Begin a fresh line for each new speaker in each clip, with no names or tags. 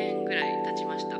年ぐらい経ちました。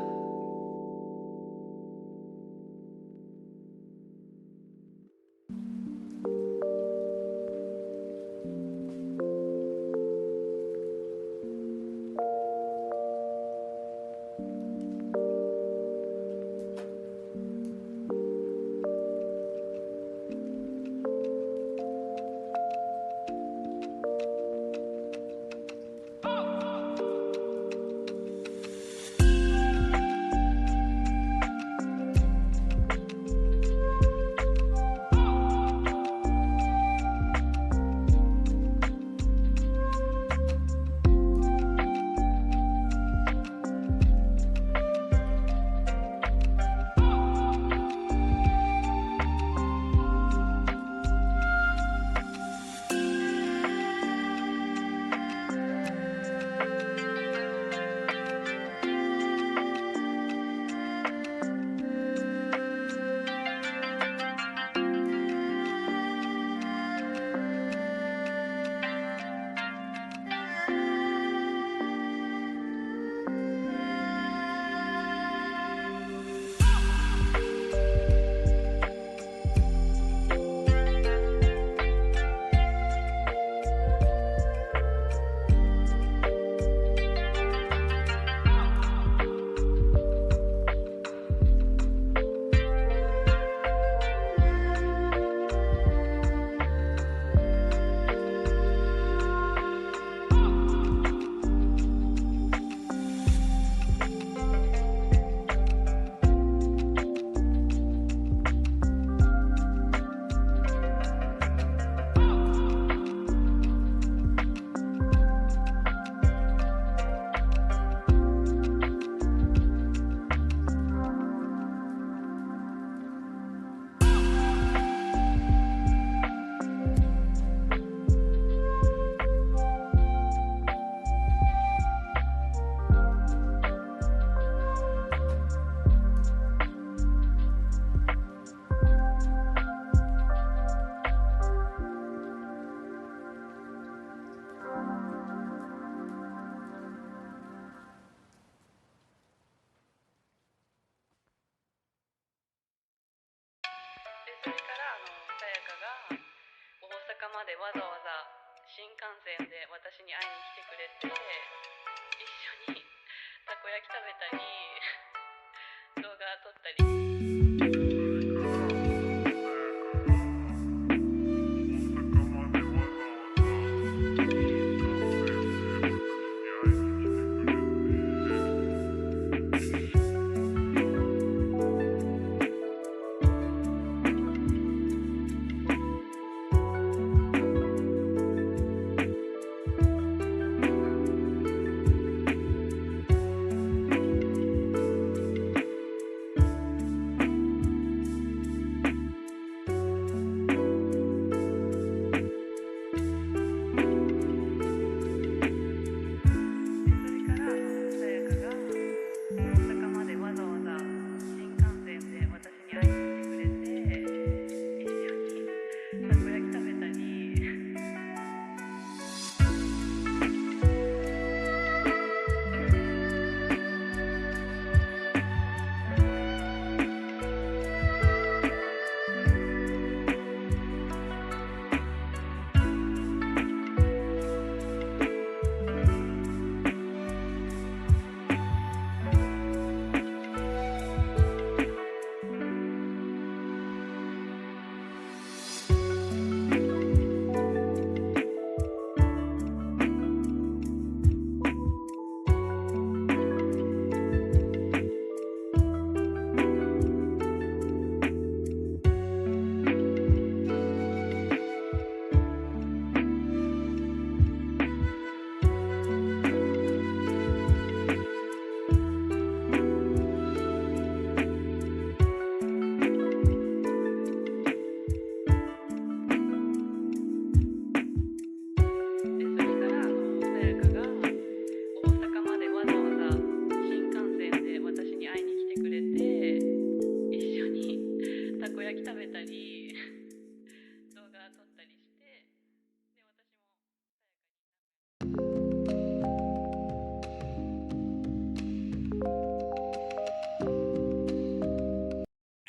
でそれからさやかが大阪までわざわざ新幹線で私に会いに来てくれて、一緒にたこ焼き食べたり動画撮ったり。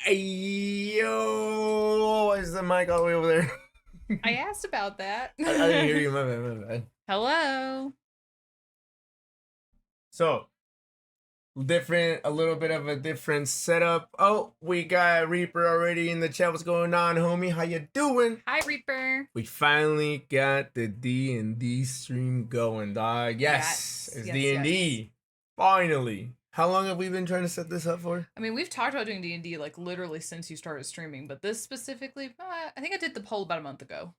Yo, why is the mic all the way over there?
I asked about that.
I didn't hear you. My bad.
Hello.
So, a little bit of a different setup. Oh, we got Reaper already in the chat. What's going on, homie? How you doing?
Hi, Reaper.
We finally got the D&D stream going, dog. Yes, it's D&D. Yes. Finally. How long have we been trying to set this up for?
I mean, we've talked about doing D&D like literally since you started streaming, but this specifically, I think I did the poll about a month ago.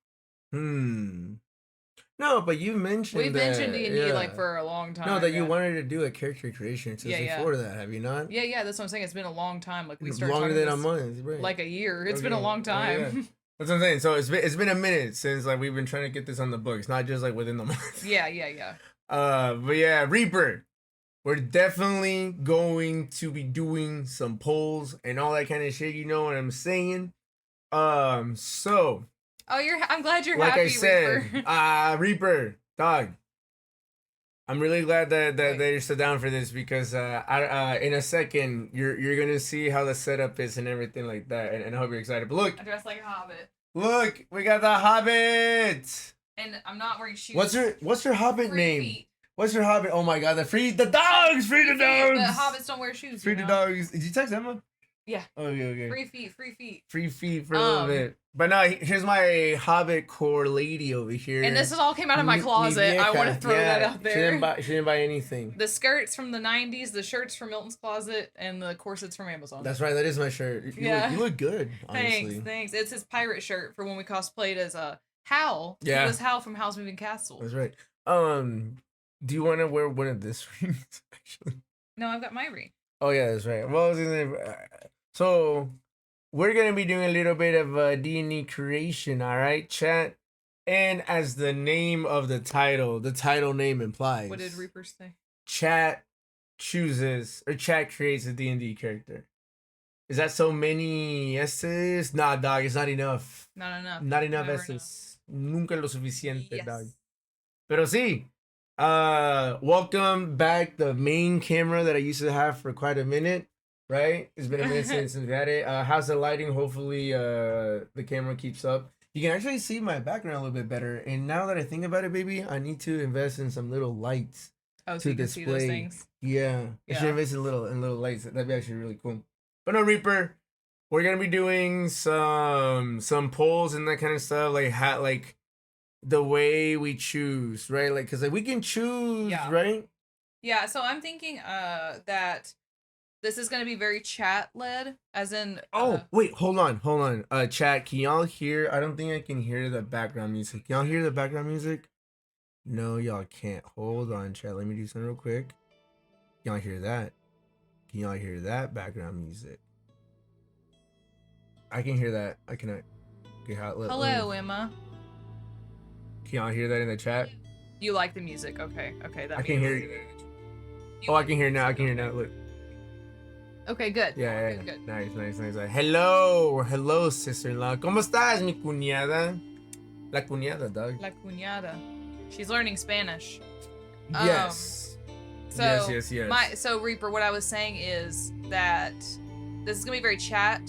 No, but you mentioned
we've mentioned D&D like for a long time.
No, that you wanted to do a character creation since before that, have you not?
Yeah, that's what I'm saying. It's been a long time. Like we started
longer than a month, right?
Like a year. It's been a long time.
Yeah. That's what I'm saying. So it's been a minute since like we've been trying to get this on the books, not just like within the month.
Yeah.
But yeah, Reaper, we're definitely going to be doing some polls and all that kind of shit. You know what I'm saying? So.
Oh, I'm glad you're
like
happy,
I said,
Reaper.
Reaper, dog. I'm really glad that you're still down for this because in a second you're gonna see how the setup is and everything like that, and I hope you're excited. But look,
I dress like a hobbit.
Look, we got the Hobbit.
And I'm not wearing shoes.
What's your Hobbit
free
name?
Feet.
What's your Hobbit? Oh my God, free the dogs.
The hobbits don't wear shoes.
Free the dogs. Did you text Emma?
Yeah.
Okay.
Free feet
for a little bit. But no, here's my Hobbit core lady over here.
And this all came out of my closet. I want to throw that out there.
She didn't buy anything.
The skirts from the 90s, the shirts from Milton's closet, and the corsets from Amazon.
That's right. That is my shirt. You look good, honestly.
Thanks. It's his pirate shirt for when we cosplayed as Hal.
Yeah.
It was Hal from Howl's Moving Castle.
That's right. Do you want to wear one of this rings, actually?
No, I've got my ring.
Oh, yeah, that's right. Well, so we're going to be doing a little bit of D&D creation, all right, chat? And as the name of the title name implies.
What did Reaper say?
Chat creates a D&D character. Is that so many S's? Nah, dog, it's not enough. Not enough S's. Nunca lo suficiente, dog. Pero sí. Welcome back, the main camera that I used to have for quite a minute, right? It's been a minute since we had it. How's the lighting? Hopefully the camera keeps up. You can actually see my background a little bit better. And now that I think about it, baby, I need to invest in some little lights
so you can see those things.
Yeah. I should invest in little lights. That'd be actually really cool. But no, Reaper, we're gonna be doing some polls and that kind of stuff, like the way we choose, right? Like, cause like we can choose, right?
Yeah. So I'm thinking that this is gonna be very chat led, as in.
Wait, hold on. Chat, can y'all hear? I don't think I can hear the background music. Y'all hear the background music? No, y'all can't. Hold on, chat. Let me do something real quick. Y'all hear that? Can y'all hear that background music? I can hear that. I cannot. Okay,
hello, Emma.
Can y'all hear that in the chat?
You like the music? Okay.
I can hear you. I can hear now. Look.
Okay, good.
Yeah. Good. Nice. Hello, sister-in-law. ¿Cómo estás, mi cuñada? La cuñada, dog.
La cuñada. She's learning Spanish.
Yes. Yes.
So Reaper, what I was saying is that this is gonna be very chat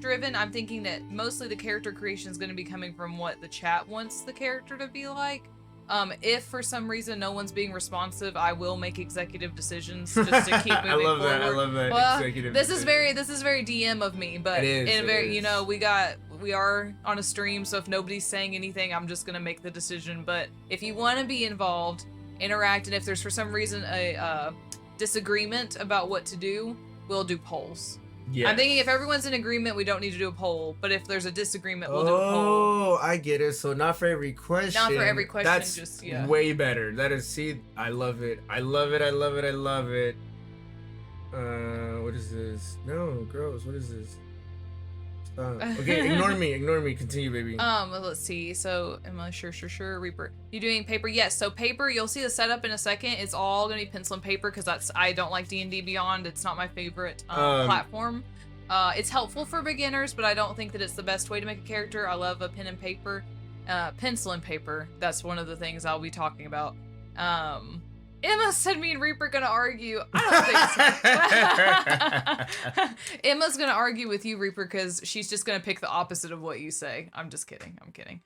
driven. I'm thinking that mostly the character creation is going to be coming from what the chat wants the character to be like. If for some reason no one's being responsive, I will make executive decisions just to keep moving forward.
I love that.
Well, this is very DM of me, but we are on a stream, so if nobody's saying anything, I'm just gonna make the decision. But if you want to be involved, interact, and if there's for some reason a disagreement about what to do, we'll do polls. Yes. I'm thinking if everyone's in agreement, we don't need to do a poll. But if there's a disagreement, we'll do a poll.
Oh, I get it. So not for every question.
Not for every question.
That's
just
way better. That is, see, I love it. What is this? No, gross. What is this? Okay, ignore me. Continue, baby.
Let's see. So, Emma, sure. Reaper, you doing paper? Yes. So paper, you'll see the setup in a second. It's all gonna be pencil and paper because I don't like D&D Beyond. It's not my favorite platform. It's helpful for beginners, but I don't think that it's the best way to make a character. I love a pen and paper, pencil and paper. That's one of the things I'll be talking about.
Emma said me and Reaper gonna argue. I don't think so. Emma's gonna argue with you, Reaper, because she's just gonna pick the opposite of what you say. I'm just kidding. I'm kidding.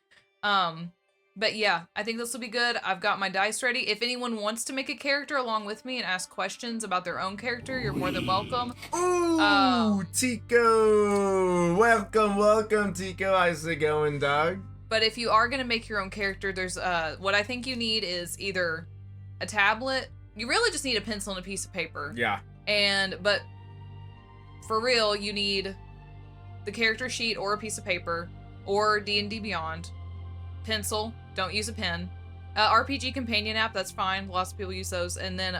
But yeah, I think this will be good. I've got my dice ready. If anyone wants to make a character along with me and ask questions about their own character, you're more than welcome.
Ooh, Tico! Welcome, Tico. How's it going, dog?
But if you are gonna make your own character, there's what I think you need is either a tablet. You really just need a pencil and a piece of paper.
Yeah.
But for real, you need the character sheet or a piece of paper or D&D Beyond. Pencil, don't use a pen. RPG companion app, that's fine. Lots of people use those. And then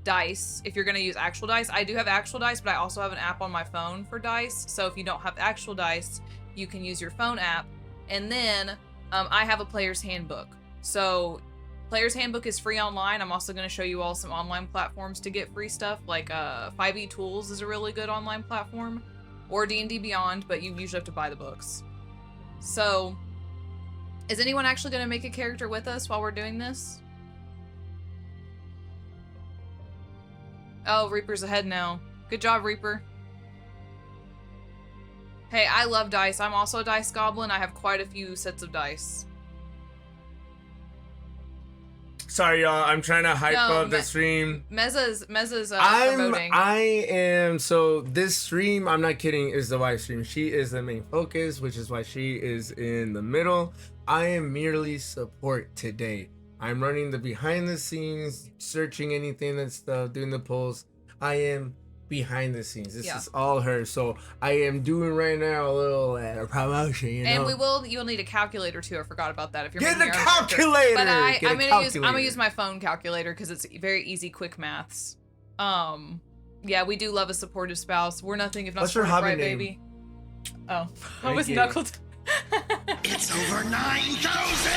dice, if you're gonna use actual dice. I do have actual dice, but I also have an app on my phone for dice. So if you don't have actual dice, you can use your phone app. And then I have a player's handbook. So player's handbook is free online. I'm also gonna show you all some online platforms to get free stuff. Like 5e Tools is a really good online platform, or D&D Beyond, but you usually have to buy the books. So is anyone actually going to make a character with us while we're doing this? Oh, Reaper's ahead now. Good job, Reaper. Hey, I love dice. I'm also a dice goblin. I have quite a few sets of dice.
Sorry, y'all. I'm trying to hype up the stream.
Mezza's promoting.
I am. So this stream, I'm not kidding, is the wife stream. She is the main focus, which is why she is in the middle. I am merely support today. I'm running the behind the scenes, searching anything that's doing the polls. I am behind the scenes. This is all her. So I am doing right now a little promotion, you know.
And you'll need a calculator too. I forgot about that. If you're
get
making
the
your
calculator.
But I'm gonna use my phone calculator because it's very easy, quick maths. Yeah, we do love a supportive spouse. We're nothing if not supportive, right, name? Baby? Oh, I was knuckled.
It's over 9,000!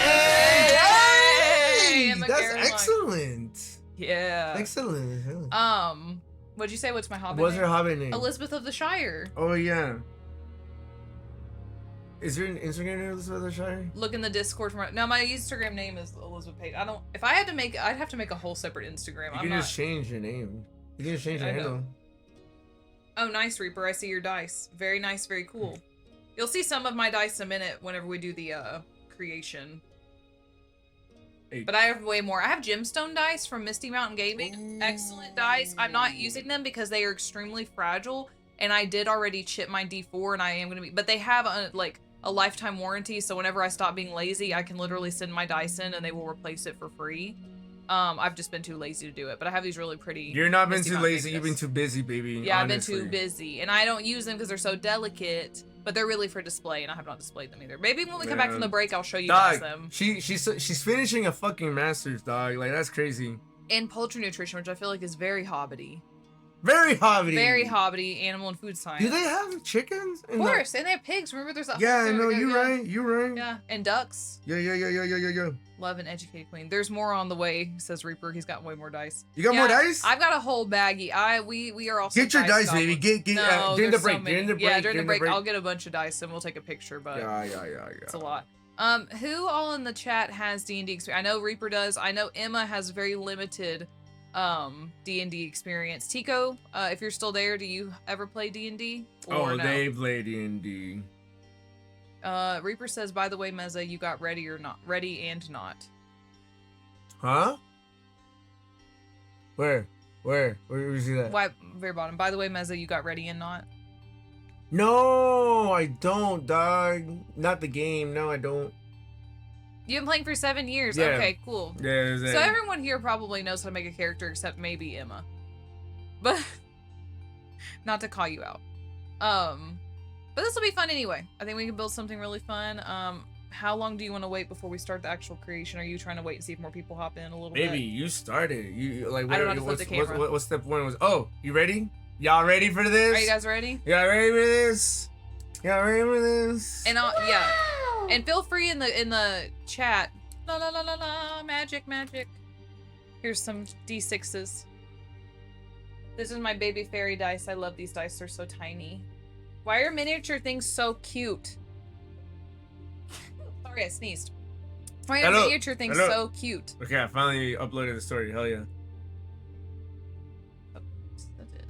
Hey! That's excellent.
Yeah.
Excellent.
What'd you say? What's my hobby
What's
name?
your hobby name?
Elizabeth of the Shire.
Oh, yeah. Is there an Instagram name, Elizabeth of the Shire?
Look in the Discord. No, my Instagram name is Elizabeth Page. If I had to make, I'd have to make a whole separate Instagram.
You can just change your name. You can just change your handle.
Oh, nice, Reaper. I see your dice. Very nice, very cool. You'll see some of my dice in a minute whenever we do the creation. But I have way more. I have gemstone dice from Misty Mountain Gaming. Excellent dice. I'm not using them because they are extremely fragile, and I did already chip my D4, and I am gonna be. But they have a lifetime warranty, so whenever I stop being lazy, I can literally send my dice in, and they will replace it for free. I've just been too lazy to do it, but I have these really pretty.
You're not been too lazy. You've been too busy, baby.
Yeah,
honestly.
I've been too busy, and I don't use them because they're so delicate. But they're really for display, and I have not displayed them either. Maybe when we come back from the break, I'll show you guys them.
She's finishing a fucking master's, dog. Like, that's crazy.
In poultry nutrition, which I feel like is very hobbity.
Very hobbity.
Very hobbity. Animal and food science.
Do they have chickens?
Of course, and they have pigs. Remember, there's a
yeah. No, you're right. You're right.
Yeah, and ducks.
Yeah.
Love an educated queen. There's more on the way, says Reaper. He's got way more dice.
You got more dice?
I've got a whole baggie. We are also
get your dice, baby. Get during the break. During the break.
I'll get a bunch of dice and we'll take a picture. But
yeah.
It's a lot. Who all in the chat has D&D experience? I know Reaper does. I know Emma has very limited D&D experience. Tico, if you're still there, do you ever play D&D?
Oh, no? They play D&D.
Reaper says, by the way, Mezza, you got ready or not? Ready and not.
Huh? Where you see that?
Why, very bottom. By the way, Mezza, you got ready and not?
No, I don't, dog. Not the game. No, I don't.
You've been playing for 7 years.
Yeah.
Okay, cool.
Yeah.
So everyone here probably knows how to make a character except maybe Emma. But not to call you out. But this will be fun anyway. I think we can build something really fun. How long do you want to wait before we start the actual creation? Are you trying to wait and see if more people hop in a little bit?
Baby, you started. You like.
I don't know how to flip the camera.
What step one was? Oh, you ready? Y'all ready for this?
Are you guys ready?
Y'all ready for this? Y'all ready for this?
And yeah. And feel free in the chat. La la la la la. Magic. Here's some D6s. This is my baby fairy dice. I love these dice. They're so tiny. Why are miniature things so cute? Sorry, I sneezed. Why are miniature things so cute?
Okay, I finally uploaded the story. Hell yeah.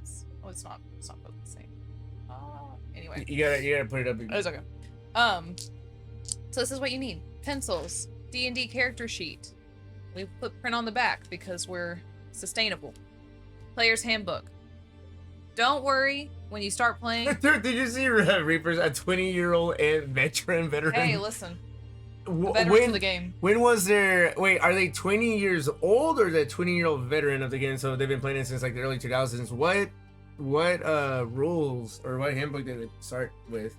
this? Oh, it's not. It's not both the same. Anyway.
You gotta put it up.
It's okay. So this is what you need: pencils, D&D character sheet. We put print on the back because we're sustainable. Player's handbook. Don't worry when you start playing.
Dude, did you see Reaper's a 20-year-old and veteran?
Hey, listen. Veterans of the game.
When was there? Wait, are they 20 years old or the 20-year-old veteran of the game? So they've been playing it since like the early 2000s. What rules or what handbook did it start with?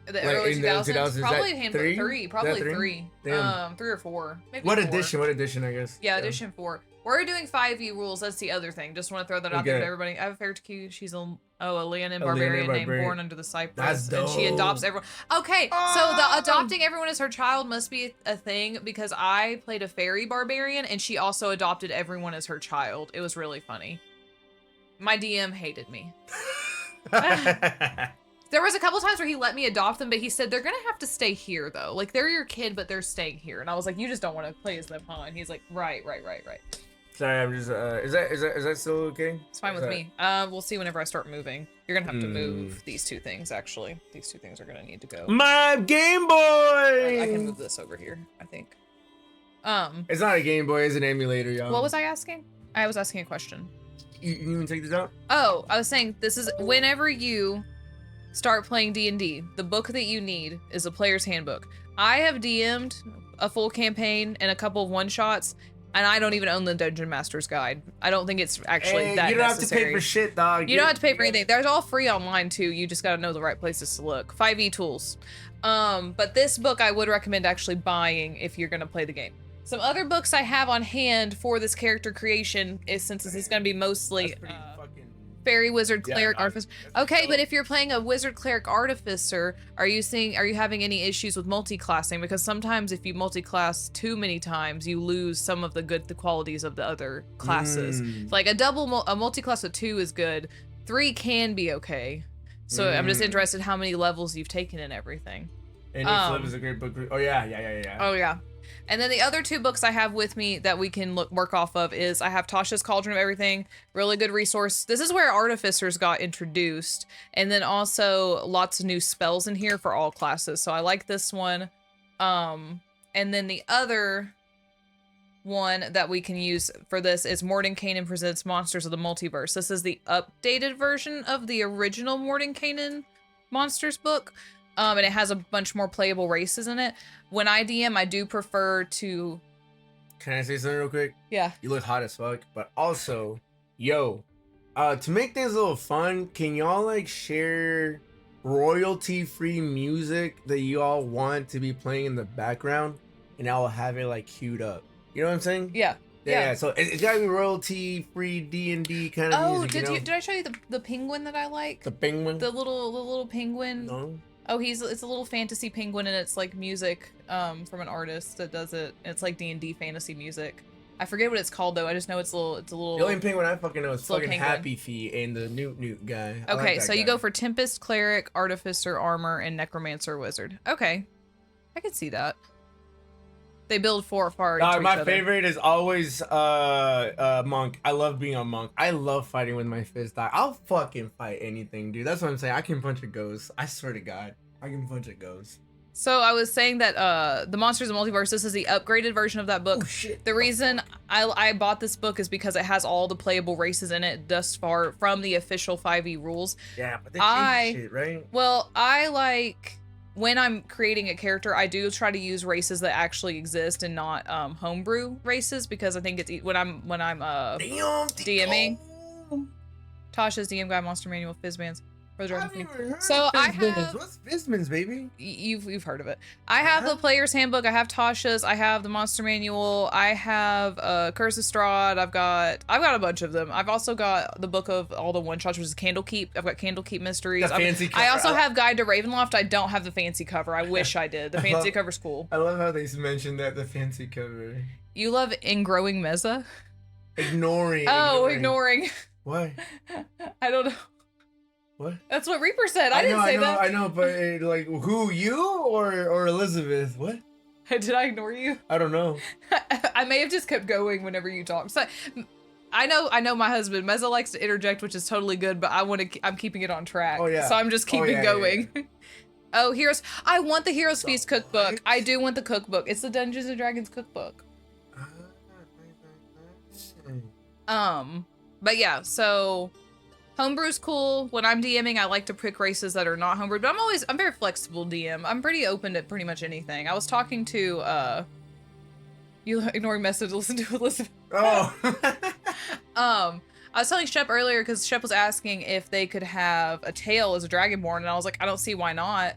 The early
in the
2000s, probably handbook
three?
three, probably
three.
3.
Damn.
3 or 4. Maybe
What
4.
edition? What edition? I guess.
Yeah, edition 4. We're doing 5e rules. That's the other thing. Just want to throw that out there to everybody. I have a favorite cute. She's a Leonin barbarian named Born Under the Cypress.
That's dope.
And she adopts everyone. Okay, so the adopting everyone as her child must be a thing because I played a fairy barbarian and she also adopted everyone as her child. It was really funny. My DM hated me. There was a couple times where he let me adopt them, but he said, they're going to have to stay here, though. Like, they're your kid, but they're staying here. And I was like, you just don't want to play as them, huh? And he's like, right.
Sorry, I'm just, is that still okay?
It's fine with me. We'll see whenever I start moving. You're going to have to move these 2 things, actually. These 2 things are going to need to go.
My Game Boy!
I can move this over here, I think.
It's not a Game Boy, it's an emulator, y'all.
What was I asking? I was asking a question.
You even take this out?
Oh, I was saying, this is whenever you start playing D&D, the book that you need is a player's handbook. I have DM'd a full campaign and a couple of one-shots, and I don't even own the Dungeon Master's Guide. I don't think it's actually that necessary. You don't have to pay for
shit, dog.
You don't have to pay for anything. There's all free online, too. You just gotta know the right places to look. 5e tools. But this book I would recommend actually buying if you're gonna play the game. Some other books I have on hand for this character creation is, since this is gonna be mostly fairy, wizard, cleric, artificer. Okay, but if you're playing a wizard, cleric, artificer, are you having any issues with multi-classing? Because sometimes if you multi-class too many times, you lose some of the qualities of the other classes. Like a multi-class of 2 is good. 3 can be okay. So I'm just interested how many levels you've taken and everything.
And Flip is a great book. Oh yeah.
Oh yeah. And then the other 2 books I have with me that we can work off of is I have Tasha's Cauldron of Everything, really good resource. This is where artificers got introduced, and then also lots of new spells in here for all classes. So I like this one. And then the other one that we can use for this is Mordenkainen Presents Monsters of the Multiverse. This is the updated version of the original Mordenkainen Monsters book. And it has a bunch more playable races in it. When I DM, I do prefer to...
Can I say something real quick?
Yeah.
You look hot as fuck, but also, to make things a little fun, can y'all like share royalty-free music that you all want to be playing in the background, and I'll have it like queued up. You know what I'm saying?
Yeah.
Yeah. So it's gotta be royalty-free D&D kind of music.
Did I show you the penguin that I like?
The penguin?
The little penguin.
No.
Oh, it's a little fantasy penguin, and it's like music from an artist that does it. It's like D&D fantasy music. I forget what it's called though. I just know it's a little.
The only penguin I fucking know is fucking
penguin.
Happy Feet and the Newt guy.
Okay, so you go for Tempest, Cleric, Artificer, Armor, and Necromancer, Wizard. Okay, I can see that. They build far into each other.
My favorite is always Monk. I love being a monk. I love fighting with my fist. I'll fucking fight anything, dude. That's what I'm saying. I can punch a ghost. I swear to God, I can punch a ghost.
So I was saying that the Monsters of the Multiverse, this is the upgraded version of that book.
Oh, shit.
The reason I bought this book is because it has all the playable races in it thus far from the official 5e rules.
Yeah, but they change shit, right?
Well, I like... When I'm creating a character, I do try to use races that actually exist and not homebrew races, because I think it's when I'm DMing. Tasha's DM Guide, Monster Manual, Fizzbands. So I have.
What's Fizzbands, baby?
You've heard of it. I have the player's handbook. I have Tasha's. I have the Monster Manual. I have Curse of Strahd. I've got a bunch of them. I've also got the book of all the one shots, which is Candlekeep. I've got Candlekeep Mysteries. I also have Guide to Ravenloft. I don't have the fancy cover. I wish I did. The fancy cover's cool.
I love how they mentioned that, the fancy cover.
You love Ingrowing Meza?
Ignoring.
Oh, ignoring.
Why?
I don't know.
What?
That's what Reaper said. I didn't say that.
I know, but like, who, you or Elizabeth? What?
Did I ignore you?
I don't know.
I may have just kept going whenever you talked. So, I know my husband. Mezza likes to interject, which is totally good, but I'm keeping it on track.
Oh, yeah.
So I'm just keeping going. Yeah. Oh, Heroes. I want the Heroes Feast cookbook.
What?
I do want the cookbook. It's the Dungeons and Dragons cookbook. But yeah, so homebrew's cool. When I'm DMing, I like to pick races that are not homebrew, but I'm very flexible DM. I'm pretty open to pretty much anything. I was talking to you ignoring message, listen to Elizabeth.
Oh.
I was telling Shep earlier because Shep was asking if they could have a tail as a Dragonborn, and I was like, I don't see why not.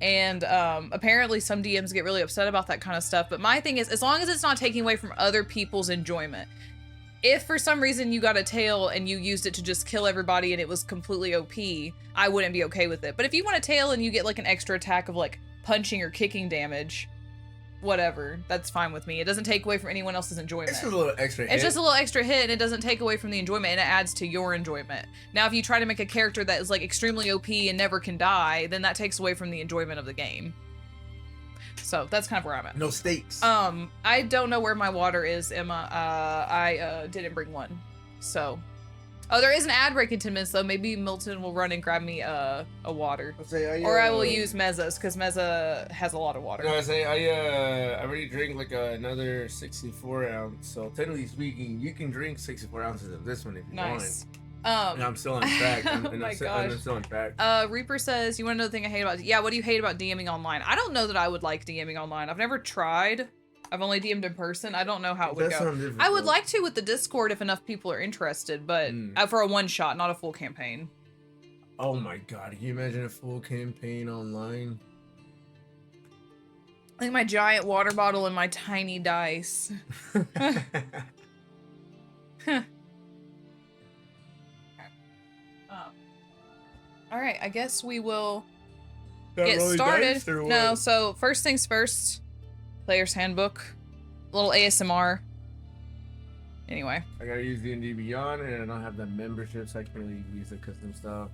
And apparently some DMs get really upset about that kind of stuff. But my thing is, as long as it's not taking away from other people's enjoyment. If for some reason you got a tail and you used it to just kill everybody and it was completely OP, I wouldn't be okay with it. But if you want a tail and you get like an extra attack of like punching or kicking damage, whatever, that's fine with me. It doesn't take away from anyone else's enjoyment.
It's just a little extra hit.
It's just a little extra hit, and it doesn't take away from the enjoyment, and it adds to your enjoyment. Now, if you try to make a character that is like extremely OP and never can die, then that takes away from the enjoyment of the game. So that's kind of where I'm at.
No stakes.
I don't know where my water is, Emma. I didn't bring one. So, oh, there is an ad break in 10 minutes though. Maybe Milton will run and grab me a water, or I will use Mezza's because Mezza has a lot of water.
No, I already drank like another 64 ounce. So technically speaking, you can drink 64 ounces of this one if you
Nice.
want. And I'm still on track.
Oh my gosh.
I'm still on track.
Reaper says, you want to know the thing I hate about it? Yeah, what do you hate about DMing online? I don't know that I would like DMing online. I've never tried. I've only DM'd in person. I don't know how it would go. I would like to with the Discord if enough people are interested, but for a one shot, not a full campaign.
Oh my god, can you imagine a full campaign online?
I think my giant water bottle and my tiny dice. All right, I guess we will get started. No, so first things first, player's handbook, a little ASMR. Anyway.
I gotta use D&D Beyond, and I don't have the membership, so I can't really use the custom stuff.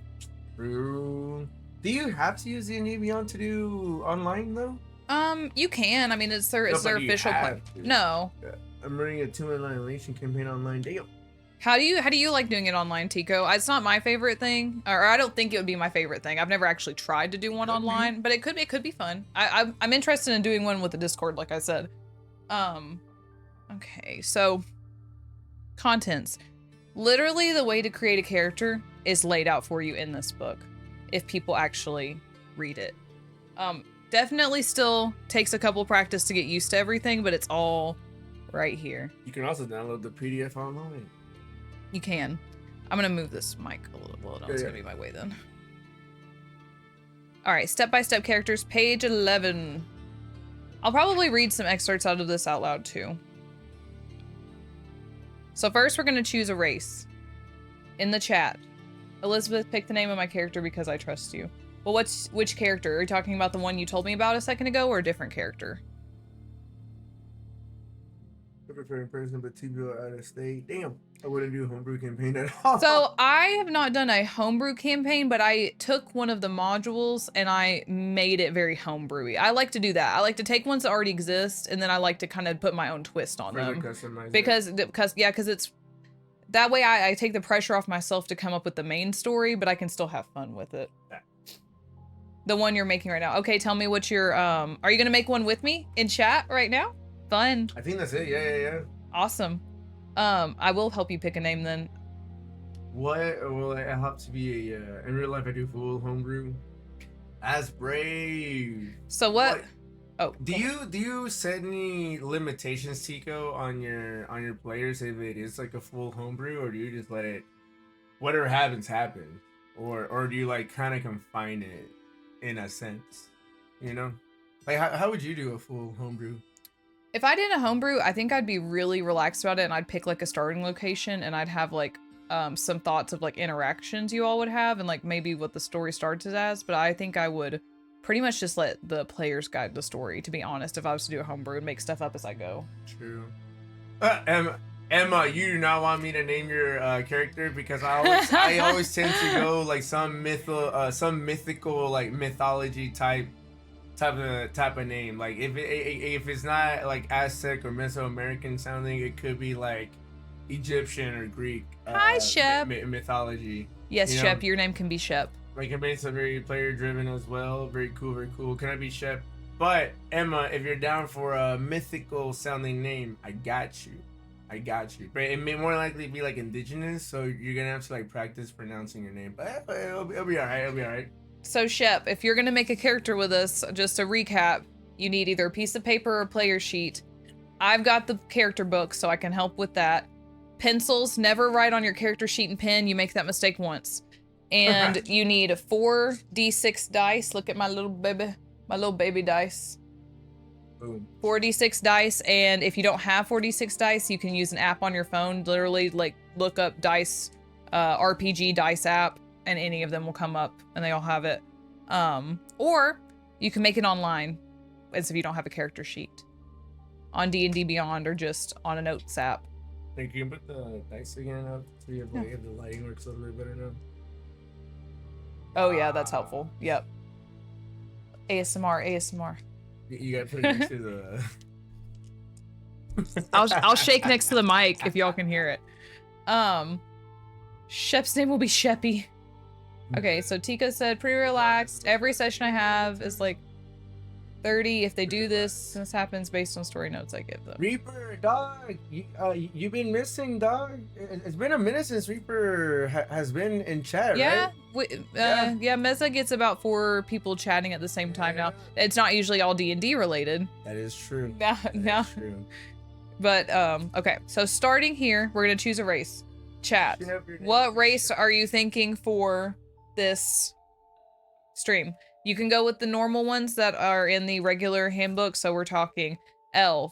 True. Do you have to use D&D Beyond to do online though?
You can. I mean, it's their official plan. No.
Yeah. I'm running a 2 Annihilation campaign online. Damn.
How do you like doing it online, Tico? It's not my favorite thing, or I don't think it would be my favorite thing. I've never actually tried to do one online, but it could be fun. I'm interested in doing one with the Discord, like I said. Okay, so contents. Literally, the way to create a character is laid out for you in this book, if people actually read it. Definitely still takes a couple practice to get used to everything, but it's all right here.
You can also download the PDF online.
You can. I'm gonna move this mic a little. Well, no, it's gonna be my way then. All right, step-by-step characters, page 11. I'll probably read some excerpts out of this out loud too. So first, we're gonna choose a race. In the chat, Elizabeth, pick the name of my character because I trust you. Well, which character? Are you talking about the one you told me about a second ago, or a different character?
Preferring person, but two people out of state. Damn, I wouldn't do a homebrew campaign at all.
So I have not done a homebrew campaign, but I took one of the modules and I made it very homebrewy. I like to do that. I like to take ones that already exist, and then I like to kind of put my own twist on them. Because it's that way I take the pressure off myself to come up with the main story, but I can still have fun with it.
Yeah.
The one you're making right now. Okay, tell me what your are you gonna make one with me in chat right now? Fun.
I think that's it. Yeah.
Awesome. I will help you pick a name then.
What? Well, I have to be a. In real life, I do full homebrew. As brave.
So what? Oh.
Do you set any limitations, Tico, on your players if it is like a full homebrew, or do you just let it, whatever happens, or do you like kind of confine it in a sense, you know? Like how would you do a full homebrew?
If I did a homebrew, I think I'd be really relaxed about it, and I'd pick like a starting location, and I'd have like some thoughts of like interactions you all would have, and like maybe what the story starts as. But I think I would pretty much just let the players guide the story, to be honest, if I was to do a homebrew and make stuff up as I go.
True. Emma, you do not want me to name your character because I always tend to go like some mythical like mythology type of name. Like if it's not like Aztec or Mesoamerican sounding, it could be like Egyptian or Greek.
Hi, Shep.
Mythology.
Yes,
You know?
Shep. Your name can be Shep.
Like it's very player driven as well. Very cool, very cool. Can I be Shep? But Emma, if you're down for a mythical sounding name, I got you. But it may more likely be like indigenous, so you're gonna have to like practice pronouncing your name. But it'll be alright.
So Shep, if you're gonna make a character with us, just to recap, you need either a piece of paper or a player sheet. I've got the character book, so I can help with that. Pencils, never write on your character sheet and pen. You make that mistake once. And you need 4d6 dice. Look at my little baby dice.
Boom.
4d6 dice, and if you don't have 4d6 dice, you can use an app on your phone. Literally, like, look up dice, RPG dice app, and any of them will come up, and they all have it. Or you can make it online, as if you don't have a character sheet, on D&D Beyond, or just on a notes app.
Think you can put the dice again up so you have like, the lighting works a little bit better now.
Oh yeah, that's helpful. Yep. ASMR.
You gotta put it next to the.
I'll shake next to the mic if y'all can hear it. Shep's name will be Sheppy. Okay, so Tika said pretty relaxed. Every session I have is like 30. If they do this happens based on story notes I give them.
Reaper, dog, you've been missing, dog. It's been a minute since Reaper has been in chat,
Yeah,
right?
yeah. Meza gets about 4 people chatting at the same time now. It's not usually all D&D related.
That is true.
No.
True.
But okay. So starting here, we're gonna choose a race. Chat. What race are you thinking for this stream? You can go with the normal ones that are in the regular handbook. So we're talking elf,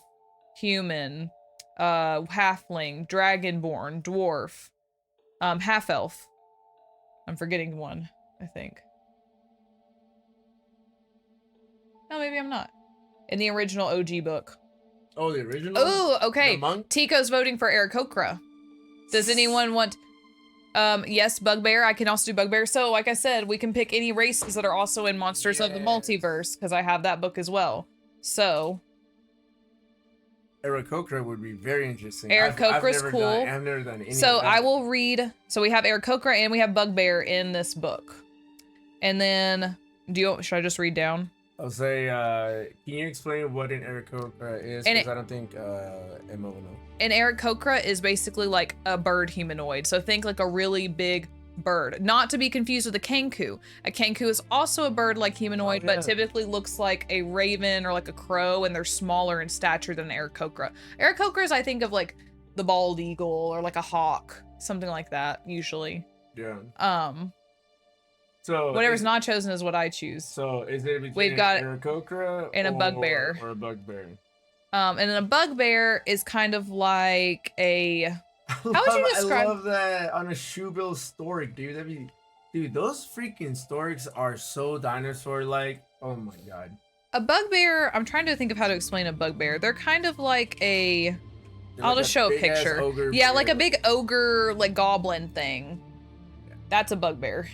human, halfling, dragonborn, dwarf, half elf. I'm forgetting one, I think. No, maybe I'm not. In the original OG book.
Oh, the original?
Oh, okay.
The monk?
Tico's voting for Aarakocra. Does anyone want... yes, Bugbear. I can also do Bugbear. So, like I said, we can pick any races that are also in Monsters of the Multiverse, because I have that book as well. So...
Aarakocra would be very interesting.
Aarakocra's cool.
I've never done any
So
of that.
I will read... So we have Aarakocra and we have Bugbear in this book. And then... should I just read down?
I'll say, can you explain what an Aarakocra is? Because I don't think Emma will know.
An Aarakocra is basically like a bird humanoid. So think like a really big bird. Not to be confused with a Kenku. A Kenku is also a bird like humanoid, but typically looks like a raven or like a crow, and they're smaller in stature than an Aarakocra. Aarakocras, I think of like the bald eagle or like a hawk, something like that, usually.
Yeah. So
whatever's not chosen is what I choose.
So is it between
We've got
an Aarakocra
and a bugbear.
Or a bugbear?
And then a bugbear is kind of like a... How would you describe?
I love that on a shoebill stork, dude. Dude, those freaking storks are so dinosaur-like. Oh my god.
A bugbear, I'm trying to think of how to explain a bugbear. They're kind of like a... I'll just show a picture. Yeah, like a big ogre, like goblin thing. Yeah. That's a bugbear.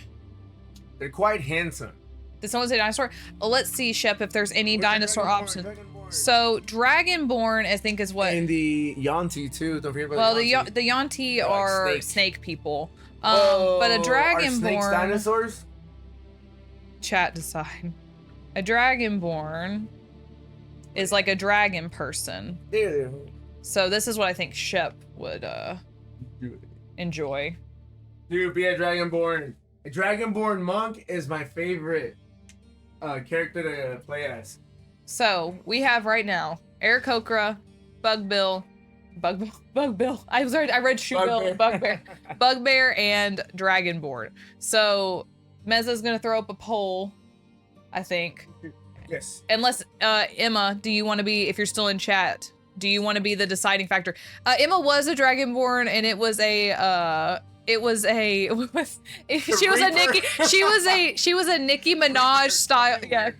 They're quite handsome.
Did someone say dinosaur? Let's see, Shep, if there's any dinosaur options. So Dragonborn, I think, is what.
And the Yuan-ti too. Don't forget about
the Yuan-ti. The Yuan-ti are snake people.
Whoa,
but a Dragonborn.
Are snakes dinosaurs?
Chat decide. A Dragonborn is like a dragon person.
Yeah.
So this is what I think Shep would enjoy.
Dude, be a Dragonborn. A Dragonborn monk is my favorite character to play as.
So we have right now Aarakocra, Bugbear. I read Shoebill, Bugbear, and Dragonborn. So Meza's gonna throw up a poll, I think.
Yes.
Unless Emma, do you want to be? If you're still in chat, do you want to be the deciding factor? Emma was a Dragonborn, and it was a. She was a Nicki Minaj style. Yeah.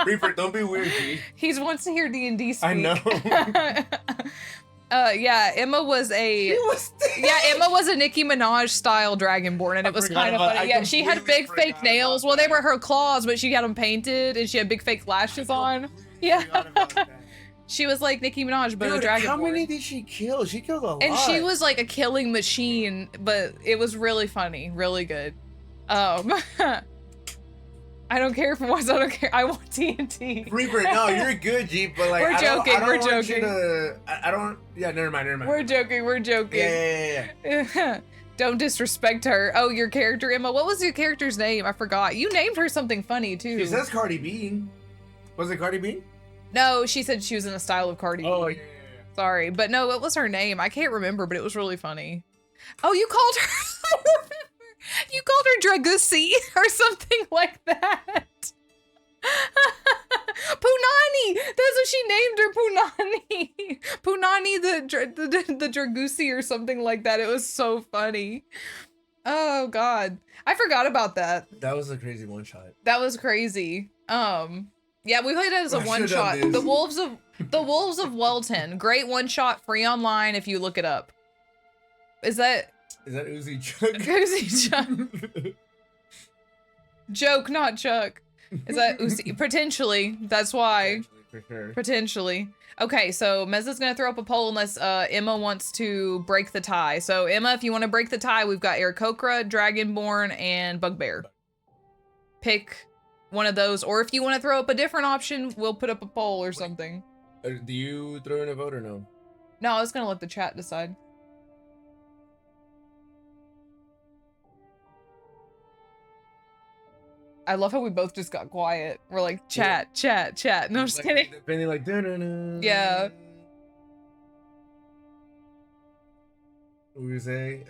Reaper, don't be weird, G.
He wants to hear D&D speak.
I know.
Yeah, Emma was a Nicki Minaj style Dragonborn, and it was kind of funny. Yeah, she had big fake nails. Well, they were her claws, but she had them painted, and she had big fake lashes on. Yeah. She was like Nicki Minaj, but a
Dude,
dragon.
how many did she kill? She killed a lot.
And she was like a killing machine, but it was really funny, really good. I don't care if it was. I don't care. I want TNT.
Reaper, no, you're good, Jeep, but like
We're joking,
I don't
we're
want
joking.
You to, I don't. Yeah, never mind.
We're joking. We're joking.
Yeah.
Don't disrespect her. Oh, your character, Emma. What was your character's name? I forgot. You named her something funny too.
She says Cardi B. Was it Cardi B?
No, she said she was in the style of Cardi B.
Oh yeah.
Sorry, but no, what was her name? I can't remember, but it was really funny. Oh, you called her. I remember. You called her Dragusi or something like that. Punani. That's what she named her. Punani. Punani the Dragusi or something like that. It was so funny. Oh God, I forgot about that.
That was a crazy one shot.
That was crazy. Yeah, we played it as a one shot.
done this.
The Wolves of Welton. Great one shot, free online if you look it up. Is that
Uzi Chuck?
Uzi Chuck? Joke, not Chuck. Is that Uzi? Potentially. That's why.
For sure.
Potentially. Okay, so Mezza's gonna throw up a poll unless Emma wants to break the tie. So Emma, if you want to break the tie, we've got Aarakocra, Dragonborn, and Bugbear. Pick one of those, or if you want to throw up a different option, we'll put up a poll or something.
Do you throw in a vote or no?
No, I was gonna let the chat decide. I love how we both just got quiet. We're like, chat. No, I'm just kidding.
Depending, like, dun-dun-dun.
Yeah.
What were you say?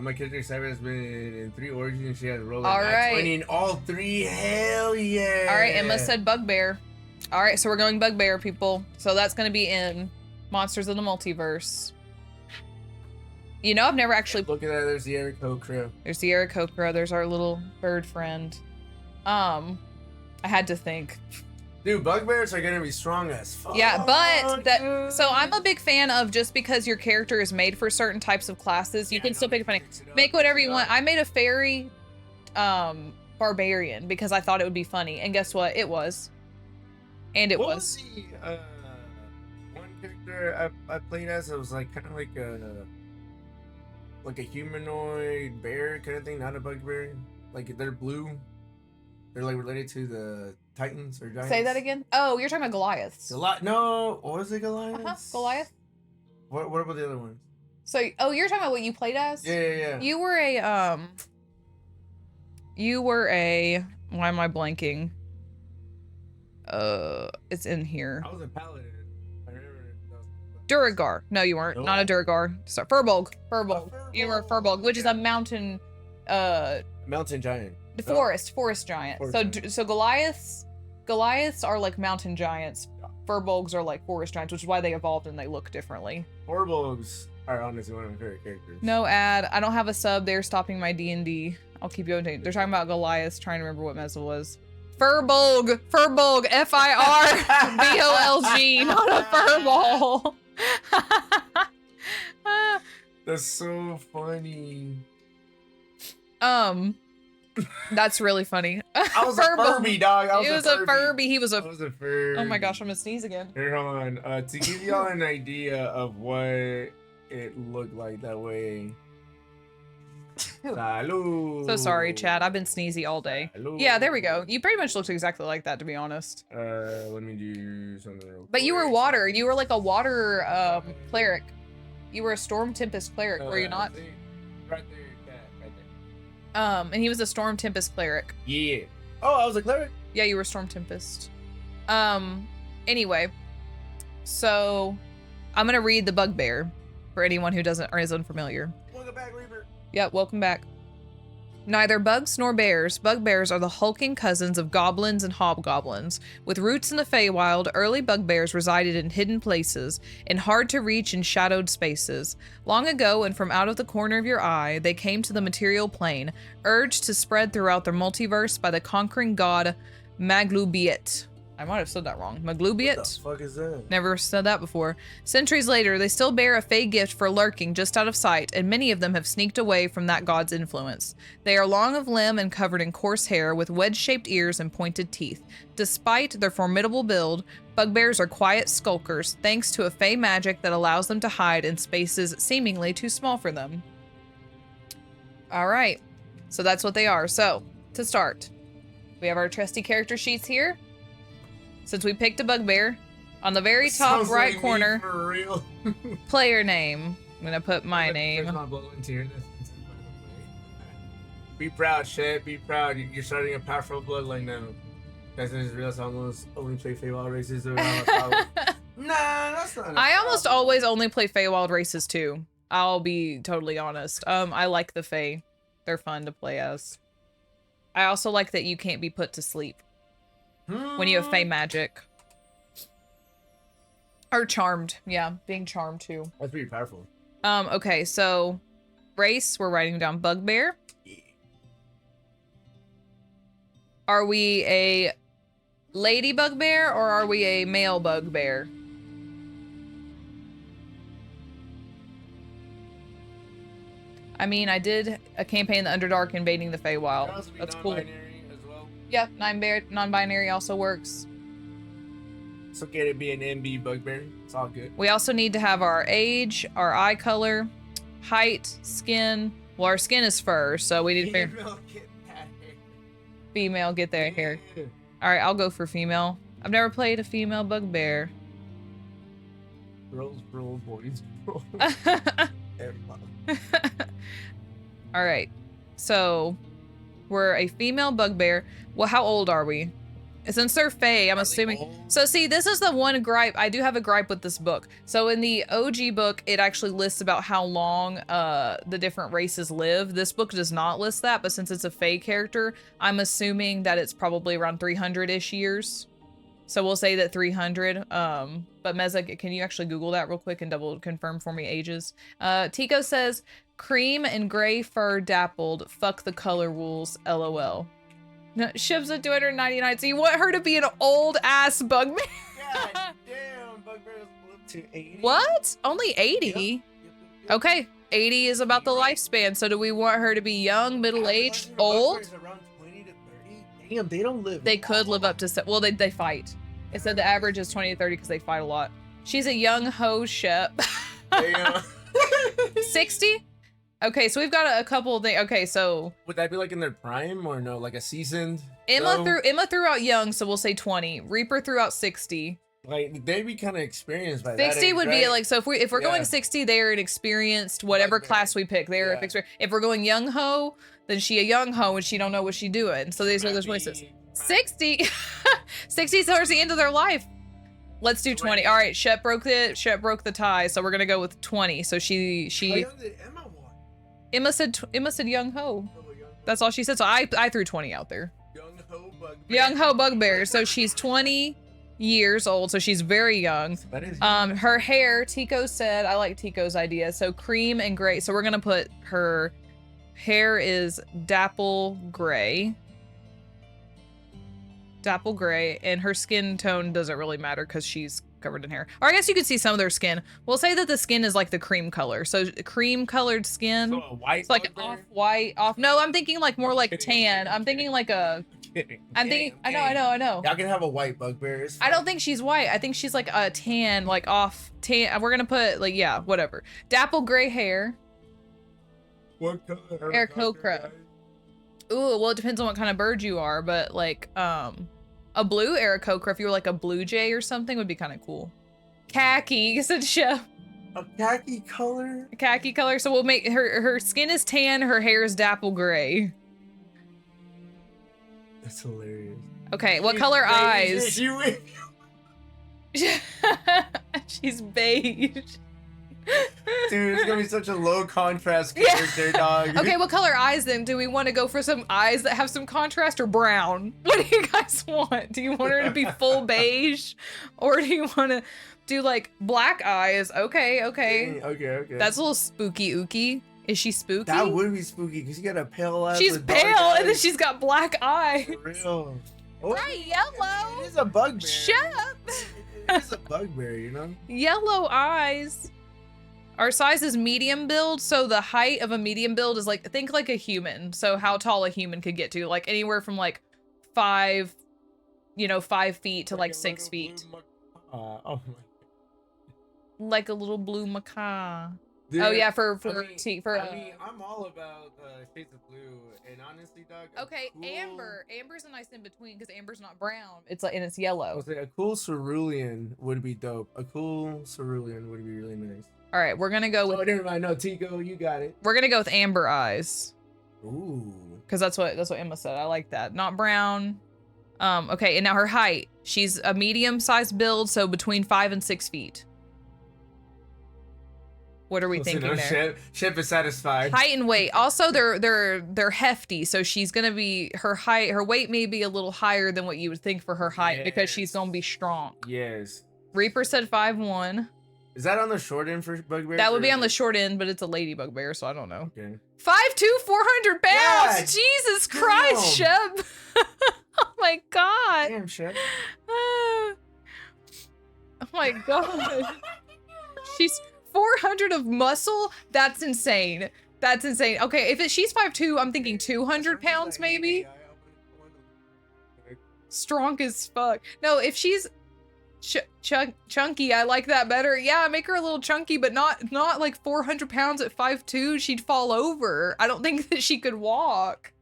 My character Cyber has been in 3 origins. She has rolled
All right.
20 in all 3. Hell yeah.
All right, Emma said Bugbear. All right, so we're going Bugbear, people. So that's going to be in Monsters of the Multiverse. You know, I've never actually...
Look at that. There's the Aarakocra.
There's the Aarakocra. There's our little bird friend. I had to think.
Dude, bugbears are gonna be strong as fuck.
Yeah, but that... So I'm a big fan of just because your character is made for certain types of classes, you can still pick a funny... Make whatever you want. I made a fairy barbarian because I thought it would be funny. And guess what? It was. And it
What
was.
the, one character I played as? It was like kind of like a humanoid bear kind of thing, not a bugbear. Like they're blue. They're like related to the Titans or Giants.
Say that again? Oh, you're talking about Goliaths.
No, what was it, Goliath?
Goliath.
What about the other ones?
So, oh, you're talking about what you played as?
Yeah.
You were a, why am I blanking? It's in here.
I was a paladin. I remember.
Duragar. No, you weren't.
Nope.
Not a Duragar. So, Furbolg.
Furbolg.
You were a Furbolg, which is a mountain,
Mountain giant.
the forest giant. So Goliaths are like mountain giants. Furbolgs are like forest giants, which is why they evolved and they look differently.
Furbolgs are honestly one of my favorite characters.
No ad. I don't have a sub. They're stopping my D&D. I'll keep going. They're talking about Goliaths. Trying to remember what Mezza was. Furbolg. FIRBOLG. Not a furball.
That's so funny.
That's really funny.
I was a Furby, dog.
He was a Furby. He was
I
a...
was a Furby.
Oh my gosh, I'm gonna sneeze again.
Here, hold on. To give y'all an idea of what it looked like that way. Salud.
So sorry, Chad. I've been sneezy all day.
Salud.
Yeah, there we go. You pretty much looked exactly like that, to be honest.
Let me do something real quick.
But you were water. You were like a water cleric. You were a Storm Tempest cleric, were you not?
Right there, right there.
And he was a Storm Tempest cleric.
Yeah. Oh, I was a cleric?
Yeah, you were Storm Tempest. Anyway. So, I'm gonna read the Bugbear for anyone who doesn't or is unfamiliar.
Welcome back, Reaper.
Yep, welcome back. Neither bugs nor bears, bugbears are the hulking cousins of goblins and hobgoblins. With roots in the Feywild, early bugbears resided in hidden places, in hard-to-reach and shadowed spaces. Long ago, and from out of the corner of your eye, they came to the material plane, urged to spread throughout the multiverse by the conquering god Maglubiet. I might have said that wrong.
What
Maglubiet?
the fuck is that?
Never said that before. Centuries later, they still bear a fey gift for lurking just out of sight, and many of them have sneaked away from that god's influence. They are long of limb and covered in coarse hair, with wedge-shaped ears and pointed teeth. Despite their formidable build, bugbears are quiet skulkers, thanks to a fey magic that allows them to hide in spaces seemingly too small for them. All right, so that's what they are. So, to start, we have our trusty character sheets here. Since we picked a bugbear, on the very top
Sounds
right
like me
corner,
for real.
player name. I'm gonna put my
There's
name.
my bloodlines here. Be proud, Shed. Be proud. You're starting a powerful bloodline now. Guys, I just realized I almost only play Feywild races. Nah, that's not.
I almost always only play Feywild races too. I'll be totally honest. I like the Fey. They're fun to play as. I also like that you can't be put to sleep when you have Fey magic. Or charmed. Yeah, being charmed too.
That's pretty powerful.
Okay, so race, we're writing down bugbear.
Yeah.
Are we a lady bugbear or are we a male bugbear? I mean, I did a campaign in the Underdark invading the Feywild. That's cool.
As well.
Yeah, non-binary also works.
It's okay to be an MB bugbear. It's all good.
We also need to have our age, our eye color, height, skin. Well, our skin is fur, so we need to figure female get their hair. All right, I'll go for female. I've never played a female bugbear.
Girls, boys,
All right, so we're a female bugbear. Well, how old are we? Since they're Fey, I'm assuming. So see, this is the one gripe. I do have a gripe with this book. So in the OG book, it actually lists about how long the different races live. This book does not list that, but since it's a Fey character, I'm assuming that it's probably around 300-ish years. So we'll say that 300. But Meza, can you actually Google that real quick and double confirm for me ages? Tico says, cream and gray fur dappled. Fuck the color rules, LOL. No, Shiv's at 299. So you want her to be an old ass bugbear?
God damn, bugbears live to 80.
What? Only 80?
Yep.
Okay, 80 is about the lifespan. So do we want her to be young, middle-aged, old?
Around 20 to 30. Damn, they don't live.
They could live up to, well, they fight. It said the average is 20 to 30 because they fight a lot. She's a young ho ship.
Damn.
60? Okay, so we've got a couple of things. Okay, so
Would that be like in their prime or no? Like a seasoned?
Emma
No?
threw out young, so we'll say 20. Reaper threw out 60.
Like they'd be kind of experienced by that
60
age,
would be
right?
like, so if we're
Yeah.
going 60, they're an experienced whatever
Bugbear.
class we pick. They're
Yeah.
experienced. If we're going young ho, then she a young ho and she don't know what she doing. So these are the choices. 60 60 towards the end of their life. Let's do 20. All right, Shep broke the tie, so we're gonna go with 20. So
How
she
young did Emma want?
Emma said young ho. That's all she said. So I threw 20 out there.
Young ho bugbear.
Young ho bugbear. So she's 20 years old, so she's very young.
That is
Her hair, Tico said, I like Tico's idea. So cream and gray. So we're gonna put her hair is dapple gray. Dapple gray, and her skin tone doesn't really matter because she's covered in hair. Or I guess you could see some of their skin. We'll say that the skin is like the cream color. So cream colored skin.
so a white.
It's like
bugbear?
off-white, no, I'm thinking like more like tan. I'm thinking like a,
Kidding.
I'm thinking, I
Kidding.
know.
Y'all can have a white bugbear. It's
I don't
fine.
think she's white. I think she's like a tan, like off tan. We're gonna put like, yeah, whatever. Dapple gray hair.
What color?
Eric Hokra. Ooh, well, it depends on what kind of bird you are, but like, a blue Aarakocra, if you were like a blue jay or something, would be kind of cool. Khaki, said Chef.
A khaki color.
Khaki color. So we'll make her skin is tan, her hair is dapple gray.
That's hilarious.
Okay, what color eyes?
You
She's beige.
Dude, it's gonna be such a low contrast
Yeah.
character, dog.
Okay, what color eyes then? Do we want to go for some eyes that have some contrast or brown? What do you guys want? Do you want her to be full beige? Or do you want to do like black eyes? Okay.
Okay.
That's a little spooky ooky. Is she spooky?
That would be spooky because you got a pale ass.
She's
with dark
pale and then
eyes.
she's got black eyes.
For real.
Bright yellow.
It is a bugbear.
Shut up.
It is a bugbear, you know?
Yellow eyes. Our size is medium build, so the height of a medium build is like, think like a human. So how tall a human could get to, like anywhere from like 5 feet to like 6 feet.
Oh my.
Like a little blue macaw.
Dude,
Oh yeah,
I'm all about shades of blue, and honestly, dog.
Okay,
cool,
amber. Amber's a nice in between because amber's not brown. It's like, and it's yellow.
I was like, a cool cerulean would be dope. A cool cerulean would be really nice.
All right, we're gonna go with.
Oh, never mind. No, Tico, you got it.
We're gonna go with amber eyes.
Ooh.
Because that's what Emma said. I like that. Not brown. Okay, and now her height. She's a medium-sized build, so between 5 and 6 feet. What are we thinking there?
Ship is satisfied.
Height and weight. Also, they're hefty, so she's gonna be her weight may be a little higher than what you would think for her height because she's gonna be strong.
Yes.
Reaper said 5'1".
Is that on the short end for bugbear?
That would be on the short end, but it's a lady bugbear, so I don't know.
Okay.
5'2", 400 pounds.
Yeah,
Jesus Christ, Shep. Oh my God.
Damn, Shep.
Oh my God. She's 400 of muscle. That's insane. That's insane. Okay, if she's 5'2", I'm thinking 200 pounds maybe. Strong as fuck. No, if she's chunky, I like that better. Yeah, make her a little chunky, but not like 400 pounds at 5'2". She'd fall over. I don't think that she could walk.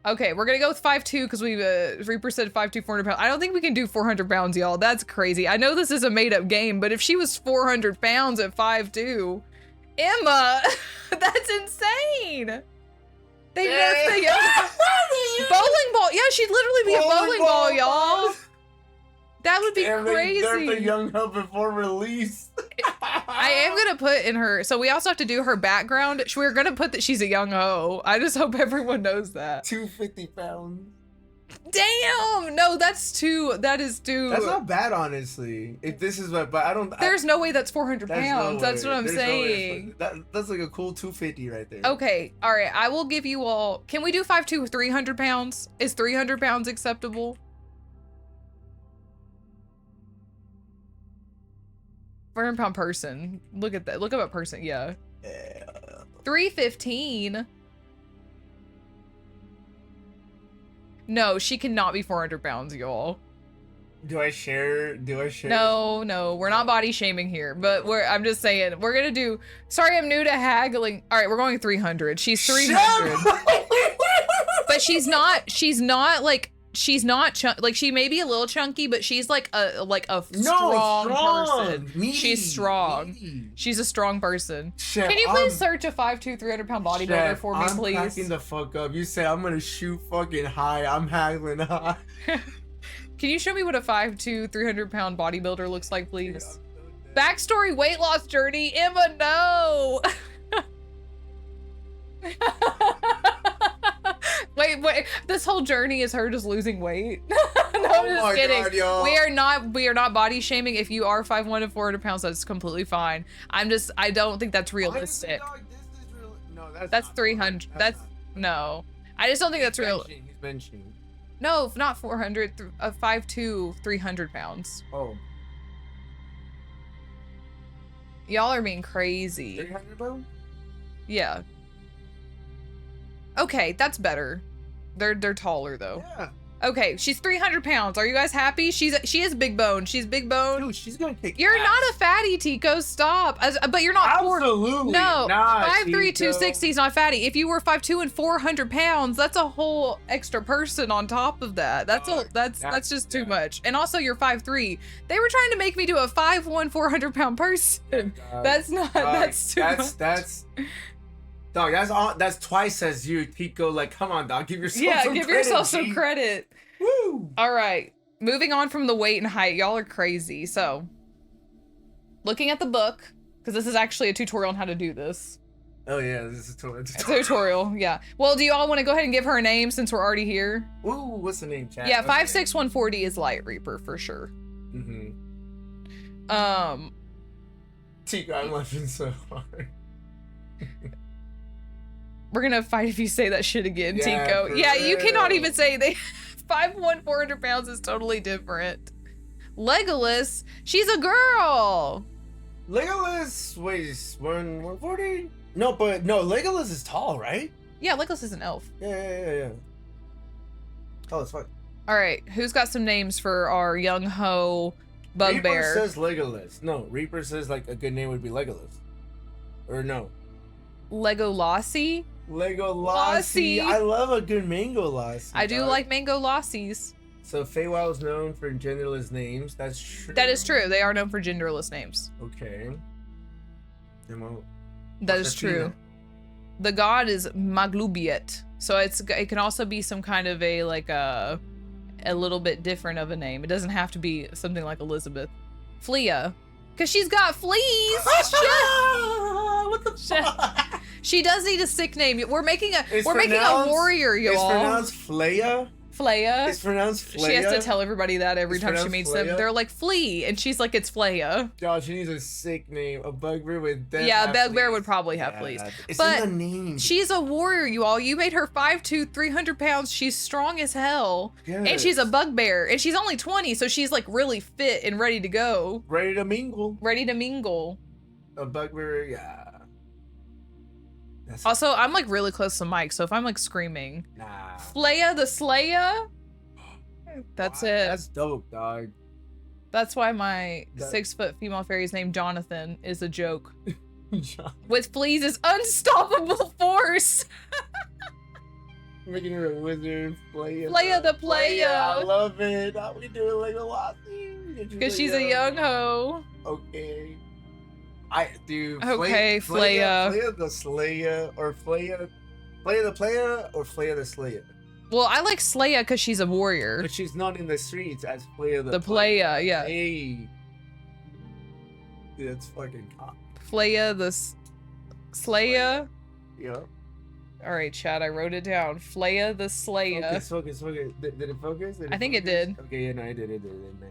Okay, we're gonna go with 5'2" because we Reaper said 5'2", 400 pounds. I don't think we can do 400 pounds, y'all. That's crazy. I know this is a made-up game, but if she was 400 pounds at 5'2", Emma, that's insane. They nerfed the bowling ball. Yeah, she'd literally be a bowling ball, y'all. That would be crazy.
They nerfed the young ho before release.
I am gonna put in her. So we also have to do her background. We're gonna put that she's a young ho. I just hope everyone knows that.
250 pounds.
Damn! No, that's too. That is too.
That's not bad, honestly. If this is what, but I don't.
There's no way that's 400 pounds.
No
that's what I'm
There's
saying.
That's like a cool 250 right there.
Okay, all right. I will give you all. Can we do 5'2", 300 pounds? Is 300 pounds acceptable? 400-pound person. Look at that. Look at that person. Yeah. 315. No, she cannot be 400 pounds, y'all.
Do I share?
No, we're not body shaming here, but I'm just saying, we're gonna do, sorry, I'm new to haggling. All right, we're going 300. She's 300. But she's not like, she may be a little chunky, but she's like a strong person.
Meaty,
she's strong.
Meaty.
She's a strong person.
Shit,
Can you please search a 5'2", 300-pound bodybuilder for me, please?
I'm packing the fuck up. You say I'm gonna shoot fucking high. I'm haggling high.
Can you show me what a 5'2", 300-pound bodybuilder looks like, please? Backstory weight loss journey. Emma, no. Wait. This whole journey is her just losing weight. No, I'm just kidding. God, yo. We are not body shaming. If you are 5'1" and 400 pounds, that's completely fine. I don't think that's realistic.
No,
that's 300. No. I just don't think that's real.
He's benching.
No, not 400. 5'2", 300 pounds.
Oh.
Y'all are being crazy.
300 pounds?
Yeah. Okay, that's better. They're taller though.
Yeah.
Okay, she's 300 pounds. Are you guys happy? She is big bone. She's big bone.
Dude, she's gonna kick
You're
ass.
not a fatty, Tico. Stop. But you're not.
Absolutely.
No.
Not,
5'3",
Tico.
260 is not fatty. If you were 5'2" and 400 pounds, that's a whole extra person on top of that. That's just too much. And also, you're 5'3". They were trying to make me do a 5'1", 400 pound person. That's not. That's too much.
Dog, that's twice as you, Tico. Like, come on, dog. Give yourself some credit.
Give yourself some credit.
Woo!
All right. Moving on from the weight and height. Y'all are crazy. So, looking at the book, because this is actually a tutorial on how to do this.
Oh, yeah. This is a
tutorial. Yeah. Well, do you all want to go ahead and give her a name since we're already here?
Ooh, what's the name, chat?
Yeah, 5'6", 140 is Light Reaper for sure.
Tico, I'm laughing so hard.
We're gonna fight if you say that shit again,
Yeah,
Tico.
for
Yeah, you cannot
real.
even say they 5'1", 400 pounds is totally different. Legolas, she's a girl.
Legolas weighs 140. No, but no, Legolas is tall, right?
Yeah, Legolas is an elf.
Yeah. Tall as fuck.
All right, who's got some names for our young ho bugbear?
Reaper says Legolas. No, Reaper says like a good name would be Legolas. Or no.
Legolassi?
Legolassi. I love a good mango lassi.
I do
dog.
like mango lassies.
So Feywild is known for genderless names. That's true.
That is true. They are known for genderless names.
Okay.
That is true. The god is Maglubiet. So it can also be some kind of a like a little bit different of a name. It doesn't have to be something like Elizabeth. Flea. Cause she's got fleas.
What the fuck?
She does need a sick name. We're making a
It's
warrior, y'all.
It's pronounced Flea.
Flea.
It's pronounced Flea.
She has to tell everybody that every
It's
time she
pronounced
meets
Flea?
them. They're like Flea, and she's like, it's Flea.
Y'all, she needs a sick name. A bugbear with death.
Yeah, a bugbear would probably have fleas.
It's
But
in the name.
she's a warrior, you all. You made her 5'2", 300 pounds. She's strong as hell. And she's a bugbear. And she's only 20, so she's like really fit and ready to go.
ready to mingle.
Ready to mingle.
A bugbear, yeah.
Also, I'm like really close to Mike, so if I'm like screaming,
Nah.
Flea the Slayer, that's
Wow,
it.
That's dope, dog.
That's why my
That-
6-foot female fairy's name Jonathan is a joke. With fleas is unstoppable force.
Making her a wizard. Flea
the player.
I love it. How we doing Legolassi?
Because she's a young hoe.
Okay. I do.
Okay,
Flea the Slayer or Flea the player or Flea the Slayer.
Well, I like Slayer because she's a warrior.
But she's not in the streets as Flea the
Player, yeah.
Hey. Dude, that's fucking cock.
Flea the Slayer.
Yeah.
All right, Chad, I wrote it down. Flea the Slayer.
Focus. Did it focus?
I think it did.
Okay, yeah, no, it did. Nice.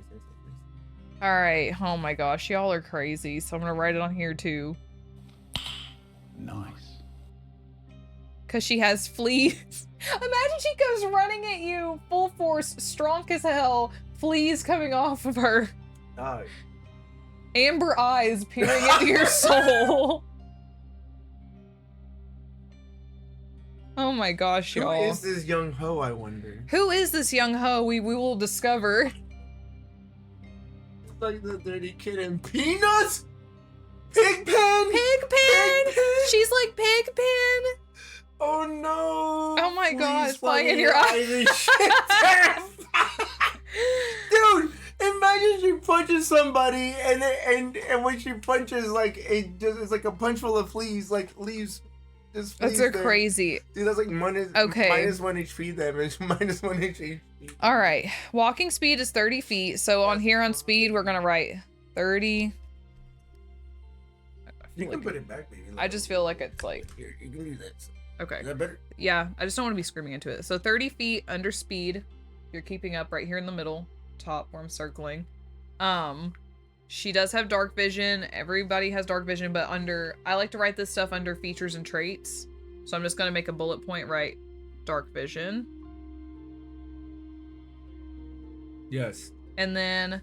All right. Oh my gosh, y'all are crazy. So I'm gonna write it on here too.
Nice.
Cause she has fleas. Imagine she comes running at you, full force, strong as hell, fleas coming off of her.
Dog.
Amber eyes peering into your soul. Oh my gosh,
Who
y'all.
is this young hoe, I wonder?
Who is this young hoe? We will discover.
It's like the dirty kid in Peanuts? Pigpen!
Pigpen! She's like Pigpen!
Oh no!
Oh my God,
Please
flying in
fucking
your
eyes and shit. Dude, imagine she punches somebody and when she punches, like it's like a punch full of fleas, like leaves. Just
That's
fleas there.
crazy.
Dude, that's like minus -1 HP damage, -1 HP.
All right, walking speed is 30 feet. So on here on speed, we're gonna write 30.
You can put it back, baby.
I just feel like it's like,
Here, you can do that.
okay.
Is that better?
Yeah, I just don't want to be screaming into it. So 30 feet under speed. You're keeping up right here in the middle, top where I'm circling. She does have dark vision. Everybody has dark vision, but I like to write this stuff under features and traits. So I'm just going to make a bullet point, right? Dark vision.
Yes.
And then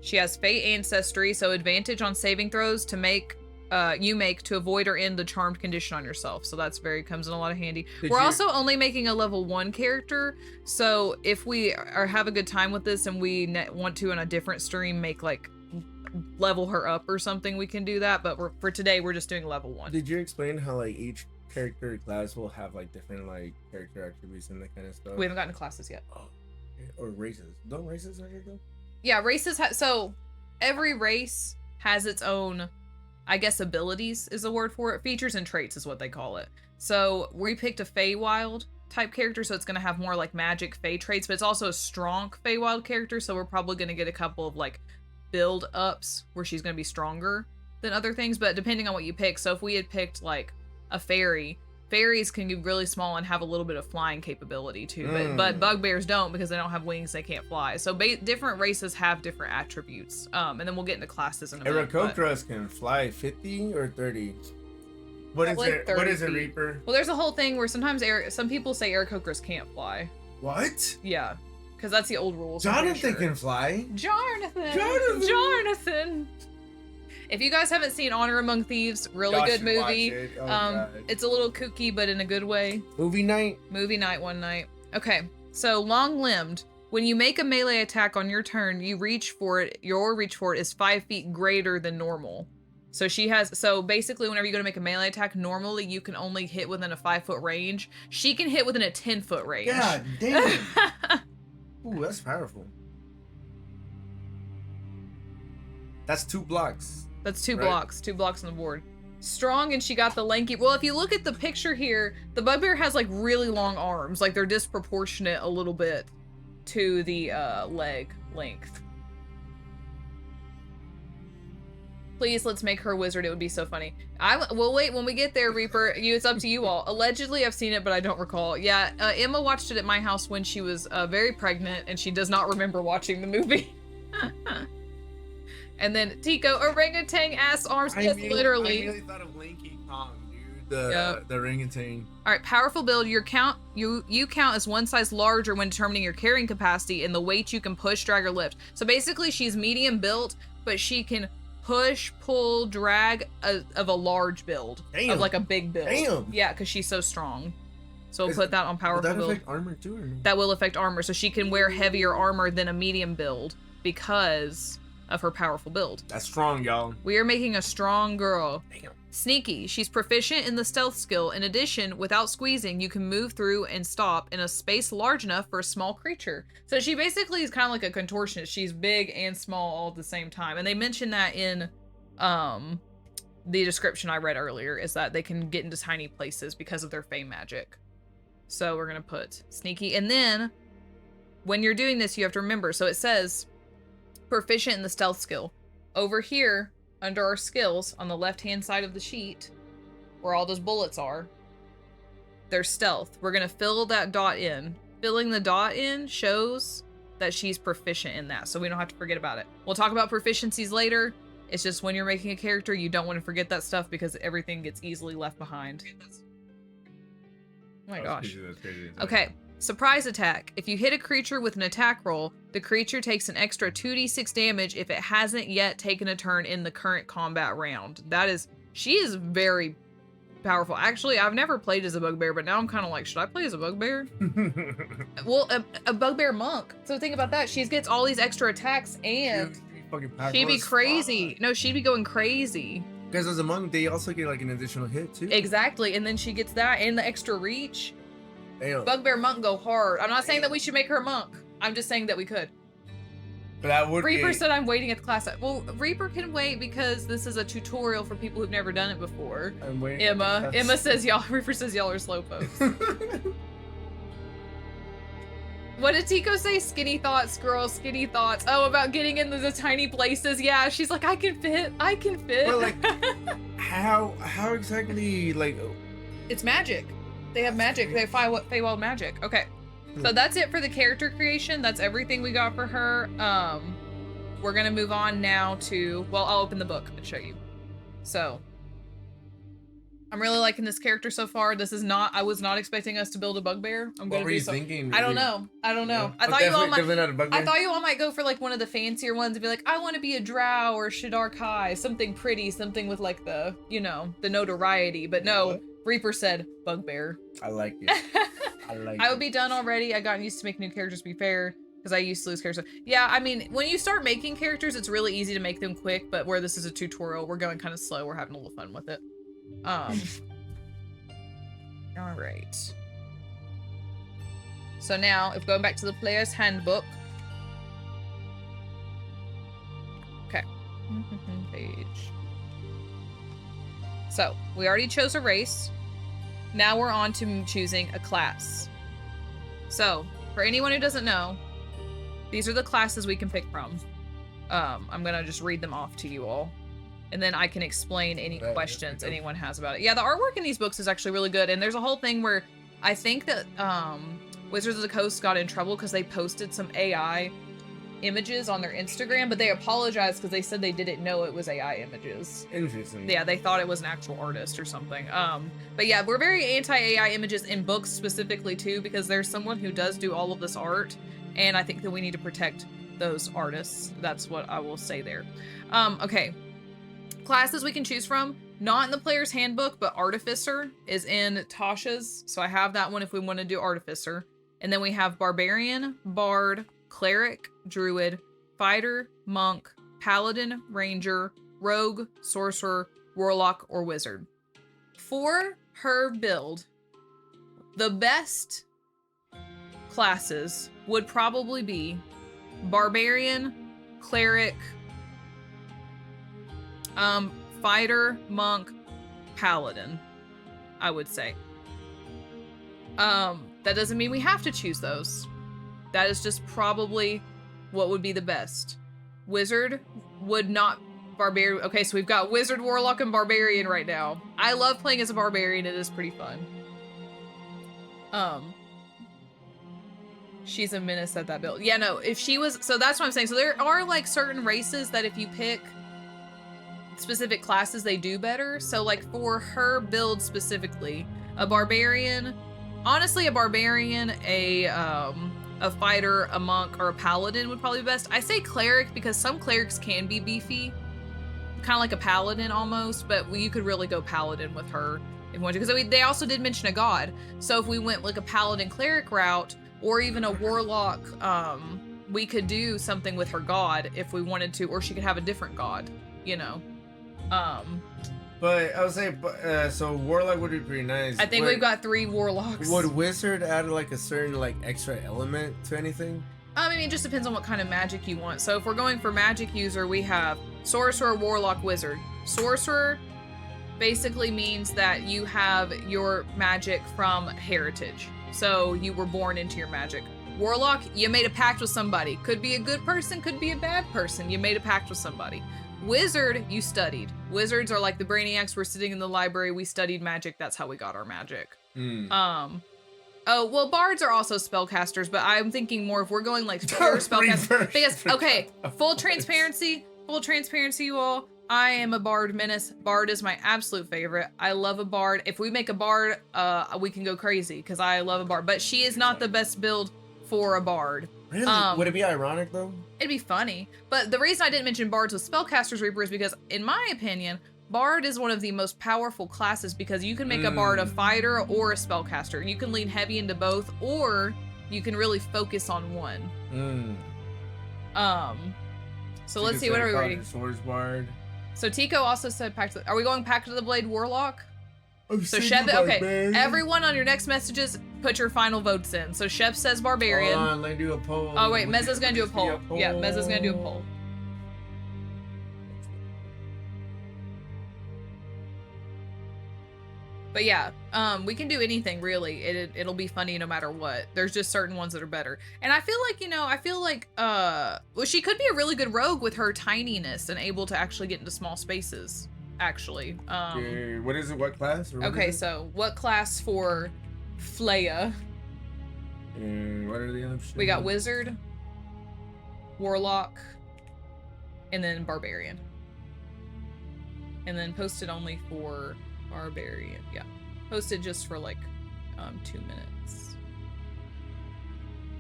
she has fate ancestry, so advantage on saving throws to make to avoid or end the charmed condition on yourself. So that's comes in a lot of handy. We're also only making a level 1 character, so if we have a good time with this and we want to in a different stream make like level her up or something, we can do that. But for today, we're just doing level 1.
Did you explain how like each character class will have like different like character attributes and that kind of stuff?
We haven't gotten to classes yet.
Oh, or races? Don't races have it though?
Yeah, races so every race has its own, I guess abilities is the word for it. Features and traits is what they call it. So we picked a Feywild type character, so it's going to have more like magic Fey traits, but it's also a strong Feywild character, so we're probably going to get a couple of like build ups where she's going to be stronger than other things, but depending on what you pick. So if we had picked like a fairy, fairies can be really small and have a little bit of flying capability too, but bugbears don't because they don't have wings, they can't fly. So different races have different attributes, and then we'll get into classes in a minute.
Aarakocras can fly 50 or 30. What is
Probably
it?
30
What is a
feet.
Reaper?
Well, there's a whole thing where sometimes some people say Aarakocras can't fly.
What?
Yeah, because that's the old rules. I'm pretty
Jonathan
sure.
can fly.
Jonathan. If you guys haven't seen Honor Among Thieves, really
Y'all
good
should watch
movie.
it. Oh, God.
It's a little kooky, but in a good way.
Movie night.
Movie night one night. Okay, so long-limbed. When you make a melee attack on your turn, you reach for it. Your reach for it is 5 feet greater than normal. So so basically, whenever you go to make a melee attack, normally you can only hit within a 5-foot range. She can hit within a 10-foot range.
God damn. Ooh, that's powerful. That's 2 blocks.
That's 2
Right.
blocks. 2 blocks on the board. Strong, and she got the lanky. Well, if you look at the picture here, the bugbear has like really long arms. Like they're disproportionate a little bit to the leg length. Please, let's make her a wizard. It would be so funny. We'll wait when we get there, Reaper. It's up to you all. Allegedly, I've seen it, but I don't recall. Yeah, Emma watched it at my house when she was very pregnant, and she does not remember watching the movie. And then Tico, orangutan ass arms. Yes, literally.
I immediately thought of Lanky Kong, dude. The orangutan.
All right, powerful build. You count as one size larger when determining your carrying capacity and the weight you can push, drag, or lift. So basically, she's medium built, but she can push, pull, drag of a large build.
Damn.
Of like a big build.
Damn.
Yeah, because she's so strong. So we'll put that on powerful
Will that
build.
affect armor too, or no?
That will affect armor, so she can wear heavier armor than a medium build because of her powerful build.
That's strong, y'all.
We are making a strong girl.
Damn.
Sneaky. She's proficient in the stealth skill. In addition, without squeezing, you can move through and stop in a space large enough for a small creature. So she basically is kind of like a contortionist. She's big and small all at the same time. And they mentioned that in the description I read earlier, is that they can get into tiny places because of their fey magic. So we're going to put sneaky. And then when you're doing this, you have to remember. So it says proficient in the stealth skill. Over here, under our skills, on the left-hand side of the sheet, where all those bullets are, there's stealth. We're going to fill that dot in. Filling the dot in shows that she's proficient in that, so we don't have to forget about it. We'll talk about proficiencies later. It's just when you're making a character, you don't want to forget that stuff because everything gets easily left behind. Oh my gosh.
That's crazy.
Okay. Surprise attack. If you hit a creature with an attack roll, the creature takes an extra 2d6 damage if it hasn't yet taken a turn in the current combat round. She is very powerful. Actually, I've never played as a bugbear, but now I'm kind of like, should I play as a bugbear? Well, a bugbear monk. So think about that. She gets all these extra attacks and she'd be crazy. No, she'd be going crazy.
Because as a monk, they also get like an additional hit too.
Exactly. And then she gets that and the extra reach.
Damn.
Bugbear monk go hard. I'm not saying that we should make her a monk. I'm just saying that we could.
But that would
Reaper
be...
said I'm waiting at the class. Well, Reaper can wait because this is a tutorial for people who've never done it before.
I'm waiting.
Emma says y'all, Reaper says y'all are slowpokes. What did Tico say? Skinny thoughts, girl, skinny thoughts. Oh, about getting into the tiny places. Yeah, she's like, I can fit.
But like, how exactly, like...
It's magic. They have magic. They have Feywild magic. Okay. So that's it for the character creation. That's everything we got for her. We're gonna move on now to, well, I'll open the book and show you. So I'm really liking this character so far. I was not expecting us to build a bugbear.
What were you thinking?
I don't know.
Yeah.
I thought you all
I
might go for like one of the fancier ones and be like, I want to be a drow or Shadar Kai, something pretty, something with like the, the notoriety. But no,
What?
Reaper said bugbear.
I like it.
I would be done already. I got used to making new characters, to be fair, because I used to lose characters. Yeah, I mean, when you start making characters, it's really easy to make them quick, but where this is a tutorial, we're going kind of slow. We're having a little fun with it. All right. So now, if going back to the player's handbook. Okay. Page. So, we already chose a race. Now we're on to choosing a class. So, for anyone who doesn't know, these are the classes we can pick from. I'm gonna just read them off to you all. And then I can explain any questions anyone has about it. Yeah, the artwork in these books is actually really good. And there's a whole thing where I think that Wizards of the Coast got in trouble because they posted some AI images on their Instagram, but they apologized because they said they didn't know it was AI images.
Interesting.
Yeah, they thought it was an actual artist or something. But yeah, we're very anti-AI images in books specifically too, because there's someone who does do all of this art, and I think that we need to protect those artists. That's what I will say there. Okay. Classes we can choose from, not in the player's handbook, but Artificer is in Tasha's, so I have that one if we want to do Artificer. And then we have Barbarian, Bard, Cleric, Druid, Fighter, Monk, Paladin, Ranger, Rogue, Sorcerer, Warlock, or Wizard. For her build, the best classes would probably be Barbarian, Cleric, Fighter, Monk, Paladin, I would say. That doesn't mean we have to choose those. That is just probably what would be the best. Wizard would not... Barbarian... Okay, so we've got Wizard, Warlock, and Barbarian right now. I love playing as a Barbarian. It is pretty fun. She's a menace at that build. Yeah, no, if she was... So that's what I'm saying. So there are, like, certain races that if you pick specific classes, they do better. So, like, for her build specifically, a Barbarian... Honestly, a Barbarian, a Fighter, a Monk, or a Paladin would probably be best. I say Cleric because some Clerics can be beefy. Kind of like a Paladin almost, but you could really go Paladin with her if you want to. Because they also did mention a God. So if we went like a Paladin Cleric route, or even a Warlock, we could do something with her God if we wanted to, or she could have a different God, you know.
But I would say, so Warlock would be pretty nice.
I think we've got 3 Warlocks.
Would Wizard add like a certain like extra element to anything?
I mean, it just depends on what kind of magic you want. So if we're going for magic user, we have Sorcerer, Warlock, Wizard. Sorcerer basically means that you have your magic from heritage. So you were born into your magic. Warlock, you made a pact with somebody. Could be a good person, could be a bad person. You made a pact with somebody. Wizard, you studied. Wizards are like the brainiacs. We're sitting in the library. We studied magic. That's how we got our magic. Oh, well, bards are also spellcasters, but I'm thinking more if we're going like pure spellcasters. Because, okay, full transparency, you all. I am a bard menace. Bard is my absolute favorite. I love a bard. If we make a bard, we can go crazy because I love a bard. But she is not the best build for a bard.
Really? Would it be ironic though?
It'd be funny. But the reason I didn't mention bards with spellcasters reaper is because, in my opinion, bard is one of the most powerful classes because you can make a bard a fighter or a spellcaster. You can lean heavy into both, or you can really focus on one. So let's see, what are we reading?
Swords bard.
So Tico also said Pact of the... Are we going Pact of the Blade Warlock? So
Shep,
okay, everyone on your next messages, put your final votes in. So Shep says Barbarian.
Hold on, let me do a poll.
Oh wait, Mezza's gonna do a poll. Yeah, Mezza's gonna do a poll. But yeah, we can do anything really. It'll be funny no matter what. There's just certain ones that are better. And I feel like, well, she could be a really good rogue with her tininess and able to actually get into small spaces. Actually.
Okay, what is it? What class?
Okay, so what class for Flea?
And what are the options?
We got Wizard, Warlock, and then Barbarian. And then posted only for Barbarian. Yeah. Posted just for like 2 minutes.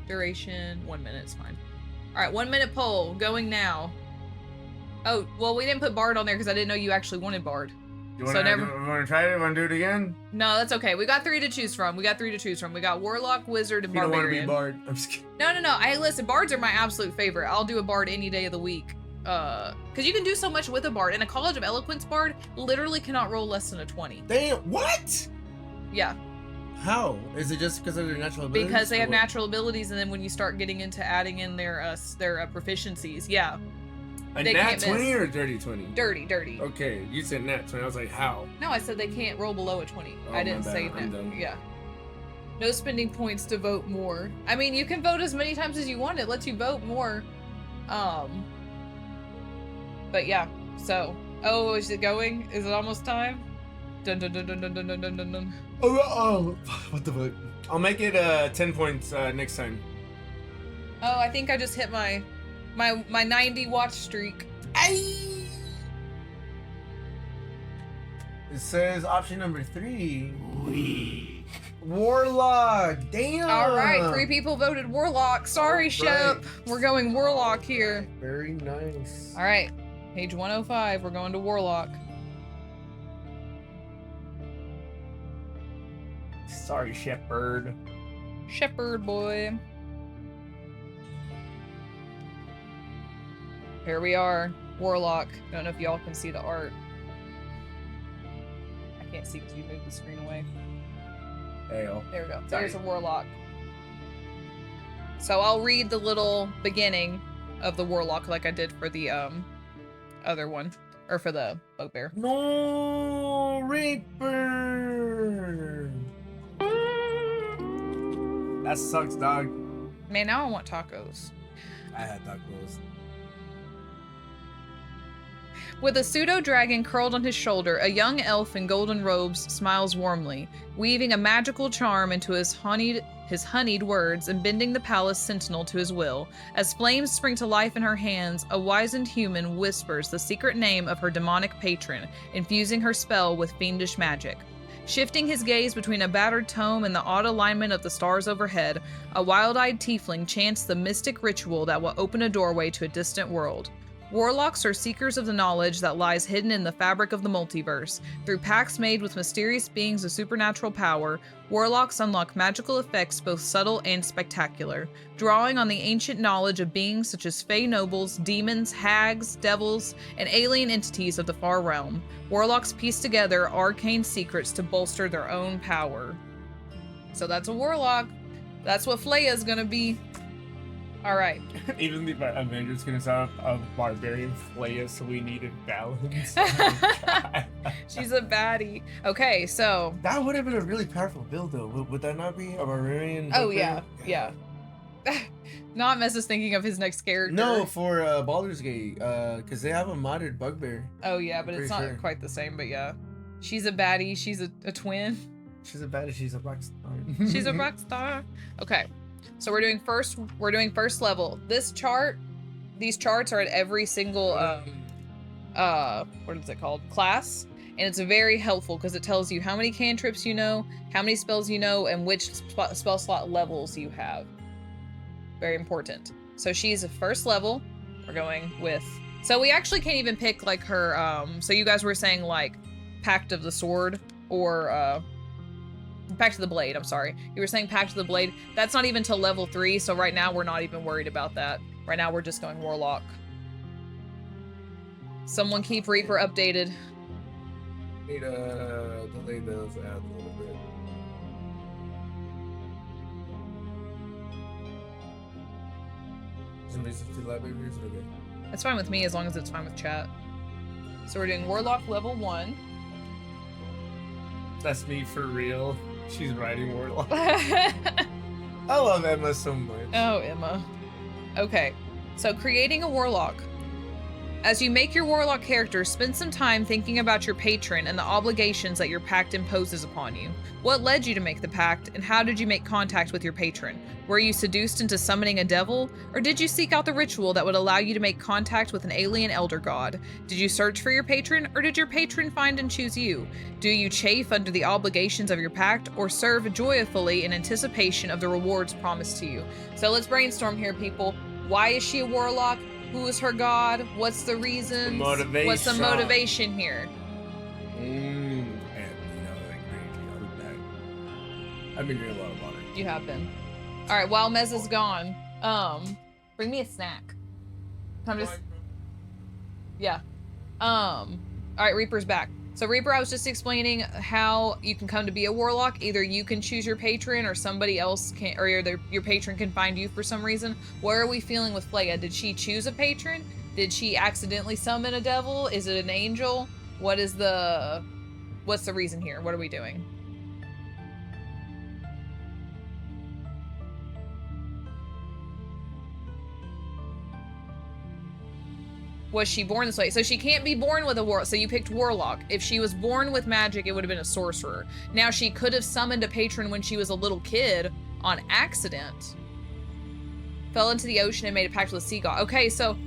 Duration, 1 minute is fine. Alright, 1 minute poll going now. Oh, well, we didn't put Bard on there because I didn't know you actually wanted Bard.
You want to try it? Want to do it again?
No, that's okay. We got 3 to choose from. We got Warlock, Wizard, and Barbarian.
You don't want to be Bard. I'm just kidding.
No. Hey, listen, Bards are my absolute favorite. I'll do a Bard any day of the week. Because you can do so much with a Bard. And a College of Eloquence Bard literally cannot roll less than a 20.
Damn, what?
Yeah.
How? Is it just because of their natural abilities?
Because they have natural abilities, and then when you start getting into adding in their proficiencies, yeah.
A nat 20 or dirty 20?
Dirty.
Okay, you said nat 20. I was like, how?
No, I said they can't roll below a 20. I didn't say that. Yeah. No spending points to vote more. I mean, you can vote as many times as you want. It lets you vote more. But yeah, so. Oh, is it going? Is it almost time? Dun dun dun dun dun dun dun dun dun dun.
Oh, what the fuck? I'll make it 10 points next time.
Oh, I think I just hit my... My 90 watch streak.
Ay! It says option number 3. Warlock. Damn.
All right, 3 people voted Warlock. Sorry, Shep. We're going Warlock here.
Very nice.
All right, page 105. We're going to Warlock.
Sorry, Shepherd.
Shepherd boy. Here we are, Warlock. Don't know if y'all can see the art. I can't see because you moved the screen away.
Hell.
There we go.
Sorry.
There's a Warlock. So I'll read the little beginning of the Warlock like I did for the other one. Or for the bugbear.
No, Reaper. That sucks, dog.
Man, now I want tacos.
I had tacos.
With a pseudo-dragon curled on his shoulder, a young elf in golden robes smiles warmly, weaving a magical charm into his honeyed words and bending the palace sentinel to his will. As flames spring to life in her hands, a wizened human whispers the secret name of her demonic patron, infusing her spell with fiendish magic. Shifting his gaze between a battered tome and the odd alignment of the stars overhead, a wild-eyed tiefling chants the mystic ritual that will open a doorway to a distant world. Warlocks are seekers of the knowledge that lies hidden in the fabric of the multiverse. Through pacts made with mysterious beings of supernatural power, warlocks unlock magical effects both subtle and spectacular. Drawing on the ancient knowledge of beings such as fey nobles, demons, hags, devils, and alien entities of the far realm, warlocks piece together arcane secrets to bolster their own power. So that's a warlock. That's what Fleya's gonna be. All right.
Even the Avengers gonna sound a barbarian Fleya, so we needed balance.
She's a baddie. Okay, so
That would have been a really powerful build, though. Would that not be a barbarian?
oh
barbarian?
yeah. Not Mess is thinking of his next character.
No, for Baldur's Gate, because they have a modded bugbear.
Oh yeah, but it's not
Pretty sure.
quite the same. But yeah, she's a baddie. She's a twin.
She's a baddie. She's a rock star.
She's a rock star. Okay, so we're doing first level. These charts are at every single what is it called? Class. And it's very helpful because it tells you how many cantrips you know, how many spells you know, and which spell slot levels you have. Very important. So she's a first level. We're going with... So we actually can't even pick like her... So you guys were saying like Pact of the Sword or... Pact of the Blade, I'm sorry. You were saying Pact of the Blade. That's not even till level 3, so right now we're not even worried about that. Right now we're just going Warlock. Someone keep Reaper updated.
Need to delay those out a little bit. Somebody's too loud, maybe it's okay.
That's fine with me as long as it's fine with chat. So we're doing Warlock level 1.
That's me for real. She's riding Warlock.
Oh,
I love Emma so much.
Emma. Okay, so creating a Warlock. As you make your Warlock character, spend some time thinking about your patron and the obligations that your pact imposes upon you. What led you to make the pact, and how did you make contact with your patron? Were you seduced into summoning a devil, or did you seek out the ritual that would allow you to make contact with an alien elder god? Did you search for your patron, or did your patron find and choose you? Do you chafe under the obligations of your pact, or serve joyfully in anticipation of the rewards promised to you? So let's brainstorm here, people. Why is she a Warlock? Who is her god? What's the reason? What's the motivation here?
And, like crazy. I've been drinking a lot of water.
You have been. All right, while Mez is gone, bring me a snack. I'm just, yeah. All right, Reaper's back. So Reaper, I was just explaining how you can come to be a Warlock. Either you can choose your patron, or somebody else can, or your patron can find you for some reason. Where are we feeling with Fleya? Did she choose a patron? Did she accidentally summon a devil? Is it an angel? What's the reason here? What are we doing? Was she born this way? So she can't be born with a war. So you picked Warlock. If she was born with magic, it would have been a sorcerer. Now she could have summoned a patron when she was a little kid on accident. Fell into the ocean and made a pact with a sea god. Okay, so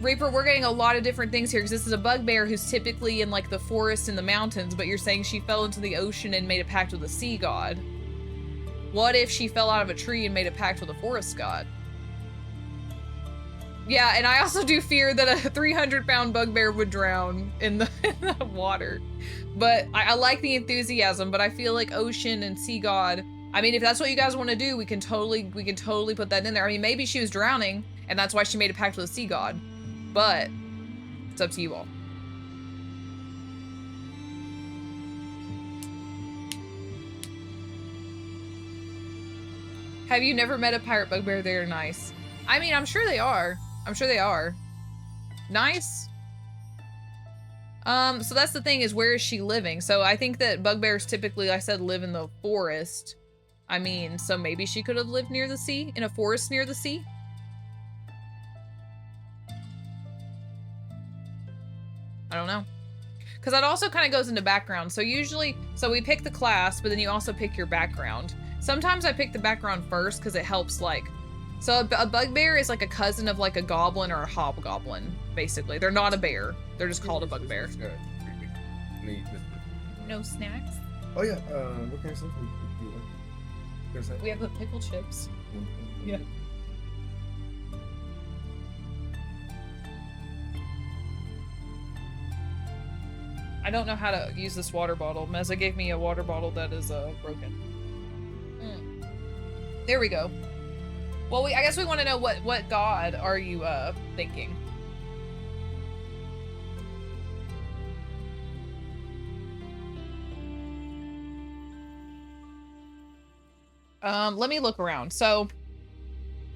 Reaper, we're getting a lot of different things here because this is a bugbear who's typically in like the forest and the mountains, but you're saying she fell into the ocean and made a pact with a sea god. What if she fell out of a tree and made a pact with a forest god? Yeah, and I also do fear that a 300-pound bugbear would drown in the water. But I like the enthusiasm, but I feel like ocean and sea god. I mean, if that's what you guys want to do, we can totally put that in there. I mean, maybe she was drowning and that's why she made a pact with a sea god. But it's up to you all. Have you never met a pirate bugbear? They're nice. I mean, I'm sure they are. I'm sure they are. Nice. So that's the thing, is where is she living? So I think that bugbears typically, like I said, live in the forest. I mean, so maybe she could have lived near the sea, in a forest near the sea. I don't know. Because that also kind of goes into background. So usually, so we pick the class, but then you also pick your background. Sometimes I pick the background first because it helps, like, so a bugbear is like a cousin of like a goblin or a hobgoblin, basically. They're not a bear. They're just called a bugbear. No snacks?
Oh yeah, what kind of stuff do you like?
We have the pickle chips. Yeah. I don't know how to use this water bottle. Meza gave me a water bottle that is broken. There we go. Well, I guess we want to know what god are you thinking? Let me look around. So,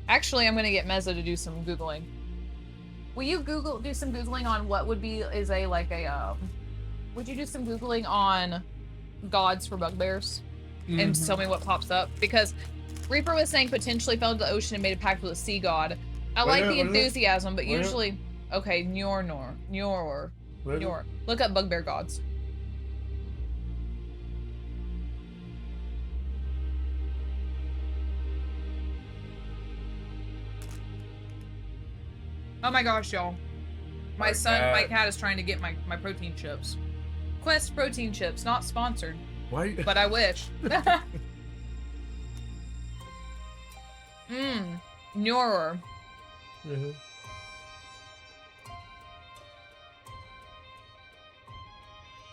actually, I'm gonna get Meza to do some Googling. Will you do some Googling on what would be, would you do some Googling on gods for bugbears? And tell me what pops up? Because Reaper was saying potentially fell into the ocean and made a pact with a sea god. I like the enthusiasm, but usually... Okay, Njor. Look up bugbear gods. Oh my gosh, y'all. My cat is trying to get my protein chips. Quest protein chips, not sponsored.
Why?
But I wish. Njor.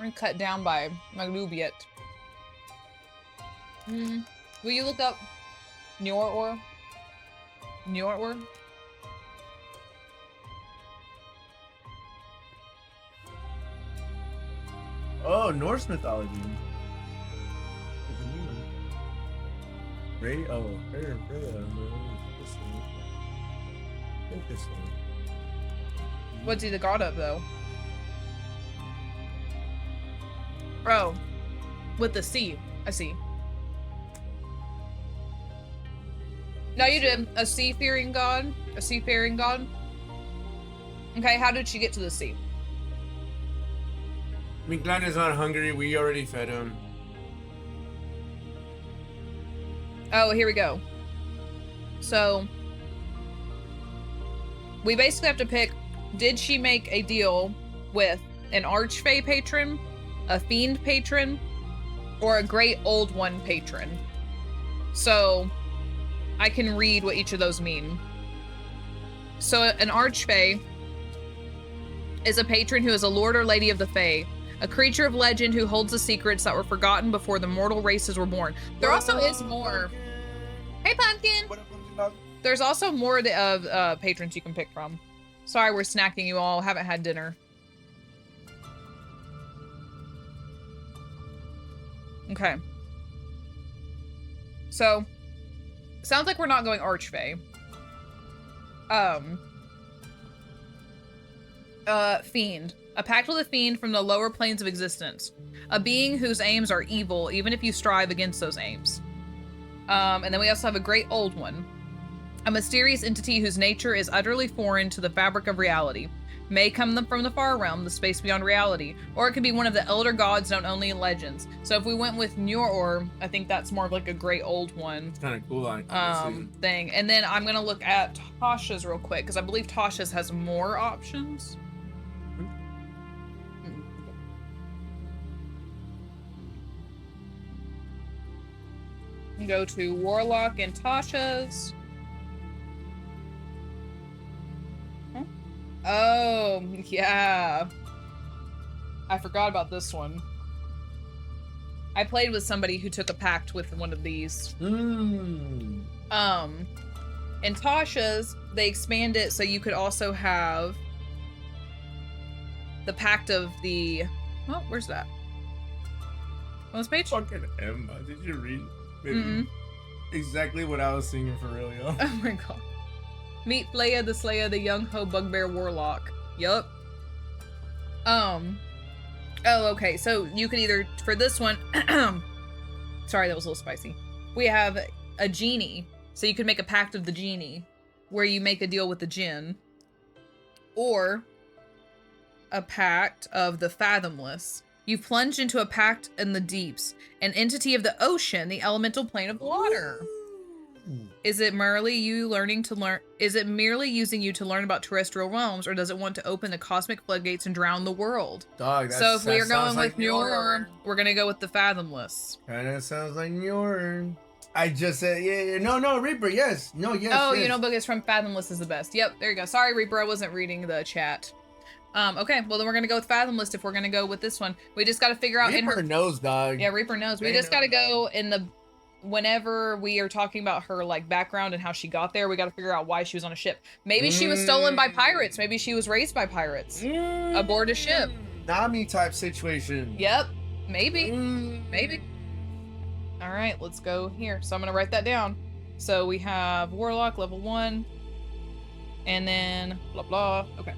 We're cut down by Maglubiet. Will you look up Njor? Njor?
Oh, Norse mythology. Right? Oh, here, this one. I think this one.
What's he the god of, though? Oh, with the sea. I see. No, you did. A seafaring god? A seafaring god? Okay, how did she get to the sea?
Miglan is not hungry. We already fed him.
Oh, here we go. So, we basically have to pick, did she make a deal with an Archfey patron, a Fiend patron, or a Great Old One patron? So, I can read what each of those mean. So, an Archfey is a patron who is a lord or lady of the Fae, a creature of legend who holds the secrets that were forgotten before the mortal races were born. There also is more. Hey, Pumpkin! There's also more of patrons you can pick from. Sorry, we're snacking you all. Haven't had dinner. Okay. So, sounds like we're not going Archfey. Fiend. A pact with a fiend from the lower planes of existence. A being whose aims are evil, even if you strive against those aims. And then we also have a Great Old One. A mysterious entity whose nature is utterly foreign to the fabric of reality. may come from the far realm, the space beyond reality, or it could be one of the elder gods known only in legends. So if we went with Njor, I think that's more of like a great old one.
It's kind of cool on
Thing. And then I'm gonna look at Tasha's real quick because I believe Tasha's has more options. Go to Warlock and Tasha's. Huh? Oh, yeah. I forgot about this one. I played with somebody who took a pact with one of these. In Tasha's, they expand it so you could also have the pact of the... Oh, where's that? On this page?
Fucking Emma, did you read? Baby. Exactly what I was singing for real, yo.
Oh my god. Meet Flaya the Slayer, the young ho bugbear warlock. Yup. Oh, okay. So you could either, for this one, sorry, that was a little spicy. We have a genie. So you could make a pact of the genie, where you make a deal with the djinn. Or a pact of the fathomless. You plunge into a pact in the deeps, an entity of the ocean, the elemental plane of water. Is it merely you learning to learn? Is it merely using you to learn about terrestrial realms, or does it want to open the cosmic floodgates and drown the world?
Dog,
so if we're going with Njor, we're gonna go with the fathomless.
Kinda sounds like Njor. I just said, yeah, no, Reaper, yes. No, yes.
Oh,
yes.
you know, because from Fathomless is the best. Yep, there you go. Sorry, Reaper, I wasn't reading the chat. Okay, well then we're gonna go with Fathomless if we're gonna go with this one. We just gotta figure out
Reaper
in her...
knows, dog.
Yeah, Reaper knows. We just gotta go in the... Whenever we are talking about her, like, background and how she got there, we gotta figure out why she was on a ship. Maybe she was stolen by pirates. Maybe she was raised by pirates. Aboard a ship.
Nami type situation.
Yep. Maybe. Maybe. Alright, let's go here. So I'm gonna write that down. So we have Warlock, level 1. And then blah blah. Okay.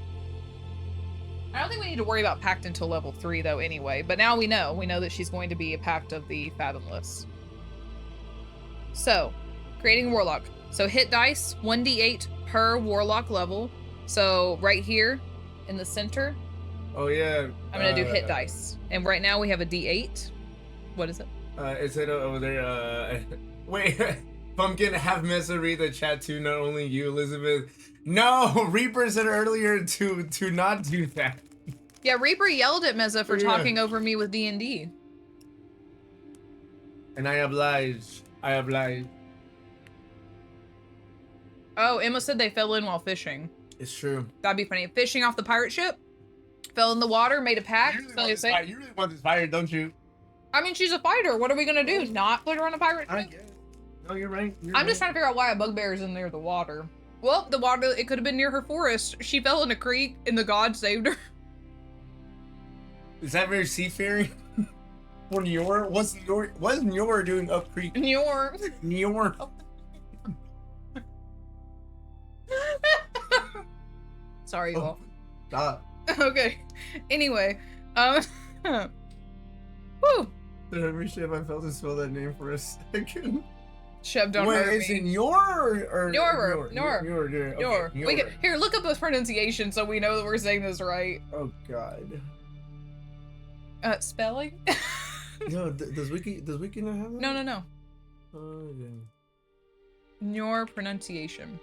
I don't think we need to worry about Pact until level 3 though anyway, but now we know. We know that she's going to be a Pact of the Fathomless. So, creating Warlock. So hit dice, 1d8 per Warlock level. So right here in the center.
Oh yeah.
I'm gonna do hit dice. And right now we have a d8. What is it?
Is it over there? Wait, Pumpkin, have Mesa read the chat too, not only you, Elizabeth. No, Reaper said earlier to not do that.
Yeah, Reaper yelled at Meza for talking over me with DND.
And I oblige.
Oh, Emma said they fell in while fishing.
It's true.
That'd be funny. Fishing off the pirate ship, fell in the water, made a pact.
You really want this fired, don't you?
I mean, she's a fighter. What are we gonna do? Not put her on a pirate ship?
No, you're right.
I'm just trying to figure out why a bugbear is in near the water. Well, the water, it could have been near her forest. She fell in a creek and the god saved her.
Is that very seafaring? For Njor? What's Njor doing up creek?
Njor. Sorry, you all.
Stop.
Okay. Anyway, whew.
Every ship I felt to spell that name for a second.
Shep, don't hurt me.
Wait, is it Njor or
Njor?
Njor.
We can, here, look up this pronunciation so we know that we're saying this right.
Oh God.
Spelling?
No, does Wiki not have that?
No.
Oh, yeah.
Njor pronunciation.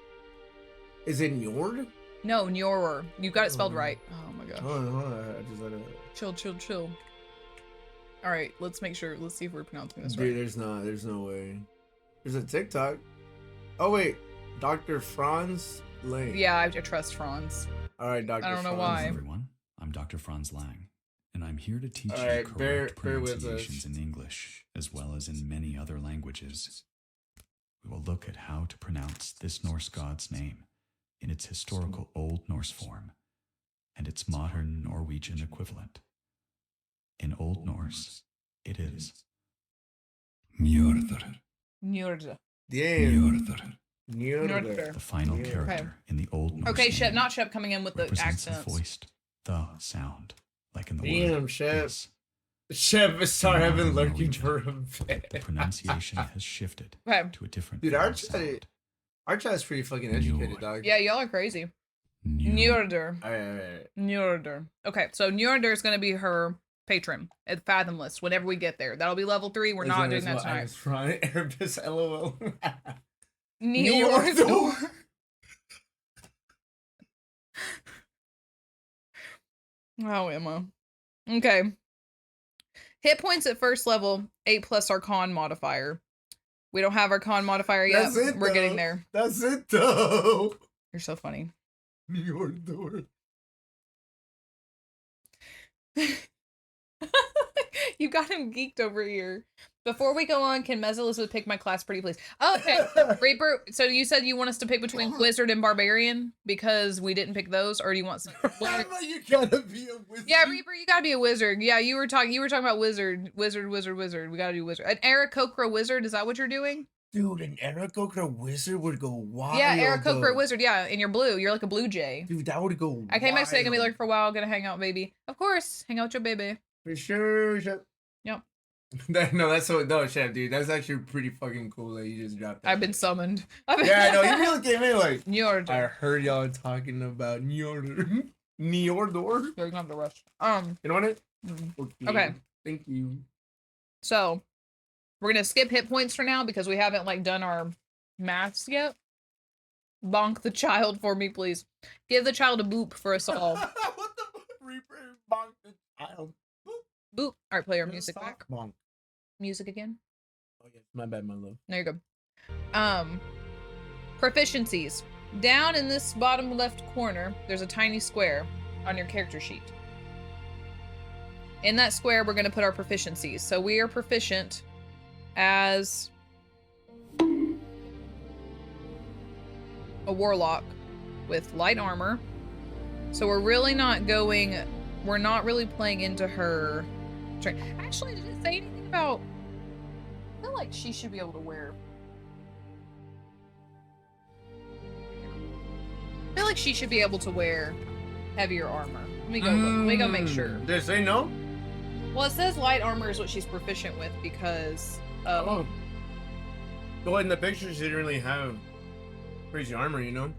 Is it Njord?
No, Njor. You got it spelled right. Oh my gosh.
I just let it.
Chill. All right, let's make sure. Let's see if we're pronouncing this
Dude,
right.
there's no way. There's a TikTok. Oh wait, Dr. Franz Lang.
Yeah, I trust Franz.
All right, Dr.
I don't know
Franz.
why.
Hello, everyone. I'm Dr. Franz Lang, and I'm here to teach
All
you
right,
correct
bear with
pronunciations
us.
in English, as well as in many other languages. We will look at how to pronounce this Norse god's name in its historical Old Norse form and its modern Norwegian equivalent. In Old Norse, it is Njörður.
Njord.
Damn.
Njörður.
The final character in the Old Norse
Okay, Shep,
name
not Shep coming in with the
represents
accents.
a voiced the sound, like in the
Damn,
word
Shep.
is.
Shep, sorry, I've been lurking
Norwegian.
for a
The
bit.
pronunciation has shifted
Okay.
to a different
Dude,
vowel
our
sound.
chat's pretty fucking educated, dog.
Yeah, y'all are crazy. Njordur.
Alright.
Njordur. Okay, so Njordur is going to be her patron at Fathomless whenever we get there. That'll be level 3. We're not doing that tonight.
Erebus, LOL.
Njordur. Oh, Emma. Okay. Hit points at first level, 8+ our con modifier. We don't have our con modifier yet.
That's it,
We're getting
though.
there.
That's it, though.
You're so funny.
Your door.
You got him geeked over here. Before we go on, can Ms. Elizabeth pick my class pretty please? Oh, okay. Reaper, so you said you want us to pick between Wizard and Barbarian because we didn't pick those, or do you want some?
You gotta be a wizard.
Yeah, Reaper, you gotta be a wizard. Yeah, you were talking about wizard. We gotta do wizard. An Aarakocra wizard, is that what you're doing?
Dude, an Aarakocra wizard would go wild.
Yeah, Aarakocra wizard, yeah, and you're blue. You're like a blue jay.
Dude, that would go
I came back today, gonna be
wild.
looking for a while, gonna hang out, baby. Of course, hang out with your baby.
For sure.
Yep.
No, Chef, dude. That's actually pretty fucking cool that you just dropped that.
I've been summoned.
Yeah, I know. You really came in like.
Njordur.
I heard y'all talking about Njordur. Njordur.
You're gonna have to rush.
You know what?
Okay.
Thank you.
So, we're gonna skip hit points for now because we haven't like done our maths yet. Bonk the child for me, please. Give the child a boop for us all.
What the fuck? Reaper bonk the child.
Boop. All right, play our music
Sock
back.
bonk.
Music again.
Oh yes, my bad, my love.
There you go. Proficiencies. Down in this bottom left corner, there's a tiny square on your character sheet. In that square, we're going to put our proficiencies. So we are proficient as a warlock with light armor. So we're really not going, we're not really playing into her strength. Actually, did it say anything about, I feel like she should be able to wear, I feel like she should be able to wear heavier armor. Let me go look. Let me go make sure.
Did it say no?
Well, it says light armor is what she's proficient with because
Oh. Well, in the picture, she didn't really have crazy armor, you know?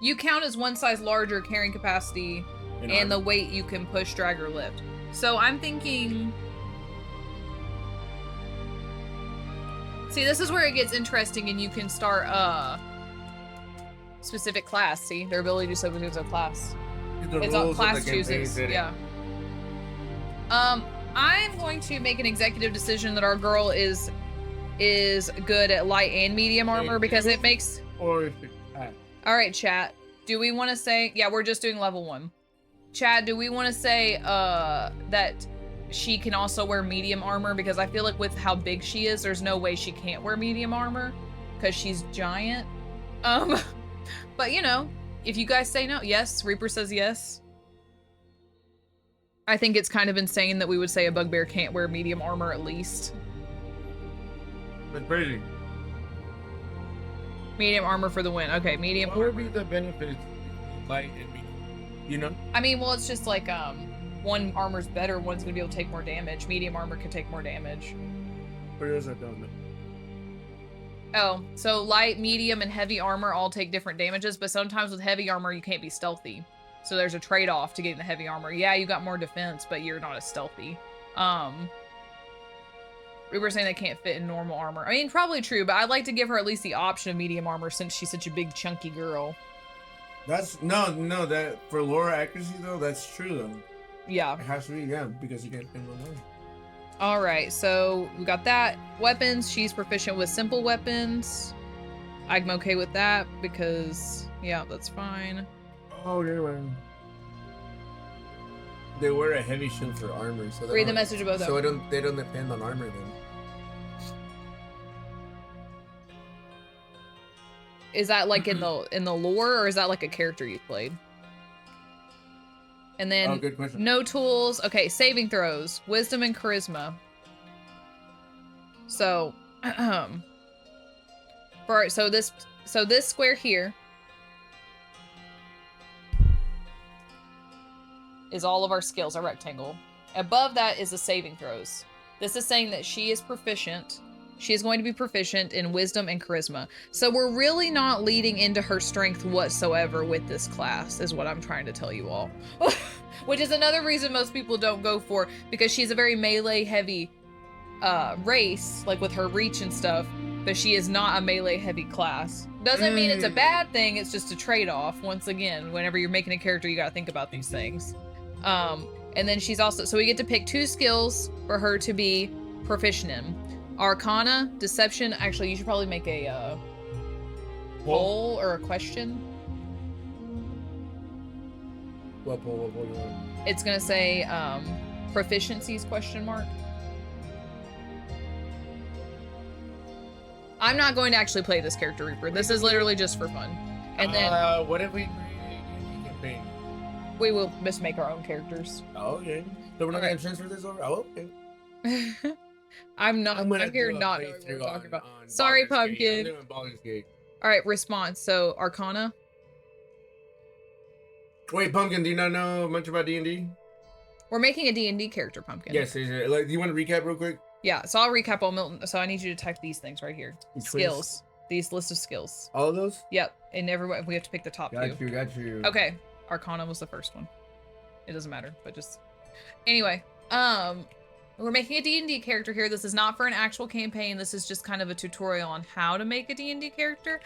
you count as one size larger carrying capacity
In
and the
armor.
weight you can push, drag, or lift. So I'm thinking. See, this is where it gets interesting, and you can start specific class. See, their ability to do something with a class.
The
It's all
rules of
class
the campaign
chooses.
said it.
Yeah. I'm going to make an executive decision that our girl is good at light and medium armor because it makes.
Or if it,
All right, chat. Do we want to say? Yeah, we're just doing level 1. Chad, do we want to say that she can also wear medium armor? Because I feel like with how big she is, there's no way she can't wear medium armor because she's giant. But you know, if you guys say no, yes. Reaper says yes. I think it's kind of insane that we would say a bugbear can't wear medium armor at least.
That's crazy.
Medium armor for the win. Okay, medium
What would
armor.
be the benefits of light and medium? You know?
I mean, well, it's just like one armor's better, one's gonna be able to take more damage. Medium armor can take more damage.
Where is that down there?
Oh, so light, medium, and heavy armor all take different damages, but sometimes with heavy armor you can't be stealthy. So there's a trade-off to getting the heavy armor. Yeah, you got more defense, but you're not as stealthy. We were saying they can't fit in normal armor. I mean, probably true, but I'd like to give her at least the option of medium armor since she's such a big, chunky girl.
That's no. That for lore accuracy though, that's true though.
Yeah.
It has to be, yeah, because you can't pin one way.
All right, so we got that. Weapons, she's proficient with simple weapons. I'm okay with that because, yeah, that's fine.
Oh, they wear a heavy shield for armor, so they
Read the
don't-
message above
So
them.
they don't depend on armor then.
Is that like in the lore, or is that like a character you played? And then
Oh, good question.
no tools. Okay, saving throws, wisdom and charisma. So, so this square here is all of our skills, our rectangle. Above that is the saving throws. This is saying that she is proficient She is going to be proficient in wisdom and charisma. So we're really not leading into her strength whatsoever with this class, is what I'm trying to tell you all. Which is another reason most people don't go for, because she's a very melee heavy race, like with her reach and stuff, but she is not a melee heavy class. Doesn't mean it's a bad thing, it's just a trade-off. Once again, whenever you're making a character, you gotta think about these things. And then she's also, so we get to pick 2 skills for her to be proficient in. Arcana, Deception. Actually, you should probably make a poll or a question.
What poll?
It's gonna say proficiencies question mark. I'm not going to actually play this character, Reaper. This is literally just for fun. And then
what if we create a campaign?
we will just make our own characters.
Oh, okay. So we're not gonna transfer this over? Oh, okay.
I'm here not knowing what we're talking about. Sorry, Pumpkin.
I'm doing Baldur's Gate.
All right, response. So Arcana.
Wait, Pumpkin, do you not know much about D&D?
We're making a D&D character, Pumpkin.
Yes. Like, do you want to recap real quick?
Yeah, so I'll recap all Milton. So I need you to type these things right here. Skills. These list of skills.
All of those?
Yep. And everyone, we have to pick the top 2.
Got you.
Okay. Arcana was the first one. It doesn't matter, but just... Anyway, we're making a D&D character here. This is not for an actual campaign. This is just kind of a tutorial on how to make a D&D character.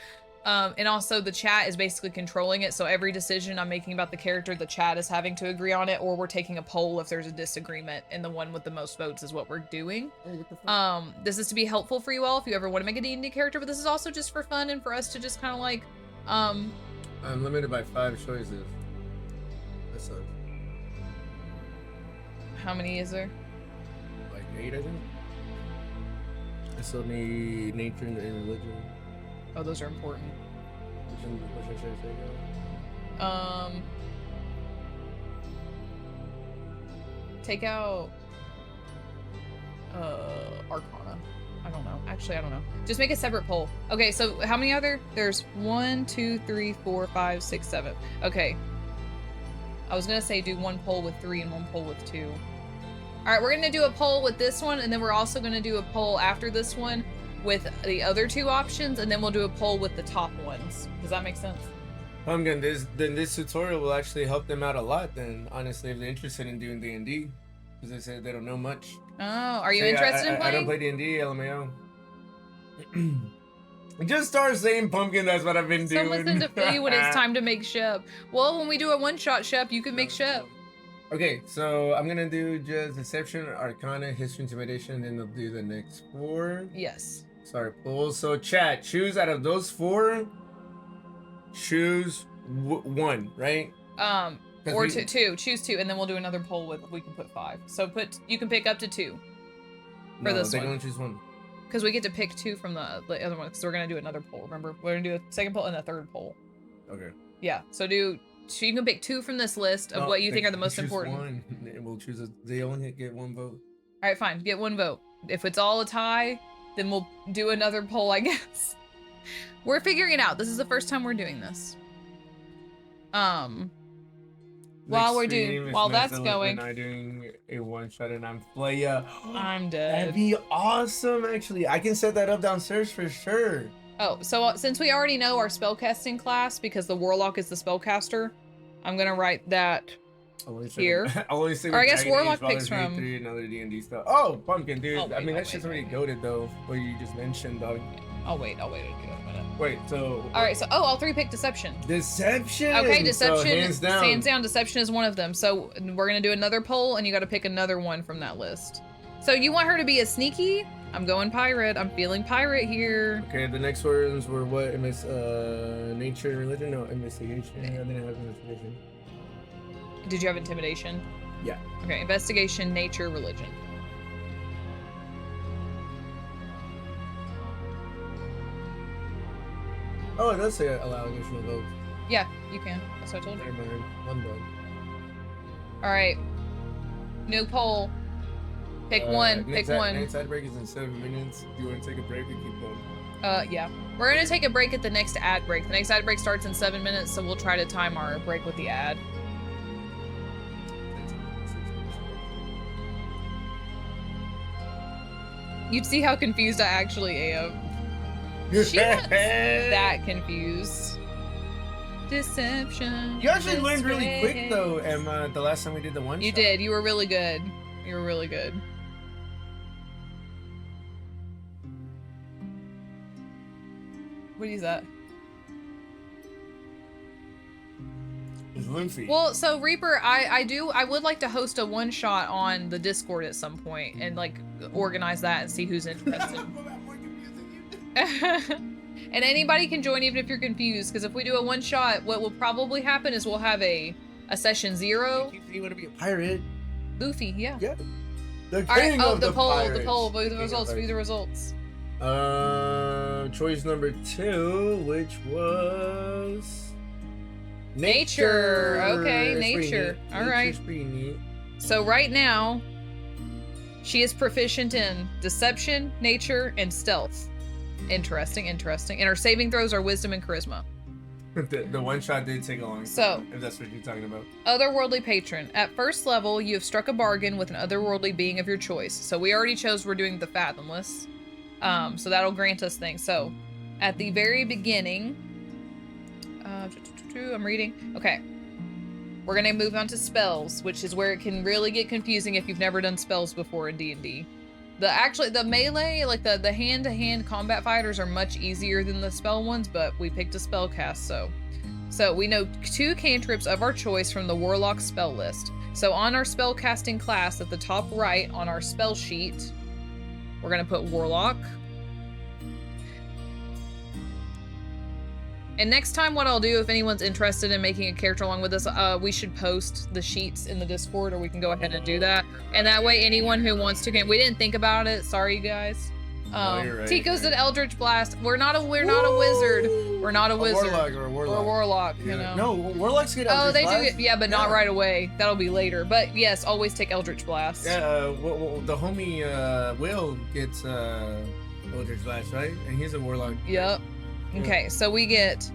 And also the chat is basically controlling it. So every decision I'm making about the character, the chat is having to agree on it, or we're taking a poll if there's a disagreement, and the one with the most votes is what we're doing. This is to be helpful for you all if you ever want to make a D&D character, but this is also just for fun and for us to just kind of like,
I'm limited by 5 choices. That sucks.
How many is there?
Like 8, I think. I still need nature and religion.
Oh, those are important.
Which should I say?
Take out Arcana. I don't know. Actually, I don't know. Just make a separate poll. Okay, so how many are there? There's 1, 2, 3, 4, 5, 6, 7. Okay. I was gonna say do 1 poll with 3 and 1 poll with 2. All right, we're gonna do a poll with this one, and then we're also gonna do a poll after this one with the other 2 options, and then we'll do a poll with the top ones. Does that make sense?
Pumpkin, this tutorial will actually help them out a lot then, honestly, if they're interested in doing D&D. Because they said they don't know much.
Oh, are you interested in playing?
I don't play D&D, LMAO. Just start saying Pumpkin, that's what I've been doing.
Someone's in to fill you when it's time to make Shep. Well, when we do a one-shot Shep, you can make Shep.
Okay, so I'm gonna do just Deception, Arcana, History, Intimidation, and then they'll do the next 4.
Yes.
Sorry, pool. So chat, choose out of those 4. Choose 1, right?
Or 2. Choose 2, and then we'll do another poll with we can put 5. So you can pick up to 2 for this one.
They can only choose 1.
Because we get to pick 2 from the other one. Because we're gonna do another poll. Remember, we're gonna do a second poll and a third poll.
Okay.
Yeah. So you can pick 2 from this list of what you think are the most important.
1. We'll choose. They only get 1 vote.
All right, fine. Get 1 vote. If it's all a tie, then we'll do another poll, I guess. We're figuring it out. This is the first time we're doing this. While that's going,
I'm doing a 1-shot and I'm Flaya.
I'm dead.
That'd be awesome, actually. I can set that up downstairs for sure.
Oh, so since we already know our spellcasting class, because the Warlock is the spellcaster, I'm gonna write that here.
Or
I guess Warlock picks from
another D&D stuff. Oh, Pumpkin, dude.
Wait,
I mean, that shit's already goated though. What you just mentioned, dog.
I'll wait to do that in a minute.
Wait, so.
All right, so all 3 pick Deception.
Deception.
Okay, Deception.
So,
hands down, Deception is one of them. So we're gonna do another poll, and you got to pick another one from that list. So you want her to be a sneaky? I'm going pirate. I'm feeling pirate here.
Okay, the next words were what? Nature and religion? No, investigation. I didn't have investigation.
Did you have intimidation?
Yeah.
Okay, investigation, nature, religion.
Oh, it does say allow additional votes.
Yeah, you can. That's what I told you.
Never mind. I'm done.
All right. New poll. Pick one. Pick one.
Next side break is in 7 minutes. Do you want to take a break or keep going?
Yeah. We're gonna take a break at the next ad break. The next ad break starts in 7 minutes, so we'll try to time our break with the ad. You'd see how confused I actually am. She not that confused. Deception.
You actually learned really quick though, Emma, the last time we did the one
You
shot.
did. You were really good. You were really good. What is that?
It's Luffy.
Well, so Reaper, I would like to host a one shot on the Discord at some point and like organize that and see who's interested. And anybody can join even if you're confused, because if we do a one shot, what will probably happen is we'll have a session 0.
You want to be a pirate?
Luffy, yeah.
Yeah. The king
All right. Oh,
of
the poll.
pirates.
The poll. View the
king of
results. View the
pirates.
results.
Choice number 2, which was
Nature. Okay,
That's pretty
nature.
neat.
All right.
Nature's pretty neat.
So right now, she is proficient in deception, nature, and stealth. Interesting, interesting. And her saving throws are wisdom and charisma.
The one shot did take a long time.
So,
if that's what you're talking about.
Otherworldly patron. At first level, you have struck a bargain with an otherworldly being of your choice. So we already chose we're doing the fathomless. So that'll grant us things. So at the very beginning, I'm reading. Okay. We're gonna move on to spells, which is where it can really get confusing if you've never done spells before in D&D. The melee, like the hand-to-hand combat fighters are much easier than the spell ones, but we picked a spell cast, so we know 2 cantrips of our choice from the Warlock spell list. So on our spell casting class at the top right on our spell sheet, we're gonna put Warlock. And next time what I'll do, if anyone's interested in making a character along with us, we should post the sheets in the Discord, or we can go ahead and do that. And that way anyone who wants to can, we didn't think about it, sorry you guys.
You're right,
Tico's
right.
an Eldritch Blast. We're not a wizard. We're not a wizard.
Warlock or a warlock.
Or a warlock, you know.
No, warlocks get
Oh,
Eldritch
they
Blast.
do, yeah, but not right away. That'll be later. But yes, always take Eldritch Blast.
Yeah, the homie Will gets Eldritch Blast, right? And he's a warlock.
Yep.
Yeah.
Okay, so we get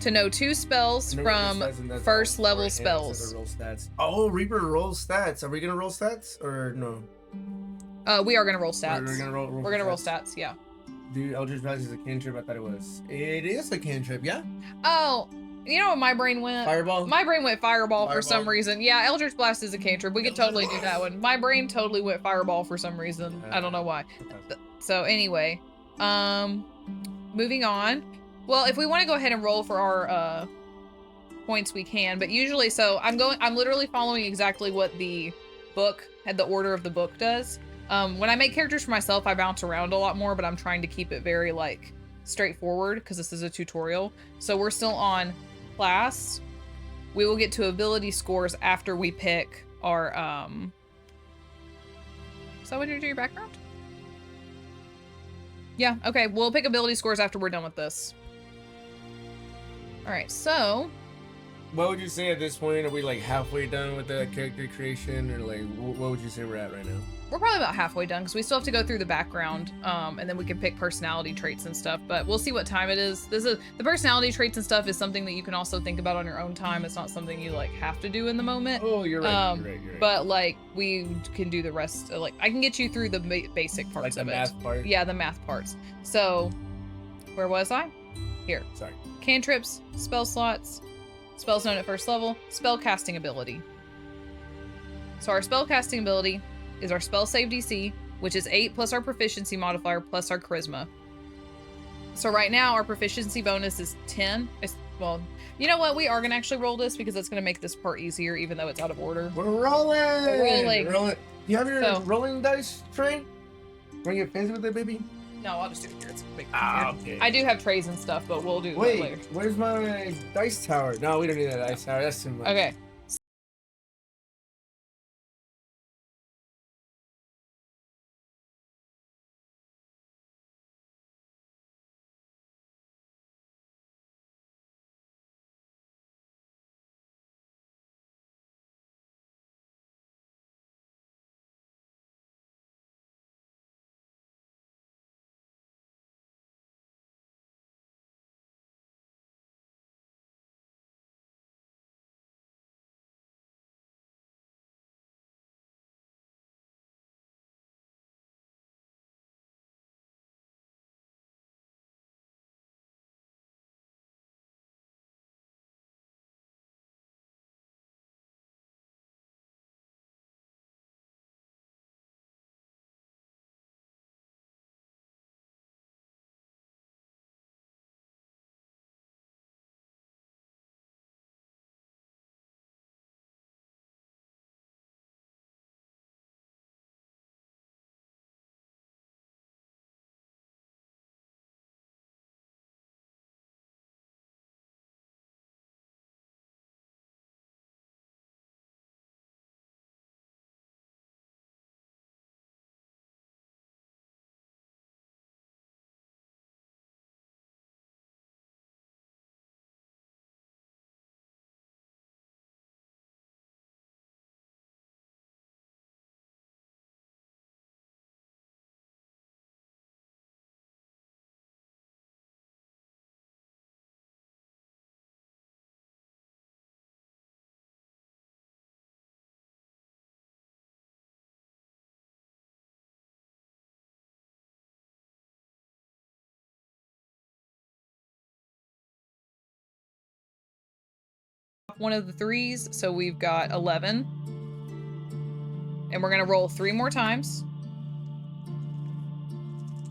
to know 2 spells from first level spells.
Roll stats. Oh, Reaper rolls stats. Are we gonna roll stats or no?
We are gonna roll stats.
We're gonna roll.
We're gonna roll stats, yeah.
Dude, Eldritch Blast is a cantrip. I thought it was. It is a cantrip, yeah.
Oh, you know what my brain went?
Fireball.
My brain went fireball for some
Fireball.
reason. Yeah, Eldritch Blast is a cantrip. We could totally do that one. My brain totally went fireball for some reason. I don't know why. So anyway, moving on. Well, if we want to go ahead and roll for our points, we can. But usually, so I'm literally following exactly what the book the order of the book does. When I make characters for myself, I bounce around a lot more, but I'm trying to keep it very like straightforward because this is a tutorial. So we're still on class. We will get to ability scores after we pick our Is that what you do your background? Yeah, okay. We'll pick ability scores after we're done with this. All right, so
What would you say at this point? Are we like halfway done with the character creation, or like what would you say we're at right now?
we're probably about halfway done because we still have to go through the background, and then we can pick personality traits and stuff. But we'll see what time it is. The personality traits and stuff is something that you can also think about on your own time. It's not something you like have to do in the moment.
Oh, you're right. You're right.
But like we can do the rest. Like I can get you through the basic parts
like
of
the
it.
math part.
Yeah, the math parts. So where was I? Here.
Sorry.
Cantrips, spell slots, spells known at first level, spell casting ability. So our spell casting ability is our spell save DC, which is 8 plus our proficiency modifier plus our charisma. So right now our proficiency bonus is 10. Well, you know what? We are gonna actually roll this because it's gonna make this part easier, even though it's out of order.
We're rolling.
We're rolling.
You have your
So-
rolling dice tray? Want to get fancy with it, baby?
No, I'll just do it here. It's big.
Okay.
I do have trays and stuff, but we'll do that
Wait,
later.
where's my dice tower? No, we don't need that dice tower. That's too much.
Okay. half one of the 3s, so we've got 11. And we're gonna roll 3 more times.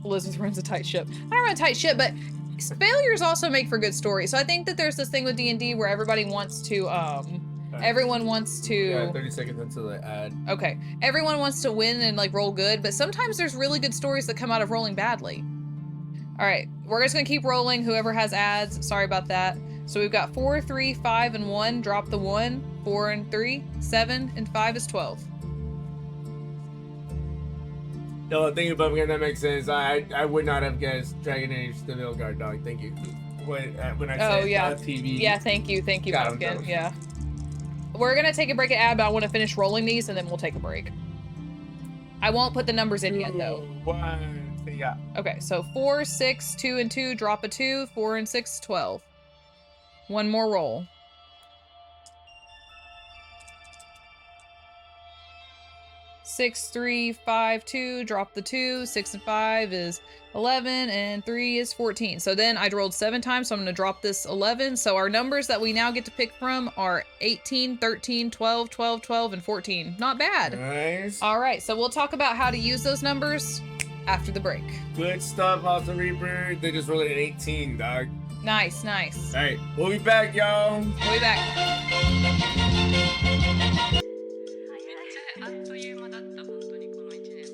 Elizabeth runs a tight ship. I don't run a tight ship, but failures also make for good stories. So I think that there's this thing with D&D where everybody wants to, everyone wants to...
Yeah, 30 seconds until I add.
Okay. Everyone wants to win and, like, roll good, but sometimes there's really good stories that come out of rolling badly. All right, we're just gonna keep rolling. Whoever has adds, sorry about that. So we've got 4, 3, 5, and 1. Drop the 1. 4 and 3. 7 and 5 is 12.
No, thank you, Bubblegum. That makes sense. I would not have guessed Dragon Age: The Nilfgaard Dog. Thank you. When I said TV.
Yeah, thank you, Pumpkin. Yeah. We're gonna take a break at ad, but I want to finish rolling these and then we'll take a break. I won't put the numbers in yet though.
1, yeah.
Okay, so 4, 6, 2 and 2, drop a 2, 4 and 6, 12. One more roll. 6, 3, 5, 2, drop the 2, 6 and 5 is 11, and 3 is 14. So then I rolled 7 times, so I'm gonna drop this 11. So our numbers that we now get to pick from are 18, 13, 12, 12, 12, and 14. Not bad.
Nice.
All right, so we'll talk about how to use those numbers after the break.
Good stuff, House of Reaper. They just rolled an 18, dog.
Nice, nice.
All right, we'll be back, y'all.
We'll be back.
あっという間だった本当にこの1年。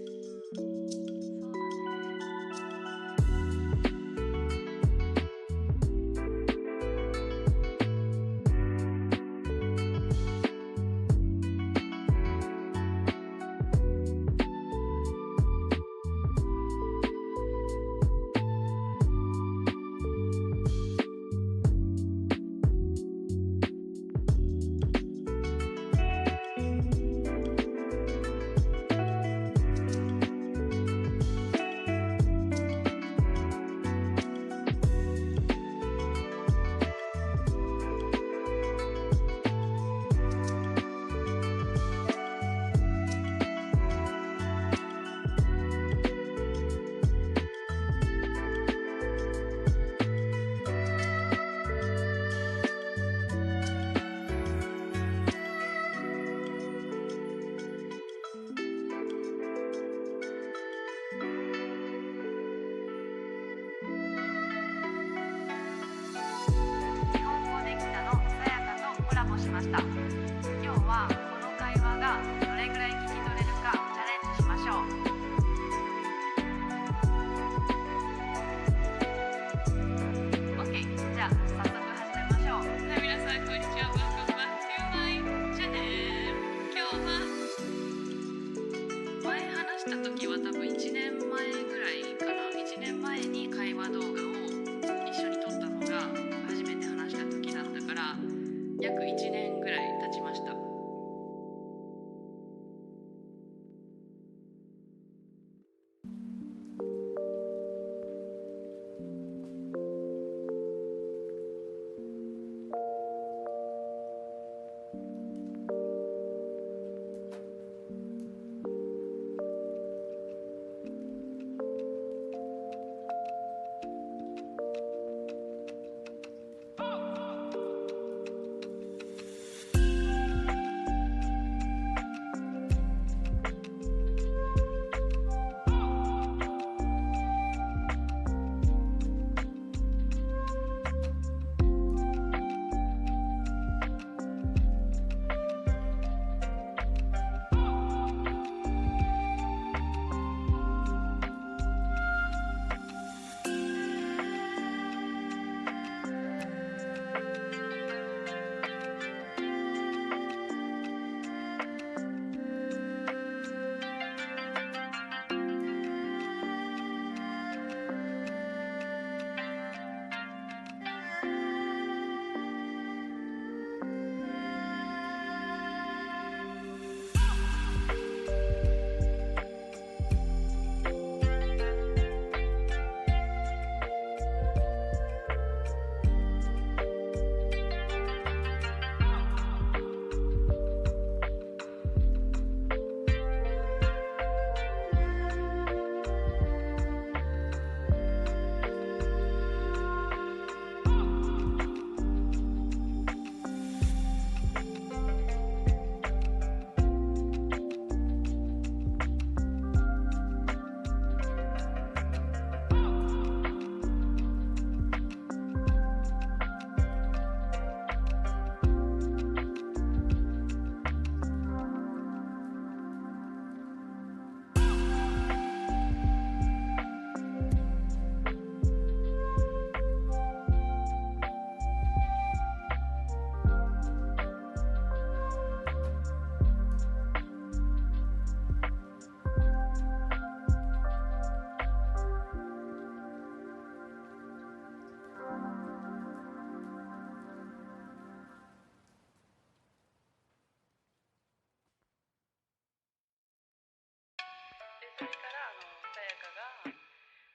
からさやかが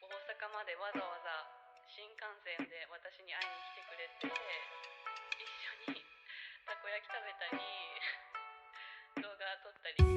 大阪までわざわざ新幹線で私に会いに来てくれて、一緒にたこ焼き食べたり動画撮ったり。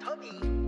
トビー。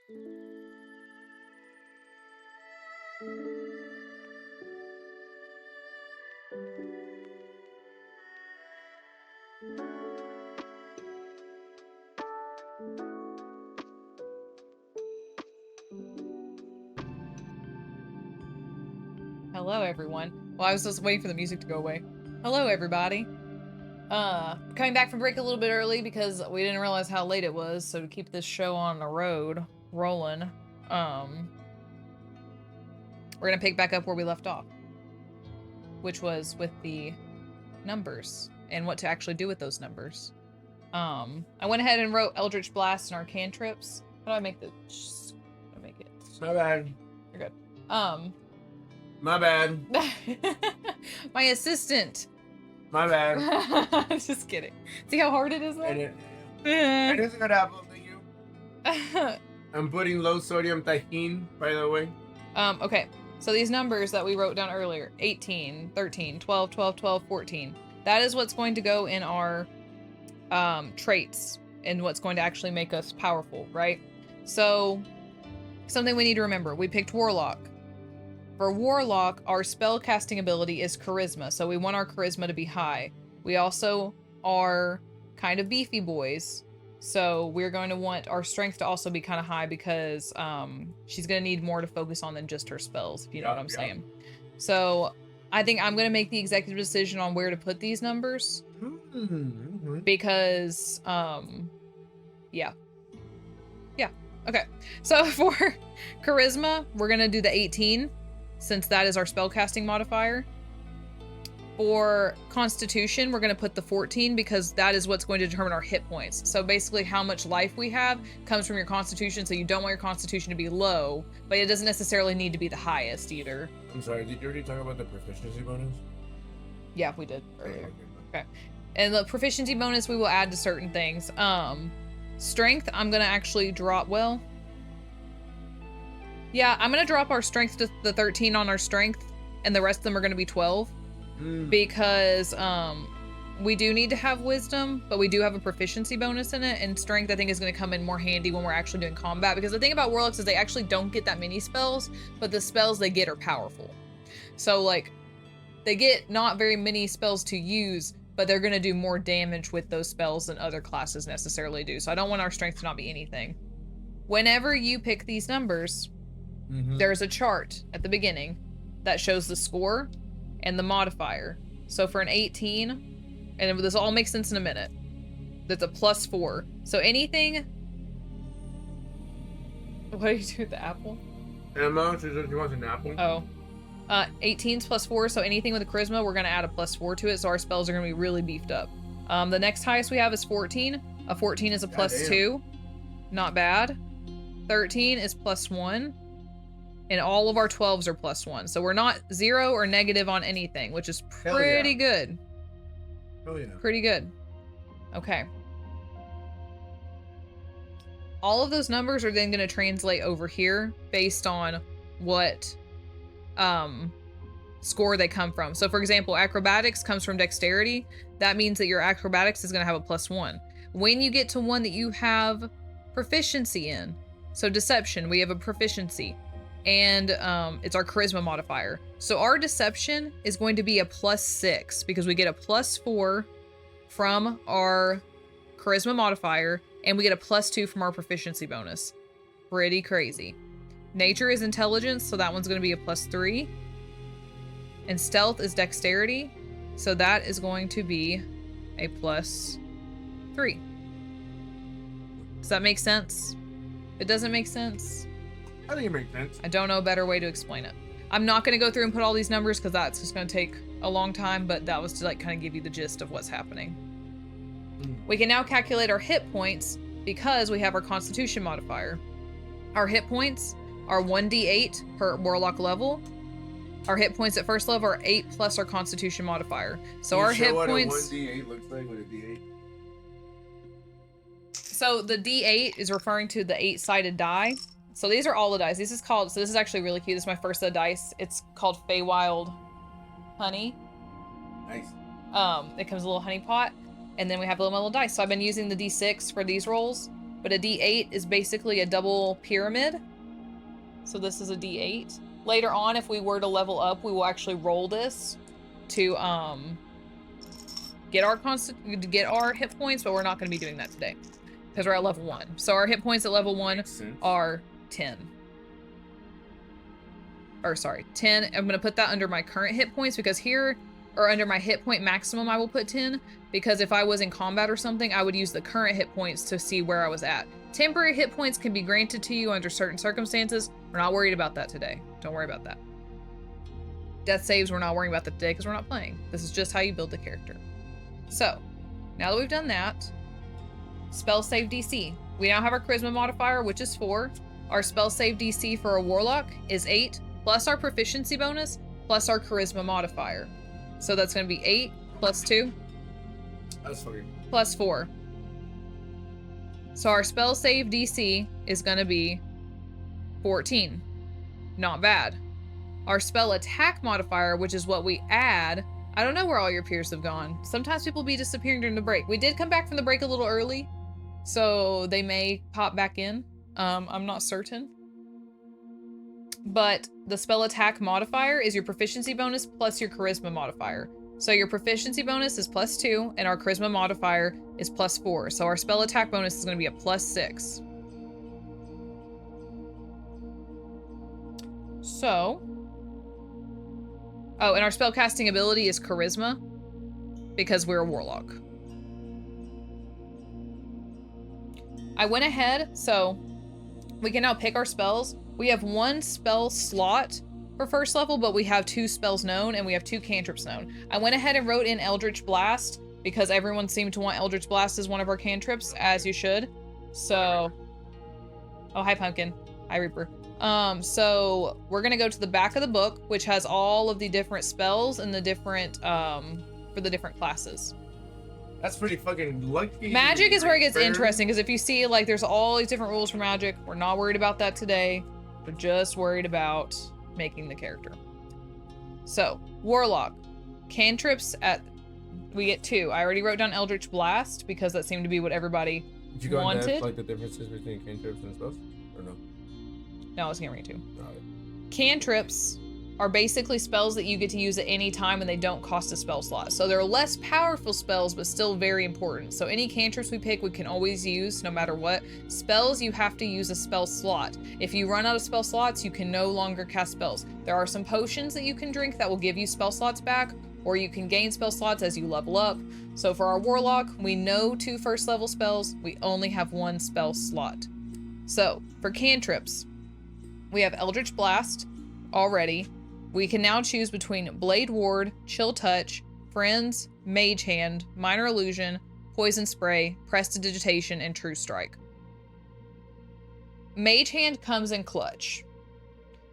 Hello, everyone. Well, I was just waiting for the music to go away. Hello, everybody. Coming back from break a little bit early because we didn't realize how late it was, so to keep this show on the road rolling, we're gonna pick back up where we left off, which was with the numbers and what to actually do with those numbers. I went ahead and wrote Eldritch Blast and our cantrips. How do I make the? How do I make it?
My bad.
You're good.
My bad.
My assistant.
My bad.
Just kidding. See how hard it is, though?
It is a good apple, thank you. I'm putting low sodium tahine, by the way.
Okay. So these numbers that we wrote down earlier, 18, 13, 12, 12, 12, 14, that is what's going to go in our traits and what's going to actually make us powerful, right? So something we need to remember, we picked Warlock. For Warlock, our spell casting ability is Charisma, so we want our Charisma to be high. We also are kind of beefy boys, so we're going to want our Strength to also be kind of high because she's going to need more to focus on than just her spells, if you know what I'm saying. So I think I'm going to make the executive decision on where to put these numbers because, yeah. Okay, so for Charisma, we're going to do the 18. Since that is our spellcasting modifier. For Constitution, we're going to put the 14 because that is what's going to determine our hit points. So basically how much life we have comes from your Constitution, so you don't want your Constitution to be low, but it doesn't necessarily need to be the highest either.
I'm sorry, did you already talk about the proficiency bonus?
Yeah, we did earlier. Okay. And the proficiency bonus we will add to certain things. Strength, I'm going to actually drop, well... Yeah, I'm going to drop our strength to the 13 on our strength, and the rest of them are going to be 12. Because we do need to have wisdom, but we do have a proficiency bonus in it, and strength I think is going to come in more handy when we're actually doing combat, because the thing about warlocks is they actually don't get that many spells, but the spells they get are powerful. So, like, they get not very many spells to use, but they're going to do more damage with those spells than other classes necessarily do. So I don't want our strength to not be anything. Whenever you pick these numbers... There's a chart at the beginning that shows the score and the modifier. So for an 18, and this all makes sense in a minute, that's a +4. So anything... What do you do with the apple?
Emma, she wants an apple.
Oh. 18's +4, so anything with a charisma, we're going to add a +4 to it, so our spells are going to be really beefed up. The next highest we have is 14. A 14 is a +2. Not bad. 13 is +1. And all of our 12s are +1. So we're not 0 or negative on anything, which is pretty good.
Oh yeah.
Pretty good. Okay. All of those numbers are then going to translate over here based on what score they come from. So for example, acrobatics comes from dexterity. That means that your acrobatics is going to have a +1. When you get to one that you have proficiency in, so deception, we have a proficiency. And it's our charisma modifier. So our deception is going to be a +6 because we get a +4 from our charisma modifier, and we get a +2 from our proficiency bonus. Pretty crazy. Nature is intelligence, so that one's going to be a +3. And stealth is dexterity, so that is going to be a +3. Does that make sense? If it doesn't make sense,
I think it makes sense.
I don't know a better way to explain it. I'm not going to go through and put all these numbers because that's just going to take a long time, but that was to like kind of give you the gist of what's happening. We can now calculate our hit points because we have our Constitution modifier. Our hit points are 1d8 per warlock level. Our hit points at first level are 8 plus our Constitution modifier. So our hit points...
What a 1d8 looks like with a d8?
So the d8 is referring to the 8-sided die. So these are all the dice. This is called, so this is actually really cute. This is my first set of dice. It's called Feywild Honey.
Nice.
It comes with a little honey pot, and then we have a little dice. So I've been using the d6 for these rolls but a D8 is basically a double pyramid. So this is a D8. Later on, if we were to level up, we will actually roll this to get our hit points, but we're not going to be doing that today because we're at level 1. So our hit points at level 1 are 10. Or sorry, 10. I'm going to put that under my current hit points because here, or under my hit point maximum, I will put 10 because if I was in combat or something, I would use the current hit points to see where I was at. Temporary hit points can be granted to you under certain circumstances. We're not worried about that today. Don't worry about that. Death saves, we're not worrying about that today because we're not playing. This is just how you build the character. So, now that we've done that, spell save DC. We now have our charisma modifier, which is 4. Our spell save DC for a warlock is 8, plus our proficiency bonus, plus our charisma modifier. So that's going to be 8 plus 2.
That's funny.
Plus 4. So our spell save DC is going to be 14. Not bad. Our spell attack modifier, which is what we add. I don't know where all your peers have gone. Sometimes people be disappearing during the break. We did come back from the break a little early, so they may pop back in. I'm not certain. But the spell attack modifier is your proficiency bonus plus your charisma modifier. So your proficiency bonus is plus 2, and our charisma modifier is plus 4. So our spell attack bonus is going to be a plus 6. So... oh, and our spellcasting ability is charisma, because we're a warlock. I went ahead, so we can now pick our spells. We have 1 spell slot for first level, but we have 2 spells known, and we have 2 cantrips known. I went ahead and wrote in Eldritch Blast, because everyone seemed to want Eldritch Blast as one of our cantrips, as you should. So... oh, hi, Pumpkin. Hi, Reaper. So we're gonna go to the back of the book, which has all of the different spells and the different, for the different classes.
That's pretty fucking lucky.
Magic is where it gets interesting, because if you see, like, there's all these different rules for magic. We're not worried about that today. We're just worried about making the character. So, Warlock. Cantrips we get 2. I already wrote down Eldritch Blast, because that seemed to be what everybody
Did you go
wanted.
in depth, like, the differences between cantrips and spells? Or no?
No, I was getting ready to.
Alright.
Cantrips are basically spells that you get to use at any time and they don't cost a spell slot. So they're less powerful spells, but still very important. So any cantrips we pick, we can always use no matter what. Spells, you have to use a spell slot. If you run out of spell slots, you can no longer cast spells. There are some potions that you can drink that will give you spell slots back, or you can gain spell slots as you level up. So for our Warlock, we know 2 first level spells. We only have 1 spell slot. So for cantrips, we have Eldritch Blast already. We can now choose between Blade Ward, Chill Touch, Friends, Mage Hand, Minor Illusion, Poison Spray, Prestidigitation, and True Strike. Mage Hand comes in clutch.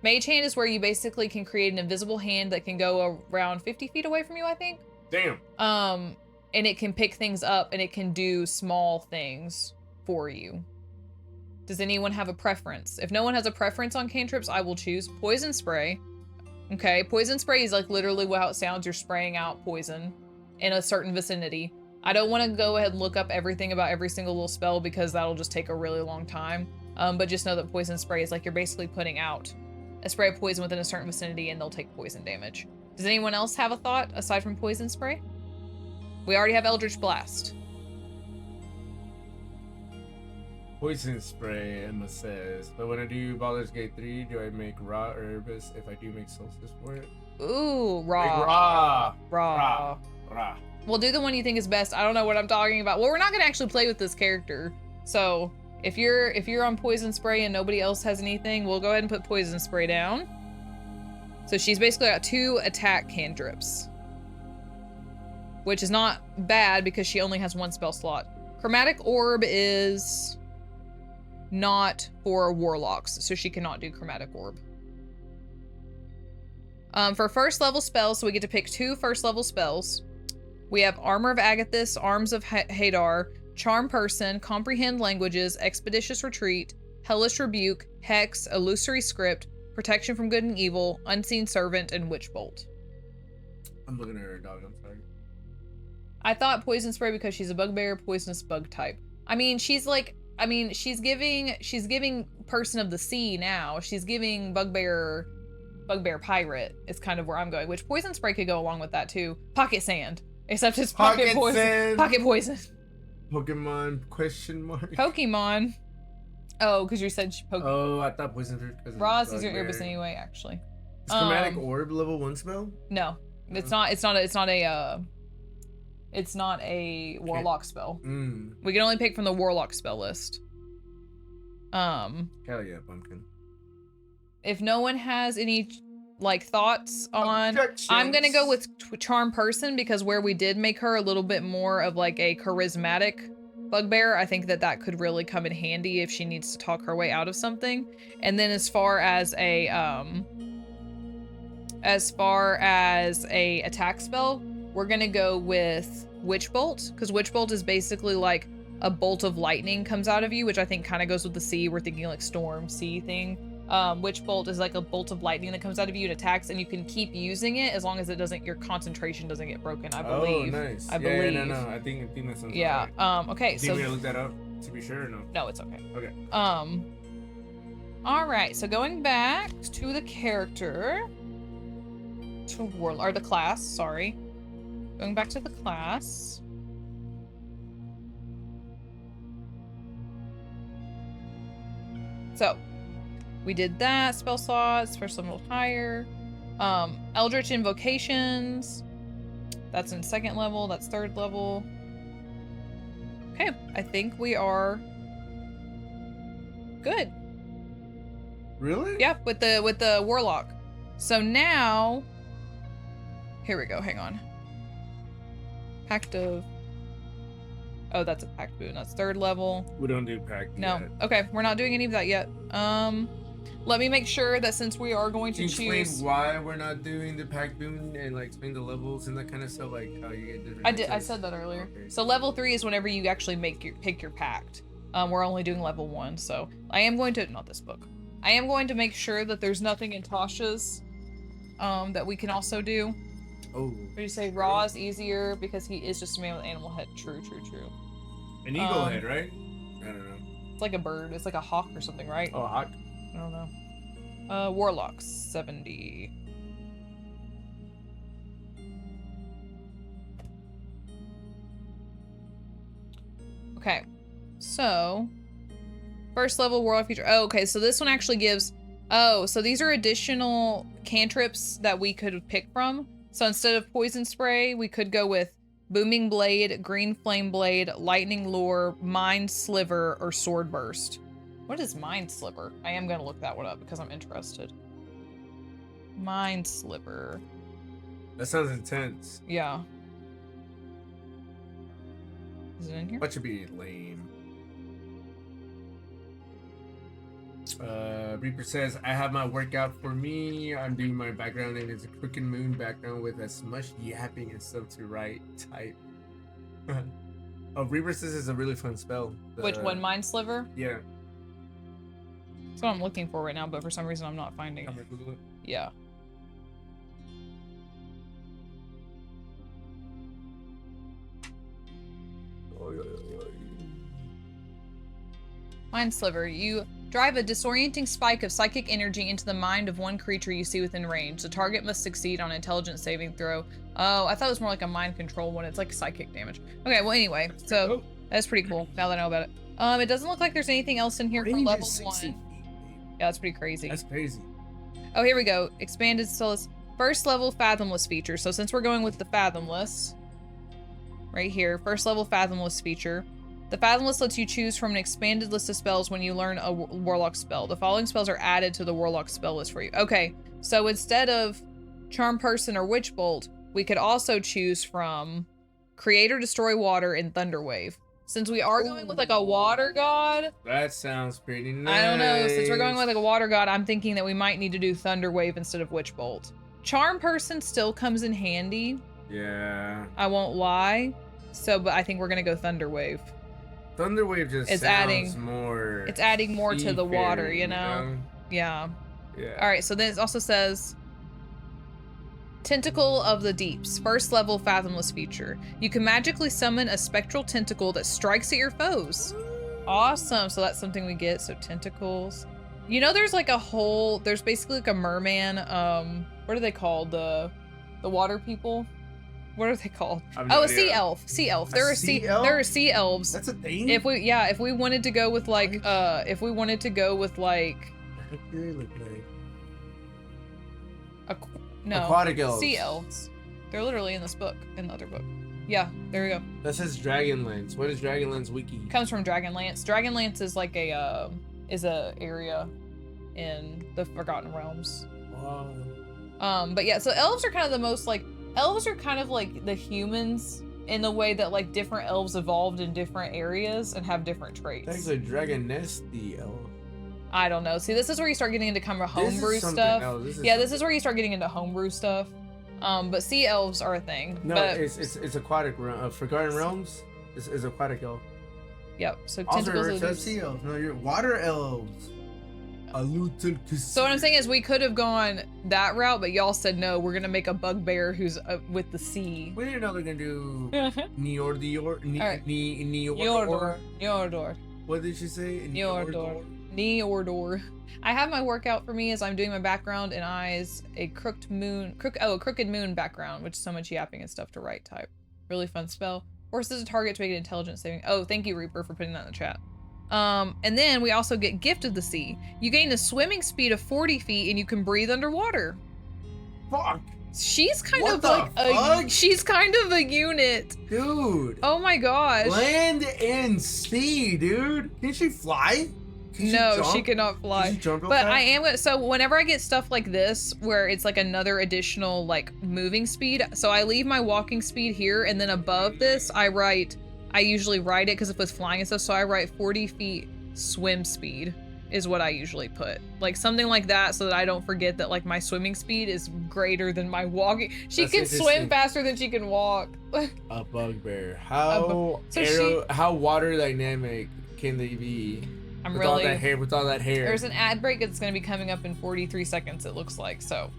Mage Hand is where you basically can create an invisible hand that can go around 50 feet away from you, I think.
Damn.
And it can pick things up and it can do small things for you. Does anyone have a preference? If no one has a preference on cantrips, I will choose Poison Spray. Okay, Poison Spray is like literally how it sounds. You're spraying out poison in a certain vicinity. I don't want to go ahead and look up everything about every single little spell because that'll just take a really long time. But just know that Poison Spray is like you're basically putting out a spray of poison within a certain vicinity and they'll take poison damage. Does anyone else have a thought aside from Poison Spray? We already have Eldritch Blast.
Poison Spray, Emma says. But when I do Baldur's Gate 3, do I make raw herbs if I do make solstice for it?
Ooh,
Make
raw.
raw.
Raw. Well, do the one you think is best. I don't know what I'm talking about. Well, we're not gonna actually play with this character. So if you're on Poison Spray and nobody else has anything, we'll go ahead and put Poison Spray down. So she's basically got 2 attack cantrips, which is not bad because she only has 1 spell slot. Chromatic Orb is not for warlocks, so she cannot do Chromatic Orb. For first level spells, so we get to pick 2 first level spells. We have Armor of Agathis, Arms of Hadar, Charm Person, Comprehend Languages, Expeditious Retreat, Hellish Rebuke, Hex, Illusory Script, Protection from Good and Evil, Unseen Servant, and Witch Bolt.
I'm looking at her dog, I'm sorry.
I thought Poison Spray because she's a bugbear, poisonous bug type. I mean, she's like I mean, she's giving person of the sea now. She's giving bugbear pirate is kind of where I'm going, which poison spray could go along with that too. Pocket sand, except it's pocket poison.
Sand.
Pocket poison.
Pokemon question mark.
Pokemon. Oh, because you said she Pokemon.
Oh, I thought poison fruit.
Roz is your Erebus anyway, actually.
Is chromatic orb level 1 spell?
No, it's not a warlock spell. We can only pick from the warlock spell list.
Hell yeah, pumpkin.
If no one has any like thoughts on, I'm gonna go with charm person, because where we did make her a little bit more of like a charismatic bugbear, I think that could really come in handy if she needs to talk her way out of something. And then as far as a attack spell, we're gonna go with Witch Bolt, because Witch Bolt is basically like a bolt of lightning comes out of you, which I think kind of goes with the sea. We're thinking like storm, sea thing. Witch Bolt is like a bolt of lightning that comes out of you and attacks, and you can keep using it as long as your concentration doesn't get broken, I believe.
Oh, nice.
I believe.
Yeah, no. I think that sounds
yeah.
right.
Okay,
so... Do you want to look that up to be sure or no?
No, it's okay.
Okay.
Alright, so going back to the character... the class, sorry. Going back to the class. So, we did that. Spell slots, first level higher. Eldritch Invocations. That's in 2nd level, that's 3rd level. Okay, I think we are good.
Really?
Yeah, with the Warlock. So now, here we go, hang on. Pact of... Oh, that's a Pact Boon. That's 3rd level.
We don't do Pact
No.
yet.
Okay, we're not doing any of that yet. Let me make sure that since we are going to
Can you
choose...
explain why we're not doing the Pact Boon and like explain the levels and that kind of stuff, like how you get different...
I said that earlier.
Okay.
So level 3 is whenever you actually pick your pact. We're only doing level 1, so I am going to... Not this book. I am going to make sure that there's nothing in Tasha's that we can also do.
Oh.
Would you say Raw is easier because he is just a man with animal head? True.
An eagle head, right? I don't know.
It's like a bird. It's like a hawk or something, right?
Oh, hawk.
I don't know. Warlock 70. Okay, so first level Warlock feature. Oh, okay, so this one actually gives. Oh, so these are additional cantrips that we could pick from. So instead of poison spray, we could go with booming blade, green flame blade, lightning lure, mind sliver, or sword burst. What is mind sliver? I am gonna look that one up because I'm interested. Mind sliver.
That sounds intense.
Yeah. Is it in here?
That should be lame. Reaper says, I have my workout for me. I'm doing my background and it's a crooked moon background with as much yapping and stuff to write type. Oh, Reaper says it's a really fun spell.
Which one? Mind sliver?
Yeah.
That's what I'm looking for right now, but for some reason I'm not finding it. Yeah. Mind sliver. You drive a disorienting spike of psychic energy into the mind of one creature you see within range. The target must succeed on intelligence saving throw. Oh, I thought it was more like a mind control one. It's like psychic damage. Okay, well anyway, so that's pretty cool now that I know about it. It doesn't look like there's anything else in here for level 1. Yeah, that's pretty crazy.
That's crazy.
Oh, here we go. Expanded Solace. First level Fathomless feature. So since we're going with the Fathomless, right here, first level Fathomless feature. The Fathomless lets you choose from an expanded list of spells when you learn a Warlock spell. The following spells are added to the Warlock spell list for you. Okay, so instead of Charm Person or Witch Bolt, we could also choose from Create or Destroy Water and Thunder Wave. Since we are going with like a water god.
That sounds pretty nice.
I don't know, since we're going with like a water god, I'm thinking that we might need to do Thunder Wave instead of Witch Bolt. Charm Person still comes in handy.
Yeah.
I won't lie. So, but I think we're gonna go Thunder Wave.
Thunderwave just sounds more.
It's adding more to the water, you know? Yeah.
Yeah.
All right. So then it also says Tentacle of the Deeps, first level Fathomless feature. You can magically summon a spectral tentacle that strikes at your foes. Awesome. So that's something we get. So tentacles. You know, there's like a whole. There's basically like a merman. What are they called? The water people. What are they called? Oh, a sea elf. Sea elf. There are sea elves.
That's a thing.
If we wanted to go with like if we wanted to go with like
aquatic elves.
Sea elves. They're literally in this book, in the other book. Yeah, there we go.
That says Dragonlance. What is Dragonlance wiki?
Comes from Dragonlance. Dragonlance is like a area in the Forgotten Realms.
Wow.
But yeah, so elves are kind of the most like elves are kind of like the humans in the way that like different elves evolved in different areas and have different traits.
That's a Dragonesty elf.
I don't know. See, this is where you start getting into kind of homebrew stuff. This is where you start getting into homebrew stuff. But sea elves are a thing.
No,
but,
it's aquatic. Forgotten Realms is aquatic elf.
Yep. So
Also,
tentacles
are sea elves. No, you're water elves.
So what I'm saying is we could have gone that route, but y'all said no. We're gonna make a bugbear who's with the sea.
We didn't know they're gonna do Niordor.
Niordor.
What did she say?
Niordor. I have my workout for me as I'm doing my background and eyes, a crooked moon background, which is so much yapping and stuff to write type. Really fun spell. Forces a target to make an intelligence saving. Oh, thank you, Reaper, for putting that in the chat. And then we also get Gift of the Sea. You gain a swimming speed of 40 feet and you can breathe underwater.
Fuck.
She's kind of like she's kind of a unit.
Dude.
Oh my gosh.
Land and sea, dude. Can she fly?
No, she cannot fly.
Can she jump real
but
fast?
I am so whenever I get stuff like this where it's like another additional like moving speed, so I leave my walking speed here and then above this I usually write it because if it's flying and stuff, so I write 40 feet swim speed is what I usually put. Like something like that so that I don't forget that like my swimming speed is greater than my walking. She can swim faster than she can walk.
A bugbear. How water dynamic can they be? With all that hair.
There's an ad break that's going to be coming up in 43 seconds, it looks like. So,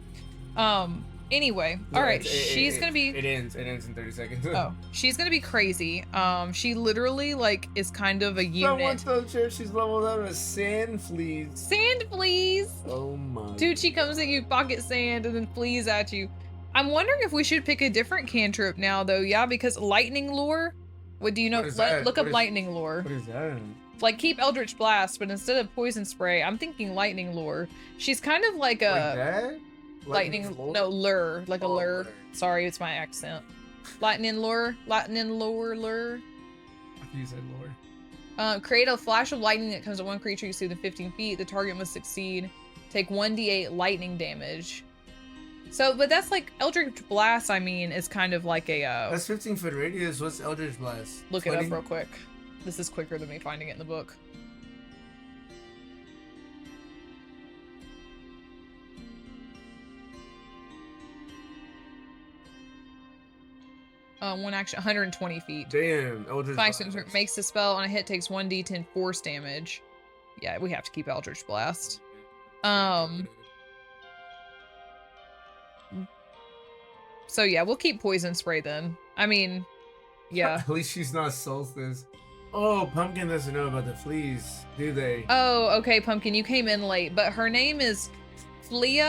anyway, all right, she's going to be.
It ends in 30 seconds.
Oh, she's going to be crazy. She literally like is kind of a unit.
Someone told her she's leveled out as sand fleas.
Sand fleas.
Oh my.
Dude, she comes at you, pocket sand, and then flees at you. I'm wondering if we should pick a different cantrip now, though. Yeah, because lightning lure. What do you know? Look up lightning lure.
What is that?
Like keep Eldritch Blast, but instead of poison spray, I'm thinking lightning lure. She's kind of like a lure, like a lure. Sorry, it's my accent. Lightning lure.
I think you said lure.
Create a flash of lightning that comes to one creature you see within 15 feet. The target must succeed. Take 1d8 lightning damage. So, but that's like Eldritch Blast. I mean, is kind of like a.
That's 15-foot radius. What's Eldritch Blast?
Look it up real quick. This is quicker than me finding it in the book. One action, 120 feet.
Damn, Eldritch
Blast. Makes the spell on a hit, takes 1d10 force damage. Yeah, we have to keep Eldritch Blast. So yeah, we'll keep poison spray then. I mean, yeah.
At least she's not Solstice. Oh, Pumpkin doesn't know about the fleas, do they?
Oh, okay, Pumpkin, you came in late, but her name is Flea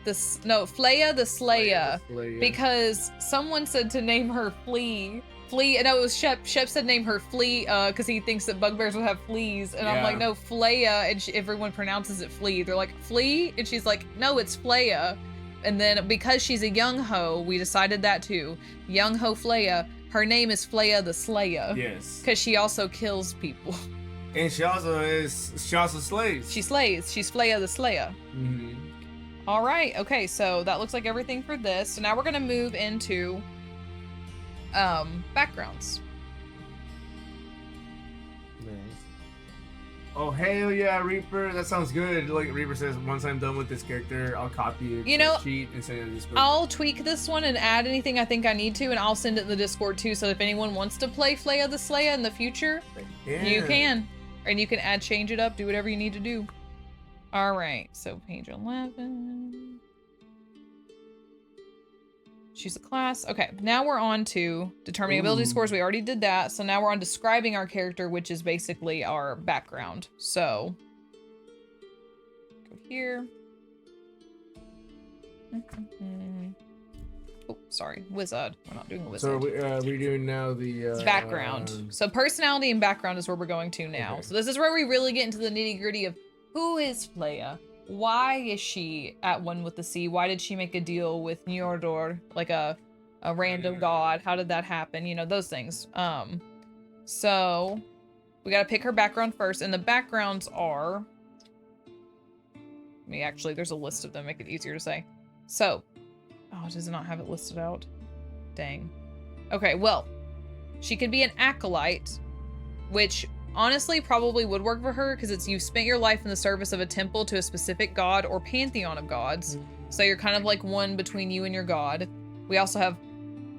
the Slayer, because someone said to name her Flea. No, it was Shep. Shep said name her Flea, because he thinks that bugbears will have fleas, and I'm like, no, Flea, and everyone pronounces it Flea. They're like, Flea? And she's like, no, it's Flea. And then because she's a young ho, we decided that too. Young ho Flea. Her name is Flea the Slayer.
Yes.
Because she also kills people.
And she also slays.
She slays. She's Flea the Slayer.
Mm-hmm.
All right. Okay. So that looks like everything for this. So now we're gonna move into backgrounds.
Oh, hell yeah, Reaper. That sounds good. Like Reaper says, once I'm done with this character, I'll copy it. Cheat and send it to Discord.
I'll tweak this one and add anything I think I need to, and I'll send it in the Discord too. So if anyone wants to play Flea the Slayer in the future, you can. And you can change it up, do whatever you need to do. All right. So page 11. Choose a class. Okay, now we're on to determining ability scores. We already did that. So now we're on describing our character, which is basically our background. So go here. Oh, sorry, wizard. We're not doing a wizard.
So we're doing now the
background. So personality and background is where we're going to now.
Okay.
So this is where we really get into the nitty gritty of who is Flea? Why is she at one with the sea? Why did she make a deal with Njordor, like a random god? How did that happen? You know, those things. So we gotta pick her background first, and the backgrounds are. Actually, there's a list of them. Make it easier to say. So, oh, does it not have it listed out? Dang. Okay, well, she could be an acolyte, which honestly probably would work for her because it's you've spent your life in the service of a temple to a specific god or pantheon of gods. So you're kind of like one between you and your god. We also have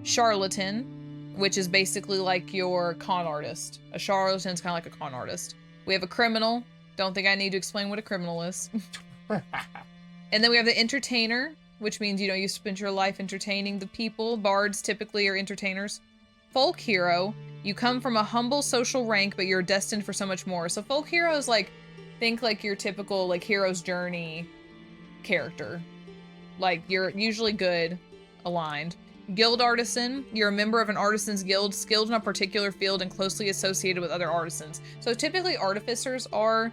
charlatan, which is basically like your con artist. A charlatan's kind of like a con artist. We have a criminal. Don't think I need to explain what a criminal is. And then we have the entertainer, which means, you know, you spent your life entertaining the people. Bards typically are entertainers. Folk hero, you come from a humble social rank, but you're destined for so much more. So folk hero is like, think like your typical like hero's journey character. Like you're usually good, aligned. Guild artisan, you're a member of an artisan's guild, skilled in a particular field and closely associated with other artisans. So typically artificers are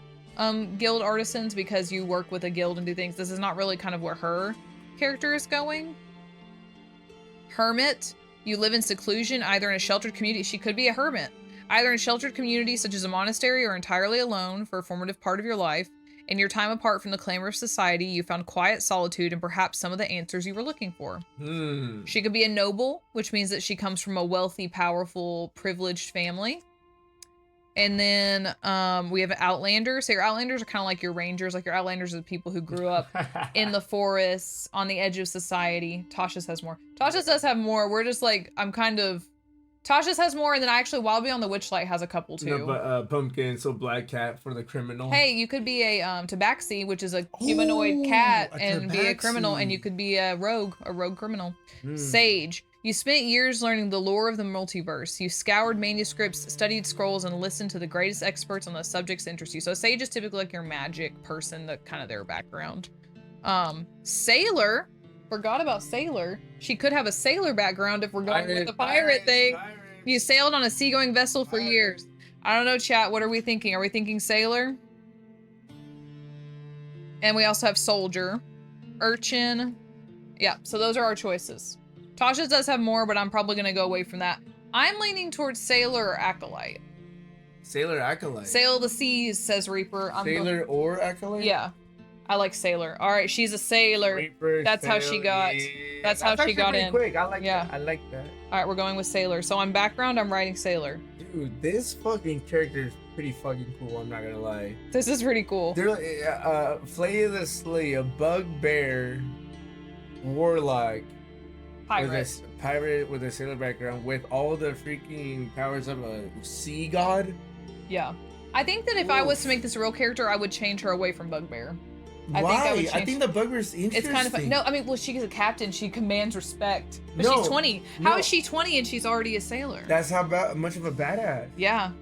guild artisans because you work with a guild and do things. This is not really kind of where her character is going. Hermit, you live in seclusion, either in a sheltered community. She could be a hermit, either in a sheltered community such as a monastery or entirely alone for a formative part of your life. In your time apart from the clamor of society, you found quiet solitude and perhaps some of the answers you were looking for. She could be a noble, which means that she comes from a wealthy, powerful, privileged family. And then we have outlanders. So your outlanders are kind of like your rangers. Like your outlanders are the people who grew up in the forests, on the edge of society. Tasha's has more. Tasha's does have more. We're just like, Tasha's has more, and then actually Wild Beyond the Witchlight has a couple too.
No, but Pumpkin, so Black Cat for the criminal.
Hey, you could be a tabaxi, which is a humanoid cat, and be a criminal, and you could be a rogue criminal. Sage. You spent years learning the lore of the multiverse. You scoured manuscripts, studied scrolls, and listened to the greatest experts on the subjects that interest you. So sage is typically like your magic person, that kind of their background. Sailor. Forgot about sailor. She could have a sailor background if we're going with the pirate thing. You sailed on a seagoing vessel for years. I don't know, chat. What are we thinking? Are we thinking sailor? And we also have soldier, urchin. Yeah, so those are our choices. Tasha's does have more, but I'm probably going to go away from that. I'm leaning towards sailor or acolyte.
Sailor acolyte.
Sail the seas, says Reaper.
Sailor or acolyte?
Yeah. I like sailor. All right, she's a sailor.
Reaper,
That's how she got.
yeah.
That's how she got in.
Quick. I like
Yeah.
that. I like that.
All right, we're going with sailor. So on background, I'm writing sailor.
Dude, this fucking character is pretty fucking cool. I'm not gonna lie.
This is pretty cool.
They're like, Flay the Slay, a bugbear, warlock, pirate with a sailor background, with all the freaking powers of a sea god.
Yeah. I think that if I was to make this a real character, I would change her away from bugbear.
Why? I think the bugbear's interesting.
It's kind of fun. No, I mean, well, she's a captain. She commands respect. But
No,
she's 20. How is she 20 and she's already a sailor?
That's how much of a badass.
Yeah.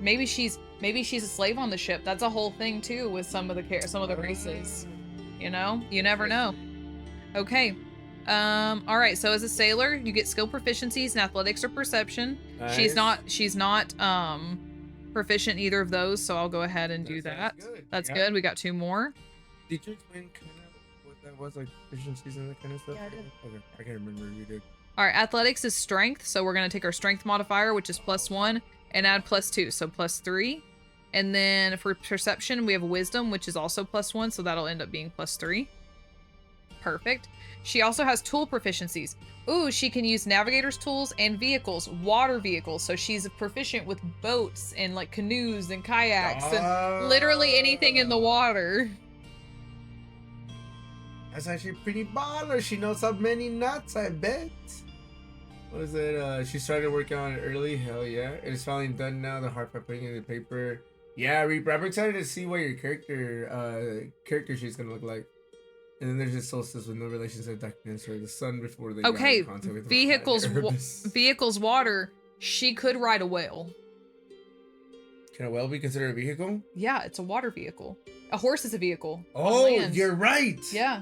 Maybe she's a slave on the ship. That's a whole thing too with some of the races. You know? You never know. Okay. All right, so as a sailor, you get skill proficiencies in athletics or perception.
Nice.
She's not proficient in either of those, so I'll go ahead and do that. That's good. We got 2 more.
Did you explain kind of what that was, like efficiencies and that kind of stuff?
Yeah, I did.
Okay, I can't remember if you did.
All right, athletics is strength, so we're gonna take our strength modifier, which is +1, and add +2, so +3. And then for perception, we have wisdom, which is also +1, so that'll end up being +3. Perfect. She also has tool proficiencies. Ooh, she can use navigator's tools and vehicles, water vehicles. So she's proficient with boats and like canoes and kayaks and literally anything in the water.
That's actually pretty baller. She knows how many nuts, I bet. What is it? She started working on it early. Hell yeah. It is finally done now. The hard part putting it in the paper. Yeah, Reaper, I'm excited to see what your character sheet's gonna look like. And then there's just solstice with no relation to darkness or the sun before they
Okay,
got in contact with the
vehicles,
planet Erebus.
vehicles, water. She could ride a whale.
Can a whale be considered a vehicle?
Yeah, it's a water vehicle. A horse is a vehicle. on
Oh,
land.
you're right.
Yeah.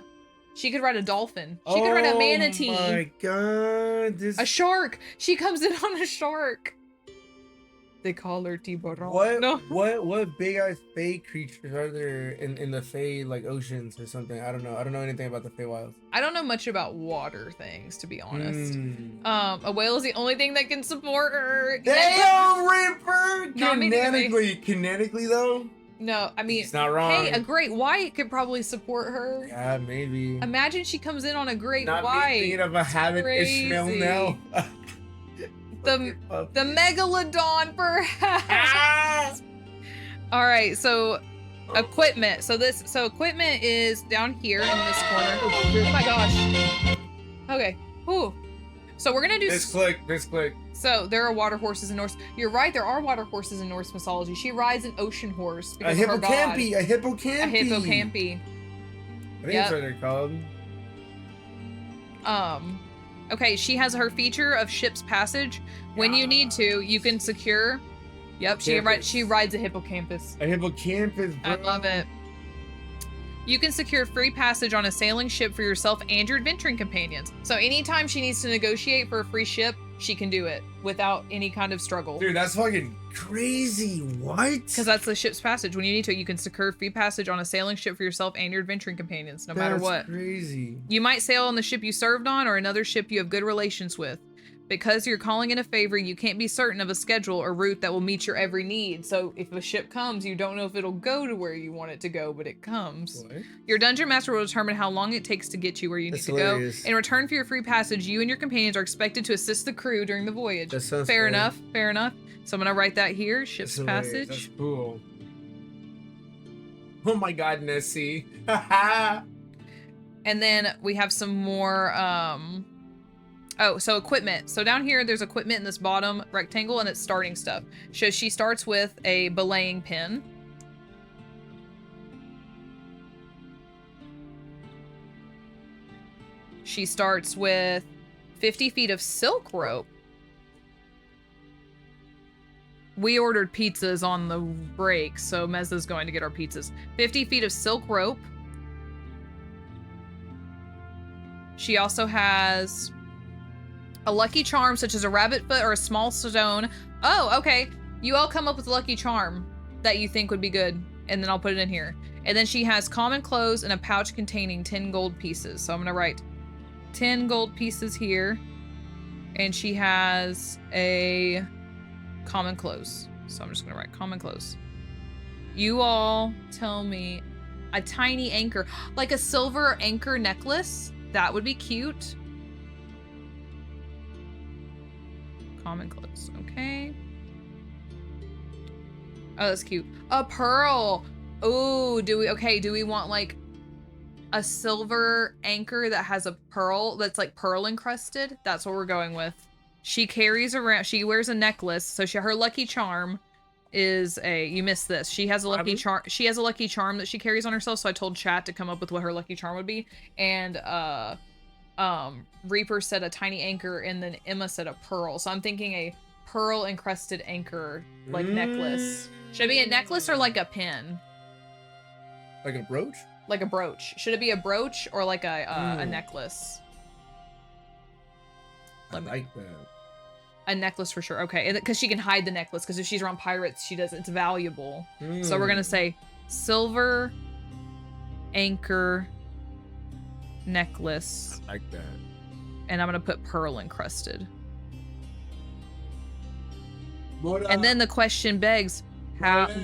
She could ride a dolphin. She could ride a manatee.
Oh my god.
A shark. She comes in on a shark. They call her Tiburon.
What?
No.
What big ass fey creatures are there in the fey like oceans or something? I don't know. I don't know anything about the Feywilds.
I don't know much about water things, to be honest.
Hmm.
A whale is the only thing that can support her.
Damn, Ripper!
No, I mean,
Canonically though,
No, I mean,
it's not wrong.
hey, a great white could probably support her.
Yeah, maybe.
Imagine she comes in on a great
Not me
white.
thinking of a habit Ishmael
Crazy.
now.
The megalodon, perhaps.
Ah!
All right, so equipment. So equipment is down here in this corner. Oh my gosh. Okay. Ooh. So we're gonna do.
This click.
So there are water horses in Norse. You're right. There are water horses in Norse mythology. She rides an ocean horse
A
because of her god.
hippocampi. A hippocampi.
A hippocampi.
I think
Yep.
that's what they're called.
Okay, she has her feature of ship's passage. When you need to, you can secure. Yep, she rides a hippocampus.
A hippocampus, bro.
I love it. You can secure free passage on a sailing ship for yourself and your adventuring companions. So anytime she needs to negotiate for a free ship, she can do it without any kind of struggle.
Dude, that's fucking crazy. What?
Because that's the ship's passage. When you need to, you can secure free passage on a sailing ship for yourself and your adventuring companions, no matter what.
That's crazy.
You might sail on the ship you served on or another ship you have good relations with. Because you're calling in a favor, you can't be certain of a schedule or route that will meet your every need. So if a ship comes, you don't know if it'll go to where you want it to go, but it comes.
What?
Your dungeon master will determine how long it takes to get you where you need
That's
to
hilarious.
go. In return for your free passage, you and your companions are expected to assist the crew during the voyage.
That sounds
Fair
fair.
enough. Fair enough. So I'm gonna write that here.
That's
Ship's
hilarious.
passage.
That's cool. Oh my god, Nessie.
And then we have some more, oh, so equipment. So down here, there's equipment in this bottom rectangle, and it's starting stuff. So she starts with a belaying pin. She starts with 50 feet of silk rope. We ordered pizzas on the break, so Mezza's going to get our pizzas. 50 feet of silk rope. She also has a lucky charm, such as a rabbit foot or a small stone. Oh, okay. You all come up with a lucky charm that you think would be good, and then I'll put it in here. And then she has common clothes and a pouch containing 10 gold pieces. So I'm gonna write 10 gold pieces here. And she has a common clothes. So I'm just gonna write common clothes. You all tell me a tiny anchor, like a silver anchor necklace. That would be cute. Common clothes, okay. Oh, that's cute. A pearl. Oh, do we want like a silver anchor that has a pearl that's like pearl encrusted? That's what we're going with. She carries around, she wears a necklace, so her lucky charm is you missed this. She has a lucky charm. She has a lucky charm that she carries on herself, so I told chat to come up with what her lucky charm would be. And Reaper said a tiny anchor, and then Emma said a pearl. So I'm thinking a pearl encrusted anchor, like necklace. Should it be a necklace or like a pin?
Like a brooch?
Like a brooch. Should it be a brooch or like a necklace?
I like that.
A necklace for sure. Okay, because she can hide the necklace. Because if she's around pirates, it's valuable. So we're gonna say silver anchor necklace.
I like that.
And I'm gonna put pearl encrusted. And then the question begs,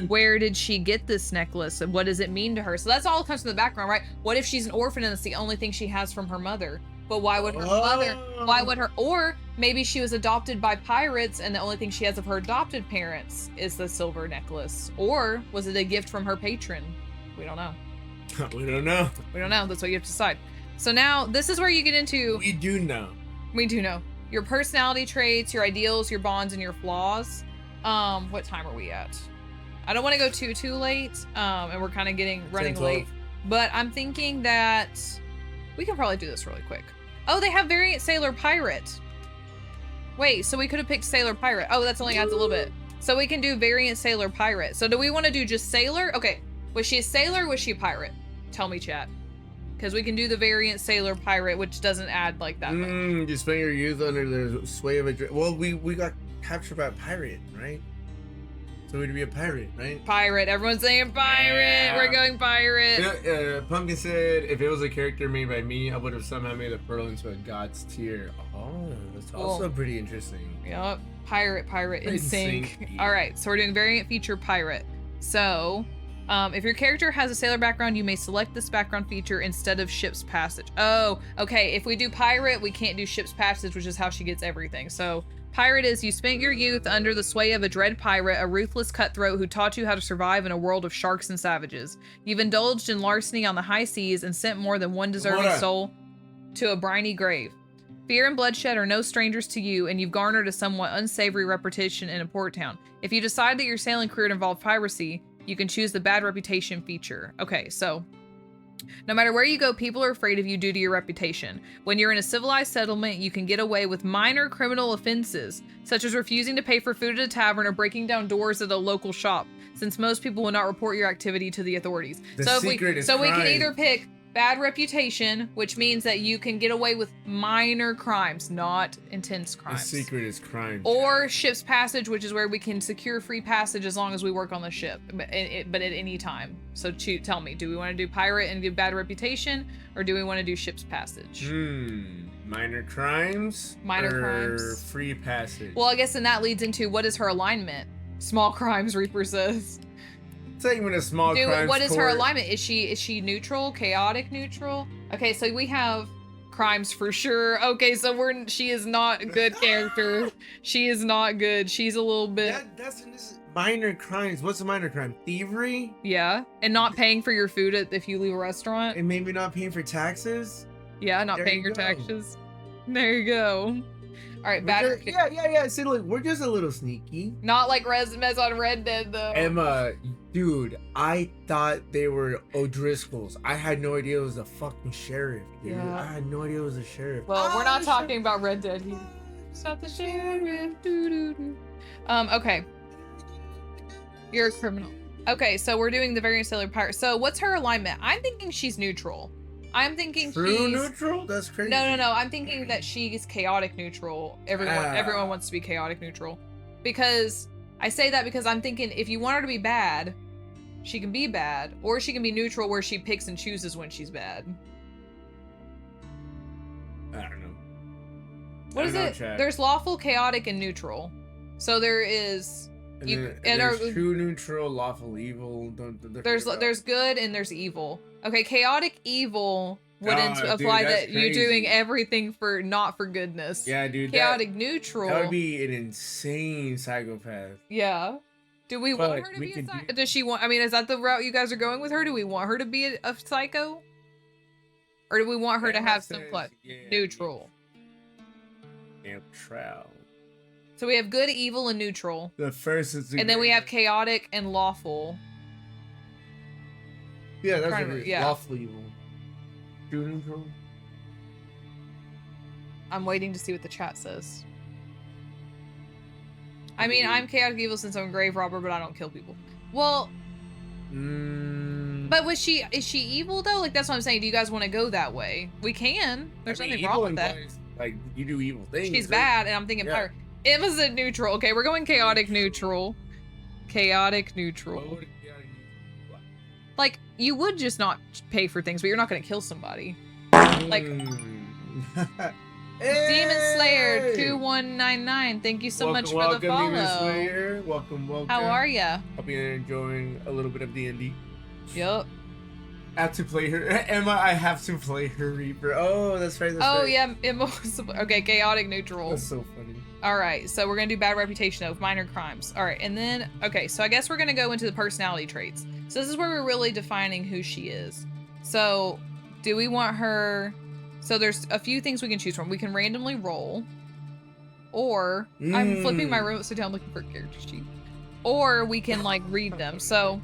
where did she get this necklace, and what does it mean to her? So that's all comes from the background, right? What if she's an orphan and it's the only thing she has from her mother? But why would her or maybe she was adopted by pirates and the only thing she has of her adopted parents is the silver necklace. Or was it a gift from her patron? We don't know.
We don't know.
We don't know. That's what you have to decide. So now this is where you get into...
We do know.
We do know. Your personality traits, your ideals, your bonds, and your flaws. What time are we at? I don't want to go too late. And we're kind of running
10,
late. But I'm thinking that We can probably do this really quick. Oh, they have variant sailor pirate. Wait, so we could have picked sailor pirate. Oh, that's only adds a little bit. So we can do variant sailor pirate. So do we want to do just sailor? Okay, was she a sailor or was she a pirate? Tell me, chat. Because we can do the variant sailor pirate, which doesn't add like that much.
You spend your youth under the sway of a... Well, we got captured by a pirate, right? So we'd be a pirate, right?
Pirate. Everyone's saying pirate.
Yeah.
We're going pirate.
Pumpkin said, if it was a character made by me, I would have somehow made a pearl into a god's tier. Oh, that's also pretty interesting.
Yep. Pirate in sync.
sync.
All right, so we're doing variant feature pirate. So, if your character has a sailor background, you may select this background feature instead of ship's passage. Oh, okay. If we do pirate, we can't do ship's passage, which is how she gets everything. So, pirate is you spent your youth under the sway of a dread pirate, a ruthless cutthroat who taught you how to survive in a world of sharks and savages. You've indulged in larceny on the high seas and sent more than one deserving soul to a briny grave. Fear and bloodshed are no strangers to you, and you've garnered a somewhat unsavory reputation in a port town. If you decide that your sailing career involved piracy, you can choose the bad reputation feature. Okay, so no matter where you go, people are afraid of you due to your reputation. When you're in a civilized settlement, you can get away with minor criminal offenses, such as refusing to pay for food at a tavern or breaking down doors at a local shop, since most people will not report your activity to the authorities. We can either pick bad reputation, which means that you can get away with minor crimes, not intense crimes.
The secret is crime.
Or ship's passage, which is where we can secure free passage as long as we work on the ship, but at any time. So tell me, do we want to do pirate and give bad reputation, or do we want to do ship's passage?
Minor crimes?
Minor
or
crimes.
Free passage?
Well, I guess then that leads into what is her alignment? Small crimes, Reaper says.
Segment of small crimes.
What is her alignment? Is she neutral, chaotic neutral? Okay, so we have crimes for sure. Okay, so she is not a good character. She is not good. She's a little bit.
That's minor crimes. What's a minor crime? Thievery?
Yeah, and not paying for your food if you leave a restaurant.
And maybe not paying for taxes?
Yeah, not paying your taxes. There you go. All right, bad.
Yeah. See, look, we're just a little sneaky.
Not like Mez on Red Dead though.
Emma, dude, I thought they were O'Driscolls. I had no idea it was the fucking sheriff, dude.
Yeah.
I had no idea it was the sheriff.
Well, we're not talking about Red Dead here. It's not the sheriff. Okay. You're a criminal. Okay, so we're doing the variant sailor pirate. So what's her alignment? I'm thinking she's neutral. I'm thinking
True neutral? That's crazy.
No. I'm thinking that she's chaotic neutral. Everyone wants to be chaotic neutral. Because I say that because I'm thinking if you want her to be bad, she can be bad, or she can be neutral where she picks and chooses when she's bad.
I don't know.
What is it? Chat. There's lawful, chaotic, and neutral. So there is.
There's true neutral, lawful, evil.
There's good and there's evil. Okay, chaotic evil wouldn't apply that you're doing everything for not for goodness.
Yeah, dude.
Chaotic neutral.
That would be an insane psychopath.
Yeah. Do we want her to be a psycho? Does she want? I mean, is that the route you guys are going with her? Do we want her to be a psycho, or do we want her to have some neutral?
Neutral.
So we have good, evil, and neutral.
The first is
and then we have chaotic and lawful.
Yeah, that's lawful evil. True neutral.
I'm waiting to see what the chat says. I mean, I'm chaotic evil since I'm a grave robber, but I don't kill people. Well, but is she evil though? Like that's what I'm saying. Do you guys want to go that way? We can. There's nothing wrong with that.
Like you do evil things.
She's bad, and I'm thinking pirate. Emma's a neutral. Okay, we're going chaotic neutral. Chaotic neutral. Like, you would just not pay for things, but you're not going to kill somebody. Like,
hey!
Demon Slayer 2199. Thank you so much for the follow.
Demon Slayer. Welcome.
How are ya?
Hope you're enjoying a little bit of DND.
Yup.
I have to play her. Emma, I have to play her Reaper. Oh, that's right.
Yeah, Emma was... Okay, chaotic neutral.
That's so funny.
All right, so we're going to do bad reputation of minor crimes. All right, and then... Okay, so I guess we're going to go into the personality traits. So this is where we're really defining who she is. So, do we want her... So there's a few things we can choose from. We can randomly roll. Or... I'm flipping my remote so down looking for a character sheet. Or we can, like, read them. So...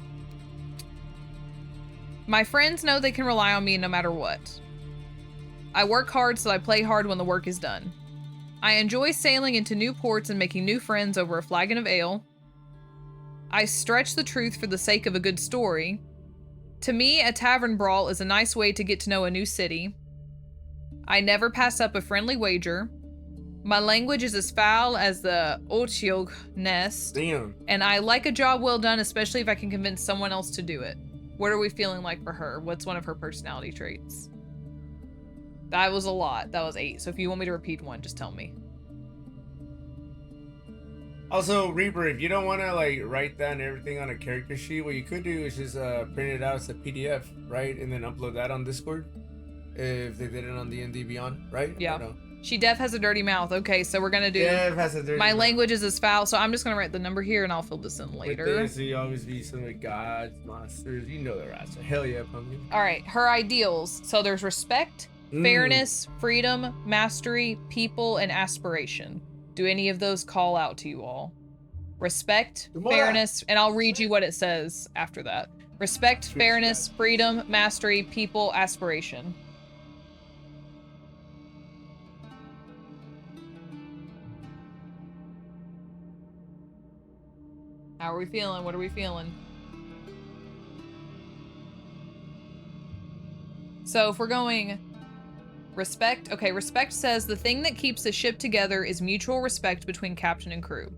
My friends know they can rely on me no matter what. I work hard, so I play hard when the work is done. I enjoy sailing into new ports and making new friends over a flagon of ale. I stretch the truth for the sake of a good story. To me, a tavern brawl is a nice way to get to know a new city. I never pass up a friendly wager. My language is as foul as the Otyog nest.
Damn.
And I like a job well done, especially if I can convince someone else to do it. What are we feeling like for her? What's one of her personality traits? That was a lot. That was 8. So if you want me to repeat one, just tell me.
Also, Reaper, if you don't want to like write down everything on a character sheet, what you could do is just print it out as a PDF, right, and then upload that on Discord. If they did it on D&D Beyond, right?
Yeah. She def has a dirty mouth. Okay, so we're gonna do.
Def has a dirty
my
mouth.
language is as foul, so I'm just gonna write the number here, and I'll fill this in later.
So you always be some like gods, monsters. You know the rest. Hell yeah, pumpkin.
All right, her ideals. So there's respect, fairness, freedom, mastery, people, and aspiration. Do any of those call out to you all? Respect, fairness, and I'll read you what it says after that. Respect, fairness, freedom, mastery, people, aspiration. How are we feeling? What are we feeling? So if we're going respect, okay, respect says the thing that keeps the ship together is mutual respect between captain and crew.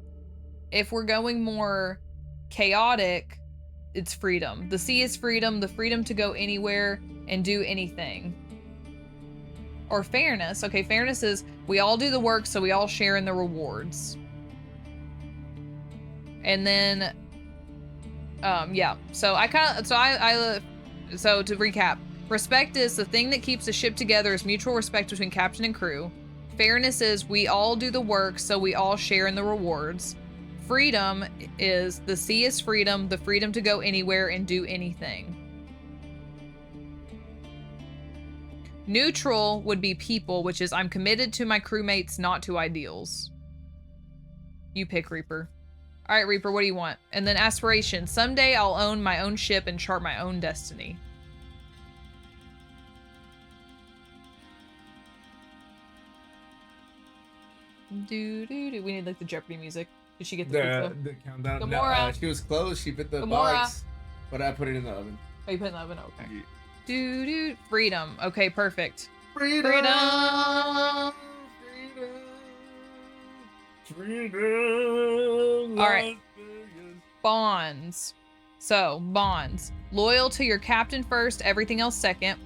If we're going more chaotic, it's freedom. The sea is freedom, the freedom to go anywhere and do anything. Or fairness, okay, fairness is we all do the work, so we all share in the rewards. And then, yeah, so so to recap, respect is the thing that keeps the ship together is mutual respect between captain and crew. Fairness is we all do the work, so we all share in the rewards. Freedom is the sea is freedom, the freedom to go anywhere and do anything. Neutral would be people, which is I'm committed to my crewmates, not to ideals. You pick, Reaper. All right, Reaper, what do you want? And then aspiration. Someday I'll own my own ship and chart my own destiny. We need like the Jeopardy music. Did she get the
countdown?
Gamora.
No, she was close. She put the
Gamora.
box, but I put it in the oven.
Oh, you put it in the oven? Okay.
Yeah.
Freedom. Okay, perfect.
Freedom.
All right. Bonds. So, bonds. Loyal to your captain first, everything else second.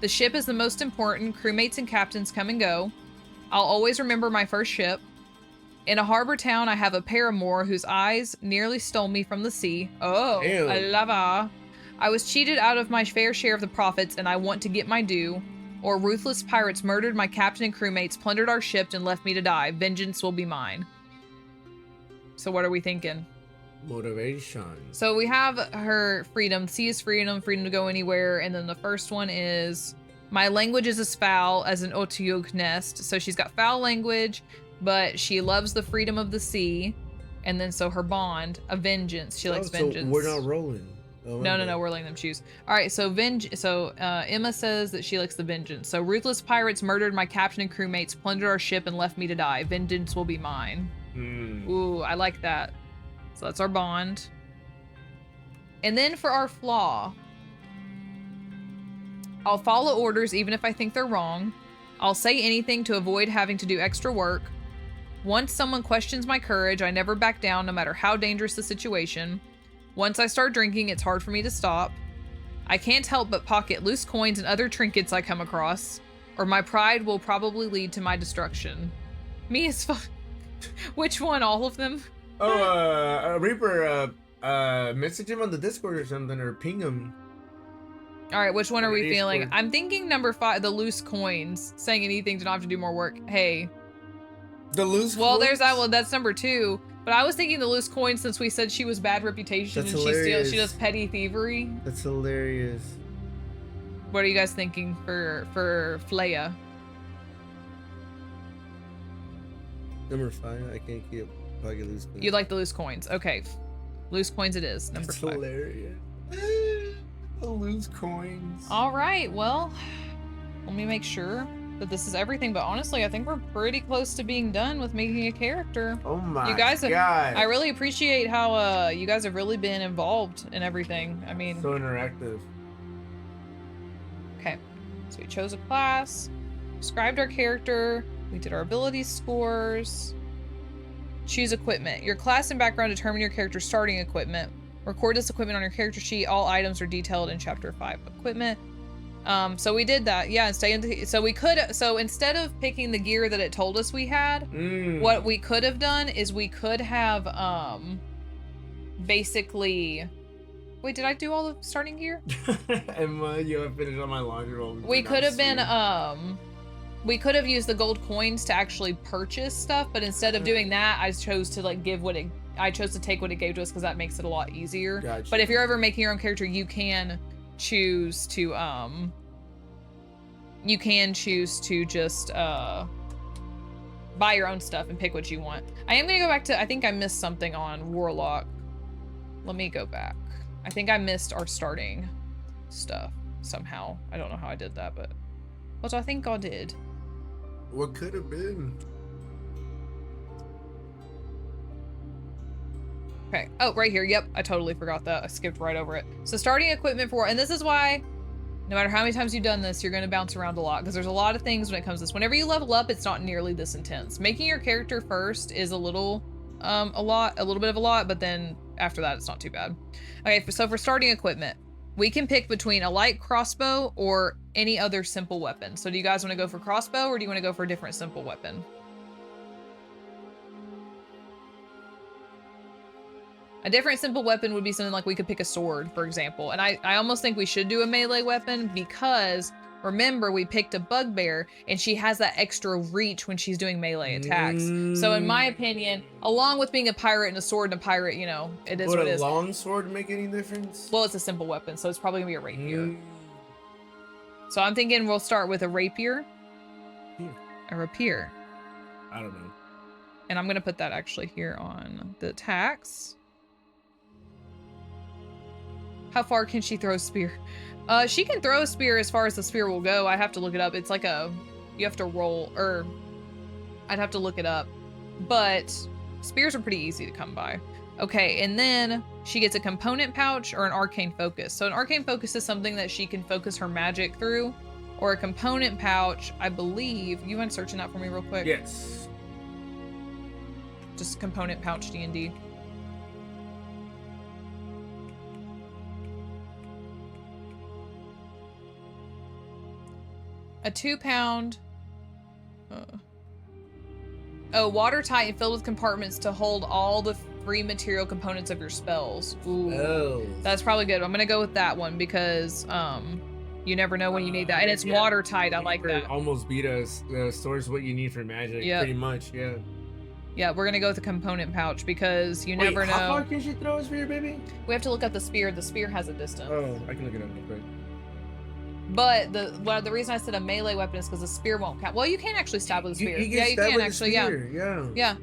The ship is the most important. Crewmates and captains come and go. I'll always remember my first ship. In a harbor town, I have a paramour whose eyes nearly stole me from the sea. Oh,
Ew.
I love her. I was cheated out of my fair share of the profits, and I want to get my due. Or ruthless pirates murdered my captain and crewmates, plundered our ship, and left me to die. Vengeance will be mine. So what are we thinking?
Motivation.
So we have her freedom. Sea is freedom, freedom to go anywhere. And then the first one is, my language is as foul as an Otyug nest. So she's got foul language, but she loves the freedom of the sea. And then so her bond, a vengeance. She likes vengeance.
So we're not rolling. Oh,
No, we're letting them choose. All right, so Emma says that she likes the vengeance. So ruthless pirates murdered my captain and crewmates, plundered our ship, and left me to die. Vengeance will be mine. Ooh, I like that. So that's our bond. And then for our flaw, I'll follow orders even if I think they're wrong. I'll say anything to avoid having to do extra work. Once someone questions my courage, I never back down no matter how dangerous the situation. Once I start drinking, it's hard for me to stop. I can't help but pocket loose coins and other trinkets I come across, or my pride will probably lead to my destruction. Me as fuck. Which one? All of them?
Oh, Reaper, message him on the Discord or something, or ping him.
All right, which one are we
Discord.
feeling? I'm thinking number 5, the loose coins. Saying anything to not have to do more work. Hey.
The loose
Well,
coins?
there's that. Well, that's number 2. But I was thinking the loose coins since we said she was bad reputation
That's
and
hilarious.
she does petty thievery.
That's hilarious.
What are you guys thinking for Flea?
Number 5, I can't keep pocket loose coins.
You like the loose coins. Okay. Loose coins it is. Number
That's
5.
hilarious. The loose coins.
All right. Well, let me make sure. that this is everything, but honestly, I think we're pretty close to being done with making a character.
Oh my
You guys have,
god.
I really appreciate how you guys have really been involved in everything. I mean,
So interactive.
okay, so we chose a class, described our character, we did our ability scores, choose equipment. Your class and background determine your character's starting equipment. Record this equipment on your character sheet. All items are detailed in chapter 5. Equipment. So we did that. Yeah, so instead of picking the gear that it told us we had, what we could have done is we could have basically, wait, did I do all the starting gear?
Emma, you have finished on my laundry roll.
We could have been we could have used the gold coins to actually purchase stuff, but instead of doing that, I chose to like take what it gave to us because that makes it a lot easier.
Gotcha.
But if you're ever making your own character, you can choose to just buy your own stuff and pick what you want. I am gonna go back to, I think I missed something on Warlock. Let me go back. I think I missed our starting stuff somehow. I don't know how I did that, but I think I did.
What could have been?
Okay. Oh, right here. Yep. I totally forgot that. I skipped right over it. So starting equipment for, and this is why no matter how many times you've done this, you're going to bounce around a lot because there's a lot of things when it comes to this. Whenever you level up, it's not nearly this intense. Making your character first is a little bit of a lot, but then after that, it's not too bad. Okay. So for starting equipment, we can pick between a light crossbow or any other simple weapon. So do you guys want to go for crossbow or do you want to go for a different simple weapon? A different simple weapon would be something like we could pick a sword, for example. And I almost think we should do a melee weapon because remember we picked a bugbear and she has that extra reach when she's doing melee attacks. So in my opinion, along with being a pirate and a sword and a pirate, you know, it is what it is.
Would a long sword make any difference?
Well, it's a simple weapon, so it's probably gonna be a rapier. So I'm thinking we'll start with a rapier. A rapier.
I don't know.
And I'm gonna put that actually here on the attacks. How far can she throw a spear? She can throw a spear as far as the spear will go. I have to look it up. It's like you have to roll, or I'd have to look it up. But spears are pretty easy to come by. Okay, and then she gets a component pouch or an arcane focus. So an arcane focus is something that she can focus her magic through, or a component pouch, I believe. You mind searching that for me real quick?
Yes.
Just component pouch D&D. A 2-pound, watertight and filled with compartments to hold all the free material components of your spells. Ooh,
Oh.
that's probably good. I'm gonna go with that one because you never know when you need that, and it's watertight. I like that.
Almost beat us. Stores what you need for magic.
Yep.
Pretty much, yeah.
Yeah, we're gonna go with the component pouch because you never know.
How far can she throw a spear, baby?
We have to look at the spear. The spear has a distance.
Oh, I can look it up real quick.
But the reason I said a melee weapon is because the spear won't count. Well, you can actually stab with a spear.
You
Yeah, you
stab
can
with a
actually.
spear,
Yeah.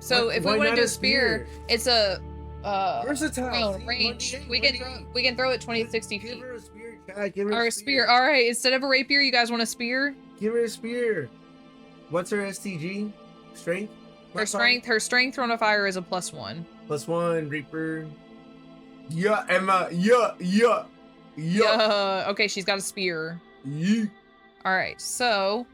So if we
Why
want to
not
do
a
a spear, it's a
versatile.
range. We can throw it 20 to 60 feet.
Give her a spear, Kat. Give her
Or a spear. All right. Instead of a rapier, you guys want a spear?
Give her a spear. What's her STG? Strength?
Her strength thrown a fire is a +1.
+1, Reaper. Yeah, Emma. Yeah.
Okay, she's got a spear.
Yeah.
All right. So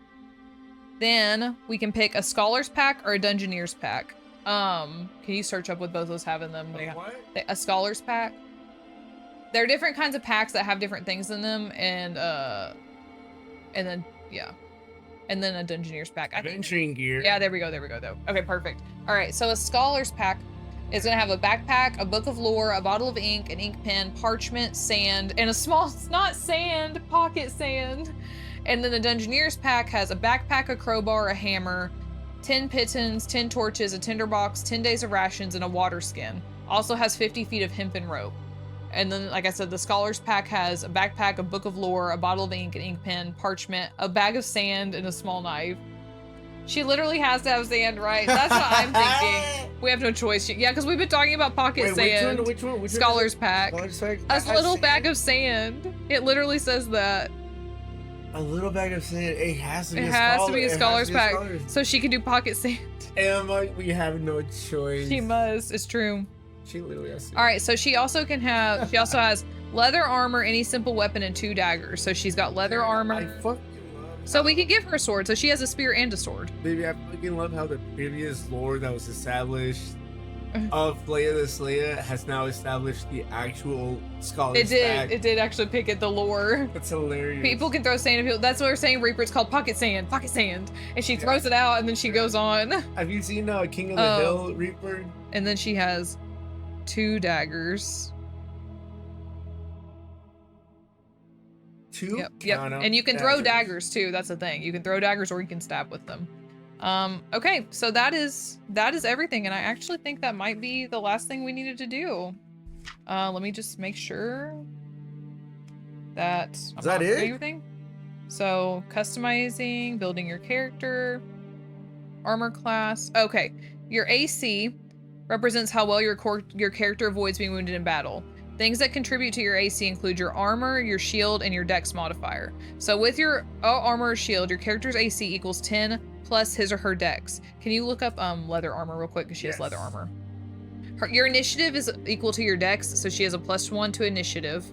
then we can pick a scholar's pack or a dungeoneer's pack. Can you search up what both those have in them?
What?
A scholar's pack. There are different kinds of packs that have different things in them, and then a dungeoneer's pack.
Adventuring gear.
Yeah, there we go. Okay, perfect. All right, so a scholar's pack is gonna have a backpack, a book of lore, a bottle of ink, an ink pen, parchment, sand, and a small, not sand, pocket sand. And then the dungeoneer's pack has a backpack, a crowbar, a hammer, 10 pitons, 10 torches, a tinderbox, 10 days of rations, and a water skin. Also has 50 feet of hempen rope. And then, like I said, the scholar's pack has a backpack, a book of lore, a bottle of ink, an ink pen, parchment, a bag of sand, and a small knife. She literally has to have sand, right? That's what I'm thinking. We have no choice. Yeah, because we've been talking about pocket sand.
Which one?
Scholar's pack.
Scholar's pack.
A little bag of sand. It literally says that.
A little bag of sand. It has to be
It
a
has
scholar.
to be a
It has
scholar's
to be a
pack.
scholar's.
So she can do pocket sand.
Emma, we have no choice.
She must. It's true.
She literally has to.
All right, so she also has leather armor, any simple weapon, and 2 daggers. So she's got leather armor.
I fucking love.
So we could give her a sword. So she has a spear and a sword.
Baby, I fucking love how the previous lore that was established of Flaya the Slayer has now established the actual scholar.
It did. It did actually pick at the lore.
That's hilarious.
People can throw sand at people. That's what we're saying. Reaper. It's called pocket sand. Pocket sand. And she throws it out, and then she goes on.
Have you seen King of the Hill Reaper?
And then she has 2 daggers.
2?
Yep.
Count 'em.
And you can throw daggers too. That's the thing. You can throw daggers or you can stab with them. Okay, so that is everything, and I actually think that might be the last thing we needed to do. Let me just make sure that I'm not forgetting everything. So customizing, building your character, armor class. Okay, your AC represents how well your character avoids being wounded in battle. Things that contribute to your AC include your armor, your shield, and your dex modifier. So with your armor or shield, your character's AC equals 10 plus his or her dex. Can you look up leather armor real quick? Because she has leather armor. Your initiative is equal to your dex, so she has a +1 to initiative.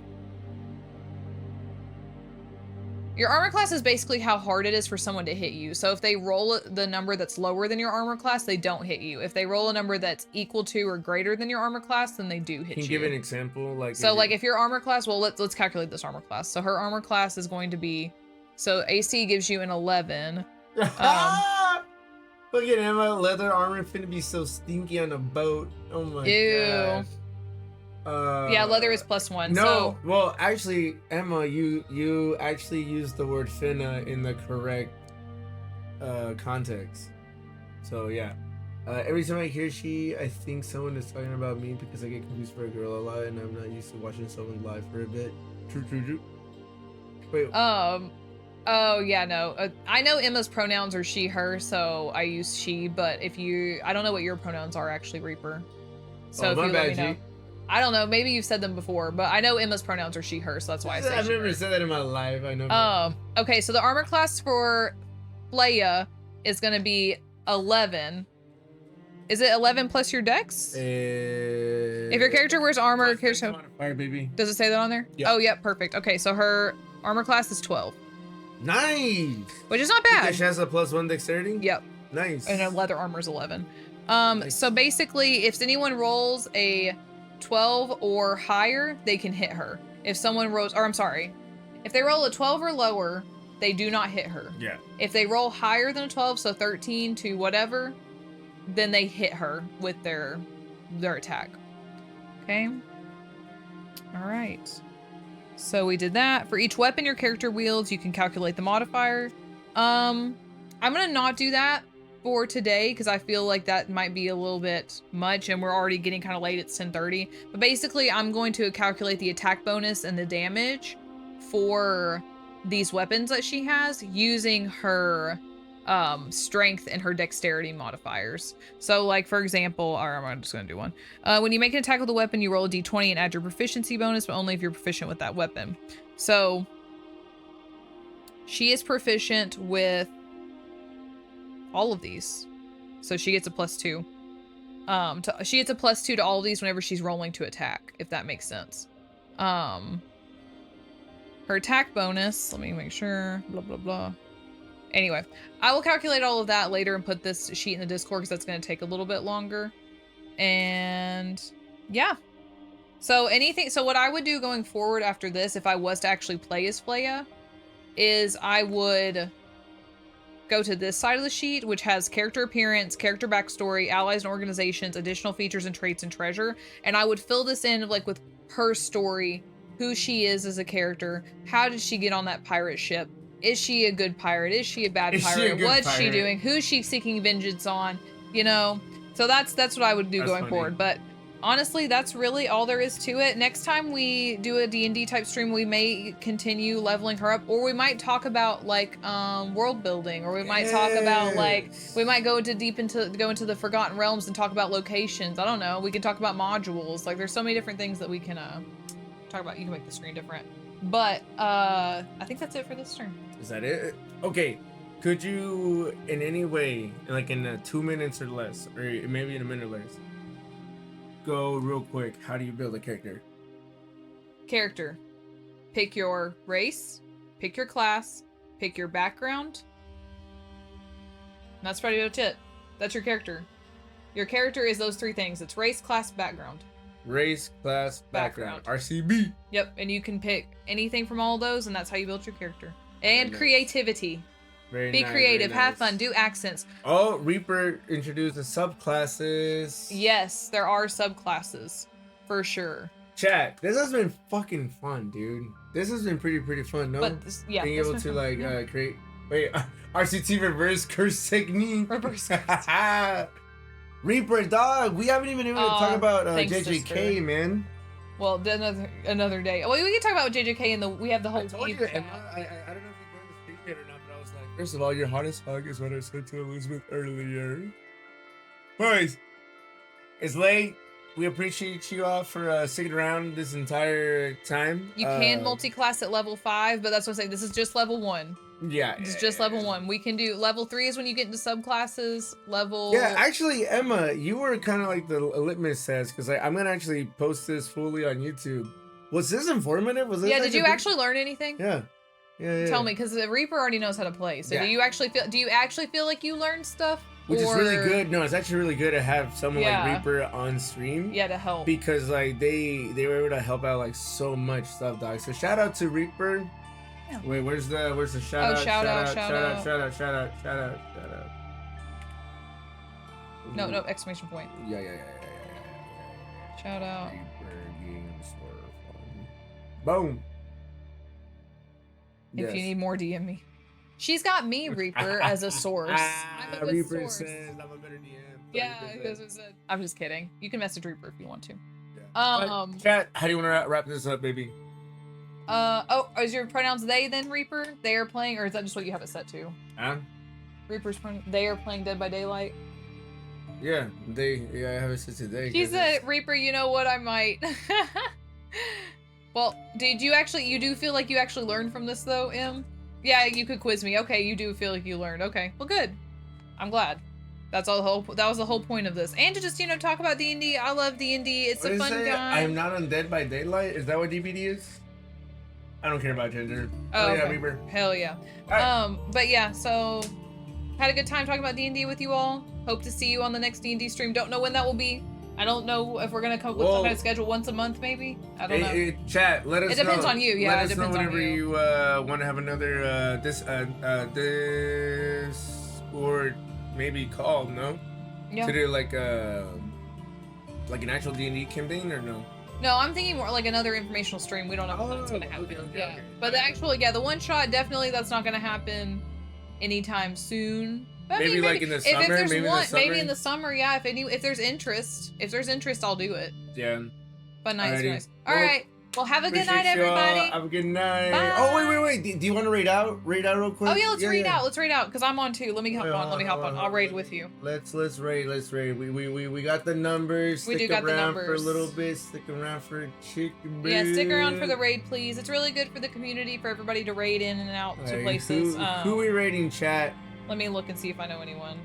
Your armor class is basically how hard it is for someone to hit you. So if they roll the number that's lower than your armor class, they don't hit you. If they roll a number that's equal to or greater than your armor class, then they do hit you.
Can you give an example?
If your armor class, well, let's calculate this armor class. So her armor class is going to be, so AC gives you an 11.
Look at Emma, leather armor finna be so stinky on a boat. Oh my god.
Yeah, leather is +1.
No,
so,
well, actually, Emma, you actually used the word finna in the correct context. So yeah, every time I hear she, I think someone is talking about me because I get confused for a girl a lot, and I'm not used to watching someone live for a bit. True. Wait.
Oh yeah, no. I know Emma's pronouns are she, her, so I use she. But I don't know what your pronouns are actually, Reaper. So if you let me know. I don't know. Maybe you've said them before, but I know Emma's pronouns are she, her, so that's why I say
I've
she,
never
her.
said that in my life. I know.
Okay. So the armor class for Flaya is going to be 11. Is it 11 plus your dex? If your character wears armor,
fire, baby.
Does it say that on there?
Yeah.
Oh, yeah, perfect. Okay, so her armor class is 12.
Nice.
Which is not bad.
Because she has a +1 dexterity.
Yep.
Nice.
And her leather armor is 11.
Nice.
So basically, if anyone rolls a 12 or higher, they can hit her. If they roll a 12 or lower, they do not hit her.
Yeah.
If they roll higher than a 12, so 13 to whatever, then they hit her with their attack. Okay. All right. So we did that. For each weapon your character wields, you can calculate the modifier. I'm gonna not do that for today because I feel like that might be a little bit much and we're already getting kind of late. It's 10:30. But basically I'm going to calculate the attack bonus and the damage for these weapons that she has using her strength and her dexterity modifiers. So like for example, or I'm just gonna do one. When you make an attack with a weapon, you roll a d20 and add your proficiency bonus, but only if you're proficient with that weapon. So she is proficient with all of these, so she gets a +2. She gets a +2 to all of these whenever she's rolling to attack, if that makes sense. Her attack bonus, let me make sure, blah blah blah. Anyway, I will calculate all of that later and put this sheet in the Discord because that's going to take a little bit longer. And yeah, so what I would do going forward after this, if I was to actually play as Flaya, is I would go to this side of the sheet, which has character appearance, character backstory, allies and organizations, additional features and traits, and treasure. And I would fill this in like with her story, who she is as a character, how did she get on that pirate ship, is she a good pirate, is she a bad pirate, what's she doing, who's she seeking vengeance on, you know? So that's what I would do going forward. But honestly, that's really all there is to it. Next time we do a D&D type stream, we may continue leveling her up, or we might talk about like world building, or we might talk about like, we might go into the Forgotten Realms and talk about locations. I don't know. We can talk about modules. Like there's so many different things that we can talk about. You can make the screen different. But I think that's it for this turn.
Is that it? Okay. Could you, in any way, like in 2 minutes or less, or maybe in a minute or less, go real quick? How do you build a character?
Character. Pick your race, pick your class, pick your background. And that's pretty much it. That's your character. Your character is those 3 things. It's race, class, background.
Race, class, background. RCB.
Yep, and you can pick anything from all of those, and that's how you build your character. And
nice.
Creativity.
Very
Be
nice,
creative,
very
have
nice.
fun, do accents.
Oh, Reaper introduced the subclasses.
Yes, there are subclasses. For sure.
Chat, this has been fucking fun, dude. This has been pretty fun, no?
But this, yeah.
Being
this
able
was
to
fun.
like
Yeah.
create. Wait, RCT reverse curse technique.
Reverse curse.
Reaper, dog. We haven't even talk about
thanks,
JJK,
sister.
man.
Well, another day. Well, we can talk about JJK and we have the whole
I told you,
team
Emma,
chat.
I don't know if you joined the stream yet or not, but I was like, first of all, your hottest hug is what I said to Elizabeth earlier. Boys, it's late. We appreciate you all for sticking around this entire time.
You can multi-class at level 5, but that's what I'm saying. This is just level 1.
Yeah.
This is just level 1. We can do level 3 is when you get into subclasses. Level.
Yeah, actually, Emma, you were kind of like the litmus test because I'm gonna actually post this fully on YouTube. Was this informative? Was this?
Yeah. Did you actually learn anything?
Yeah. Yeah.
Tell me, because the Reaper already knows how to play. So
Yeah.
do you actually feel like you learned stuff?
Which is really good. No, it's actually really good to have someone
Yeah.
like Reaper on stream.
Yeah, to help.
Because like they were able to help out like so much stuff, dog. So shout out to Reaper.
Yeah.
Wait, where's the shout out?
shout out. No, exclamation point.
Yeah.
Shout out.
Reaper games for fun. Boom.
If you need more, DM me. She's got me, Reaper, as a source. I'm a good
Reaper
source.
says I'm a better DM.
Yeah, because it said. I'm just kidding. You can message Reaper if you want to.
Yeah. Chat, how do you want to wrap this up, baby?
Is your pronouns they then, Reaper? They are playing, or is that just what you have it set to?
Huh?
Reaper's they are playing Dead by Daylight.
Yeah, I have it set today.
She said, Reaper, you know what, I might. Well, you do feel like you actually learned from this though, Em? Yeah, you could quiz me. Okay, you do feel like you learned. Okay, well good. I'm glad. That was the whole point of this. And to just, talk about D&D. I love D&D. It's a fun time.
I'm not on Dead by Daylight. Is that what DBD is? I don't care about gender.
Oh,
yeah,
okay.
Reaper.
Hell yeah.
Right.
But yeah, so had a good time talking about D&D with you all. Hope to see you on the next D&D stream. Don't know when that will be. I don't know if we're gonna come up with some kind of schedule once a month, maybe. I don't know.
Chat, let us know.
It depends on you. Yeah,
let
it
us know
depends on
whenever
you.
you want to have another this or maybe call
Yeah.
to do like an actual D&D campaign or no?
No, I'm thinking more like another informational stream. We don't know when that's gonna happen.
Okay.
But the one shot, definitely that's not gonna happen anytime soon. But
Maybe like in the
if
summer,
there's
maybe in the
one,
summer?
maybe in the summer, yeah. If there's interest, I'll do it.
Yeah.
But nice,
Alrighty.
nice. All
Well,
right. Well, have a good night,
Appreciate y'all.
everybody.
Have a good night.
Bye.
Oh, wait. Do you want to raid out? Raid out real quick?
Oh yeah, let's read out. Let's read out because I'm on too. Let me hop on. I'll raid with you.
Let's raid. We got the numbers.
We do
Stick
got the
around for a
numbers.
little bit. Stick around for a chicken.
Yeah, stick around for the raid, please. It's really good for the community for everybody to raid in and out to places.
Who we raiding, chat?
Let me look and see if I know anyone.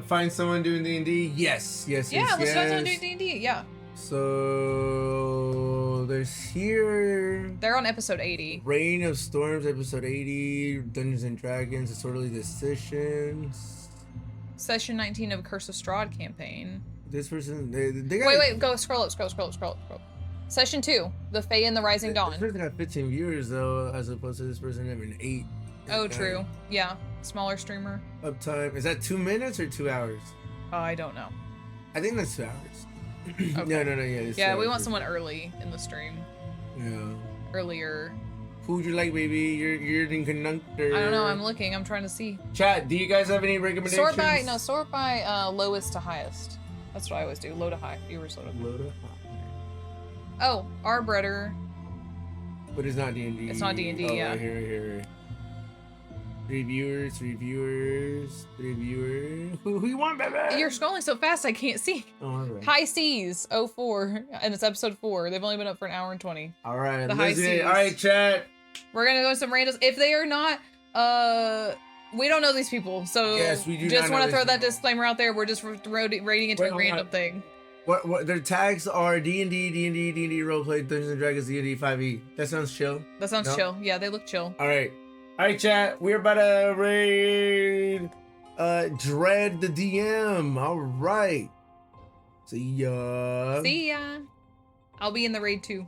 Find someone doing D&D. Yes.
Yeah, let's try someone doing D&D. Yeah.
So there's here.
They're on episode 80.
Reign of Storms, episode 80. Dungeons and Dragons, Disorderly Decisions.
Session 19 of Curse of Strahd campaign.
This person, they got.
Wait, go scroll up. Session 2, The Fae and the Rising Dawn.
This person got 15 viewers though, as opposed to this person having 8.
Oh, true. Yeah, smaller streamer.
Uptime. Is that 2 minutes or 2 hours?
Oh, I don't know.
I think that's 2 hours.
Okay.
No. Yeah. It's 2
Yeah, we
hours.
want someone early in the stream.
Yeah.
Earlier.
Who would you like, baby? You're the conductor.
I don't know. I'm looking. I'm trying to see.
Chat. Do you guys have any recommendations?
Sort by lowest to highest. That's what I always do. Low to high. Viewers low to high.
Load up.
Oh, Arbreader.
But it's not D&D.
It's not D&D,
Oh,
yeah.
Right here. 3 viewers. Who you want, baby?
You're scrolling so fast I can't see.
Oh, all right.
High Seas 04, and it's episode 4. They've only been up for an hour and 20.
All right,
The High Seas.
All right, chat.
We're gonna go with some randos. If they are not, we don't know these people, so
Yes, we do
just
not know
want to
these
throw that
people.
disclaimer out there. We're just rating it to
Wait,
a random thing.
What their tags are D&D roleplay, Dungeons and Dragons, D&D 5e. That sounds chill.
That sounds
No?
chill. Yeah, they look chill.
All right, chat. We're about to raid Dread the DM. All right. See ya.
See ya. I'll be in the raid too.